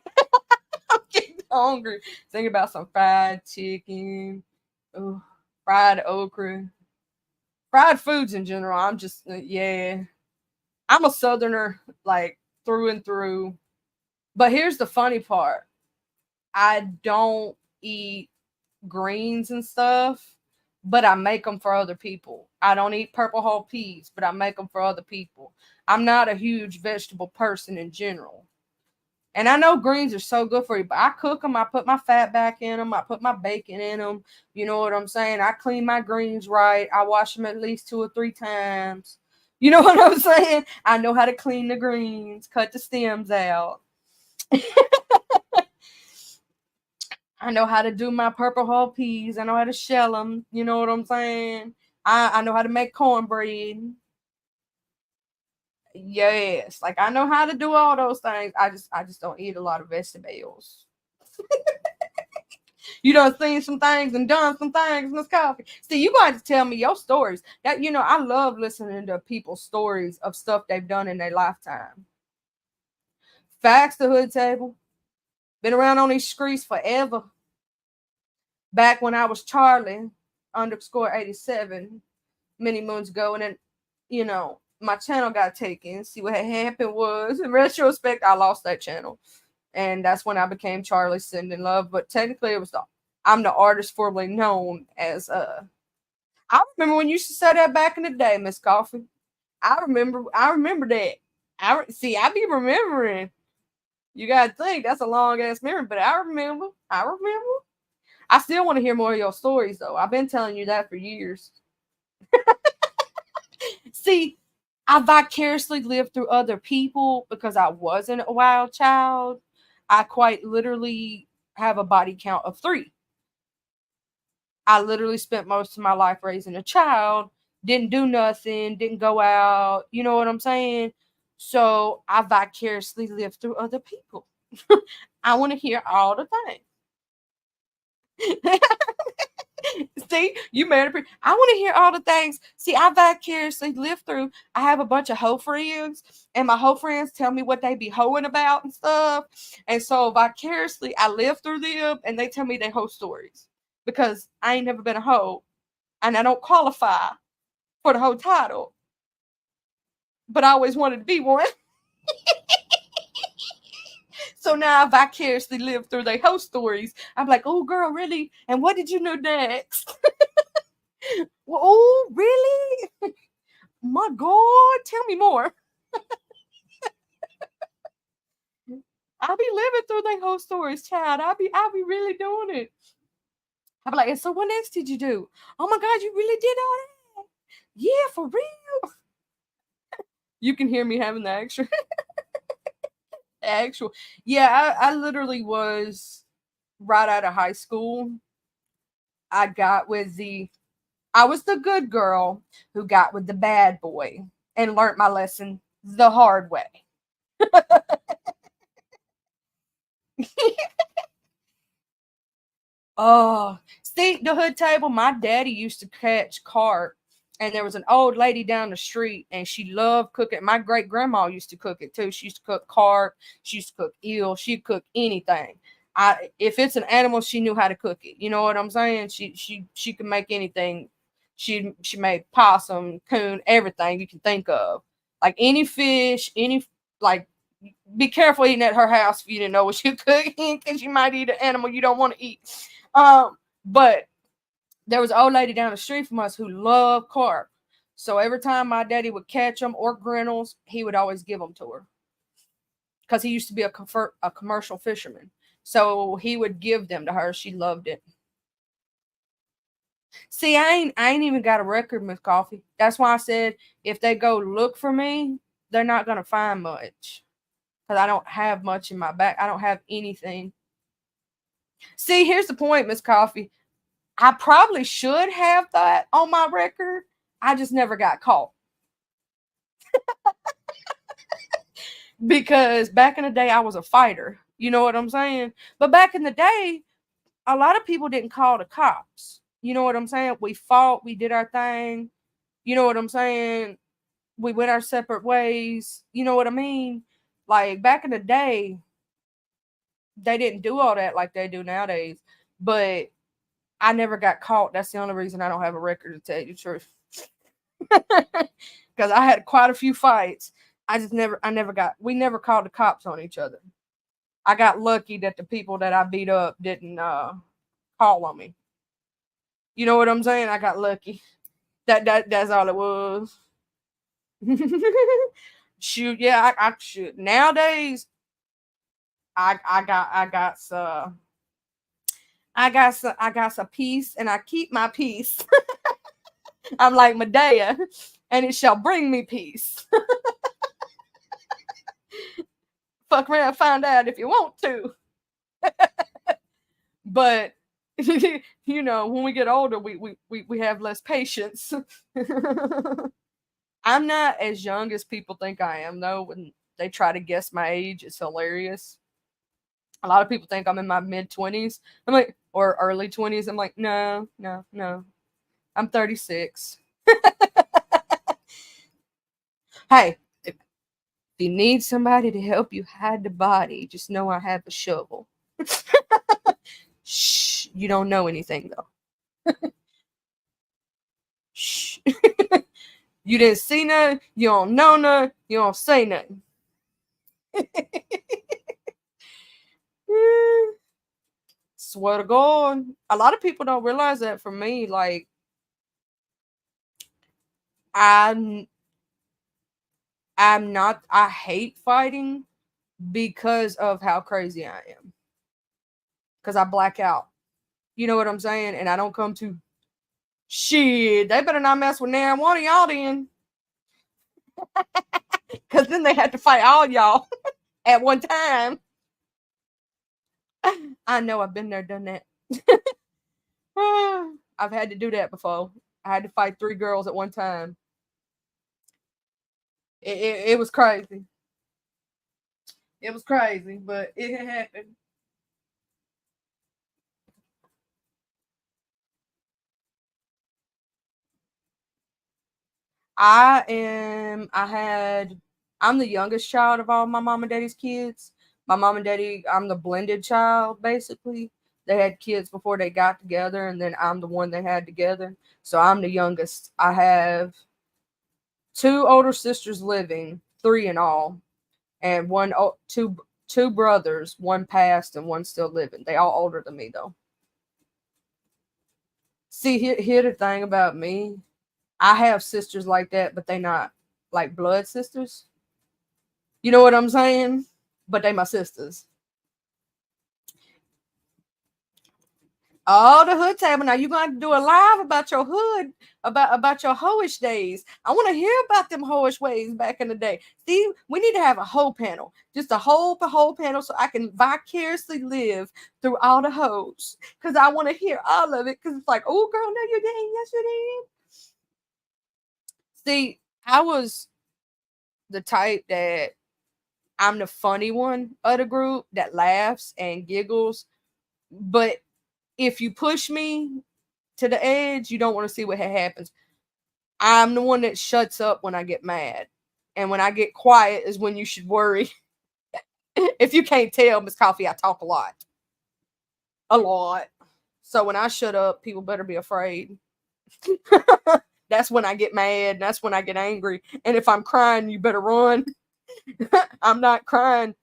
I'm getting hungry. Thinking about some fried chicken, ooh, fried okra, fried foods in general. I'm just yeah. I'm a southerner like through and through. But here's the funny part. I don't eat greens and stuff, but I make them for other people. I don't eat purple whole peas, but I make them for other people. I'm not a huge vegetable person in general. And I know greens are so good for you, but I cook them. I put my fat back in them. I put my bacon in them. You know what I'm saying? I clean my greens right. I wash them at least 2 or 3 times. You know what I'm saying? I know how to clean the greens, cut the stems out. I know how to do my purple hull peas. I know how to shell them. You know what I'm saying? I know how to make cornbread. Yes, like I know how to do all those things. I just don't eat a lot of vegetables. You done seen some things and done some things, Miss Coffee. See, you got to tell me your stories. That I love listening to people's stories of stuff they've done in their lifetime. Facts, the hood table. Been around on these streets forever. Back when I was Charlie underscore 87 many moons ago, and then my channel got taken. See what had happened was, in retrospect, I lost that channel, and that's when I became Charlie Send in Love. But technically, I'm the artist formerly known as I remember when you used to say that back in the day, Miss Coffee. I remember that. I be remembering. You gotta think that's a long ass memory, but I remember. I still want to hear more of your stories though. I've been telling you that for years. See, I vicariously lived through other people because I wasn't a wild child. I quite literally have a body count of 3. I literally spent most of my life raising a child, didn't do nothing, didn't go out. You know what I'm saying? So I vicariously lived through other people. I want to hear all the things. See, you married a I want to hear all the things. See, I vicariously lived through. I have a bunch of hoe friends, and my hoe friends tell me what they be hoeing about and stuff. And so vicariously, I live through them, and they tell me their hoe stories because I ain't never been a hoe, and I don't qualify for the hoe title, but I always wanted to be one. So now I vicariously live through their hoe stories. I'm like, oh, girl, really? And what did you know next? Well, oh, really? My God, tell me more. I'll be living through their whole stories, child. I'll be really doing it. I'll be like, and so what next did you do? Oh my God, you really did all that? Yeah, for real. You can hear me having the actual. Yeah, I literally was right out of high school. I was the good girl who got with the bad boy and learned my lesson the hard way. Oh, see the hood table. My daddy used to catch carp, and there was an old lady down the street, and she loved cooking. My great grandma used to cook it too. She used to cook carp. She used to cook eel. She'd cook anything. If it's an animal, she knew how to cook it. You know what I'm saying? She could make anything. She made possum, coon, everything you can think of. Like any fish, any like. Be careful eating at her house if you didn't know what she cooking, because you might eat an animal you don't want to eat. But there was an old lady down the street from us who loved carp. So every time my daddy would catch them or grinnells, he would always give them to her because he used to be a commercial fisherman. So he would give them to her. She loved it. See, I ain't even got a record, Miss Coffee. That's why I said if they go look for me, they're not gonna find much because I don't have much in my back. I don't have anything. See, here's the point, Miss Coffee. I probably should have that on my record. I just never got caught. Because back in the day, I was a fighter. You know what I'm saying? But back in the day, a lot of people didn't call the cops. You know what I'm saying? We fought, we did our thing. You know what I'm saying? We went our separate ways. You know what I mean? Like back in the day, they didn't do all that like they do nowadays. But I never got caught. That's the only reason I don't have a record, to tell you the truth. Because I had quite a few fights. We never called the cops on each other. I got lucky that the people that I beat up didn't call on me. You know what I'm saying? I got lucky. That's all it was. Shoot, yeah, I shoot. Nowadays, I got some. I got some peace, and I keep my peace. I'm like Medea, and it shall bring me peace. Fuck around, find out if you want to. But you know, when we get older, we have less patience. I'm not as young as people think I am, though. When they try to guess my age, it's hilarious. A lot of people think I'm in my mid 20s. I'm like, or early 20s. I'm like, no, no, no. I'm 36. Hey, if you need somebody to help you hide the body, just know I have a shovel. Shh, you don't know anything though. Shh. You didn't see nothing, you don't know nothing, you don't say nothing. Swear to God. A lot of people don't realize that for me, like I'm I hate fighting because of how crazy I am. Because I black out. You know what I'm saying? And I don't come to shit. They better not mess with now one of y'all then. Because then they had to fight all y'all at one time. I know I've been there, done that. I've had to do that before. I had to fight 3 girls at one time. It was crazy. It was crazy, but it had happened. I'm the youngest child of all my mom and daddy's kids. My mom and daddy, I'm the blended child basically. They had kids before they got together, and then I'm the one they had together. So I'm the youngest. I have 2 older sisters living, 3 in all, and two brothers, one passed and one still living. They all older than me though. See, here the thing about me. I have sisters like that, but they not like blood sisters. You know what I'm saying? But they my sisters. Oh, the hood table. Now you gonna do a live about your hood, about your hoish days. I want to hear about them hoish ways back in the day. See, we need to have a whole panel, just a whole panel, so I can vicariously live through all the hoes. Cause I want to hear all of it. Cause it's like, oh, girl, no, you didn't. Yes, you did. See, I was the type that I'm the funny one of the group that laughs and giggles. But if you push me to the edge, you don't want to see what happens. I'm the one that shuts up when I get mad. And when I get quiet is when you should worry. If you can't tell, Miss Coffee, I talk a lot. A lot. So when I shut up, people better be afraid. That's when I get mad. That's when I get angry. And if I'm crying, you better run. I'm not crying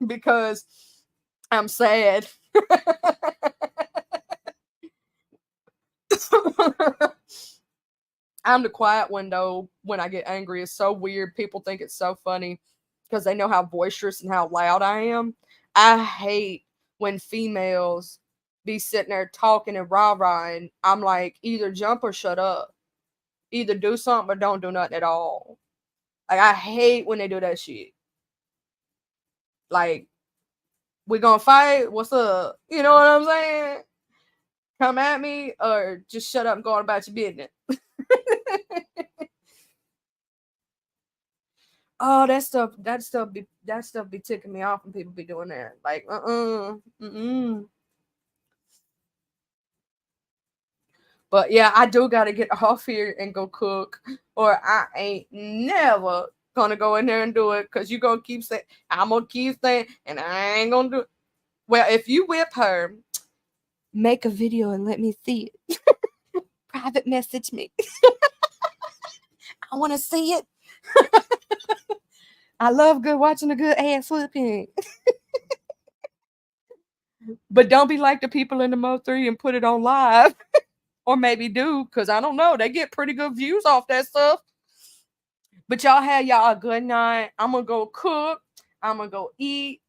because I'm sad. I'm the quiet one though when I get angry. It's so weird. People think it's so funny because they know how boisterous and how loud I am. I hate when females be sitting there talking and rah-rahing. I'm like, either jump or shut up. Either do something or don't do nothing at all. Like, I hate when they do that shit. Like, we gonna fight? What's up? You know what I'm saying? Come at me or just shut up and go on about your business. Oh, that stuff be ticking me off when people be doing that. Like, But yeah, I do gotta get off here and go cook, or I ain't never gonna go in there and do it because you gonna keep saying I'm gonna keep saying, and I ain't gonna do it. Well, if you whip her, make a video and let me see it. Private message me. I want to see it. I love watching a good ass whipping. But don't be like the people in the Mo3 and put it on live. Or maybe do, because I don't know. They get pretty good views off that stuff. But y'all have y'all a good night. I'm going to go cook. I'm going to go eat.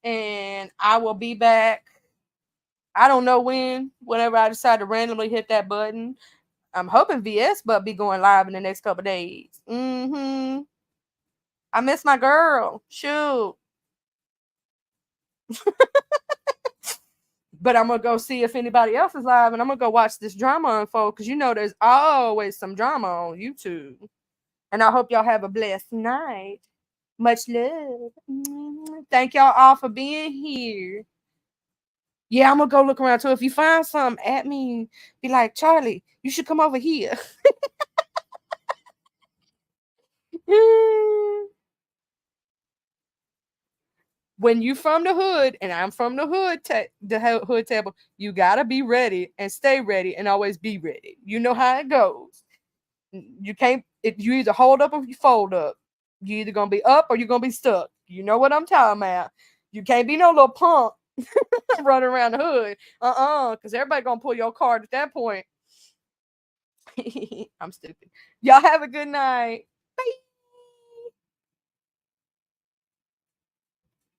And I will be back. I don't know whenever I decide to randomly hit that button. I'm hoping VS but be going live in the next couple days. I miss my girl. Shoot. But I'm gonna go see if anybody else is live, and I'm gonna go watch this drama unfold because you know there's always some drama on YouTube. And I hope y'all have a blessed night. Much love. Thank y'all all for being here. Yeah, I'm gonna go look around too. If you find something at me, be like, Charlie, you should come over here. When you from the hood and I'm from the hood, the hood table, you gotta be ready and stay ready and always be ready. You know how it goes. You can't. You either hold up or you fold up. You either gonna be up or you're gonna be stuck. You know what I'm talking about. You can't be no little punk running around the hood. Because everybody gonna pull your card at that point. I'm stupid. Y'all have a good night. Bye.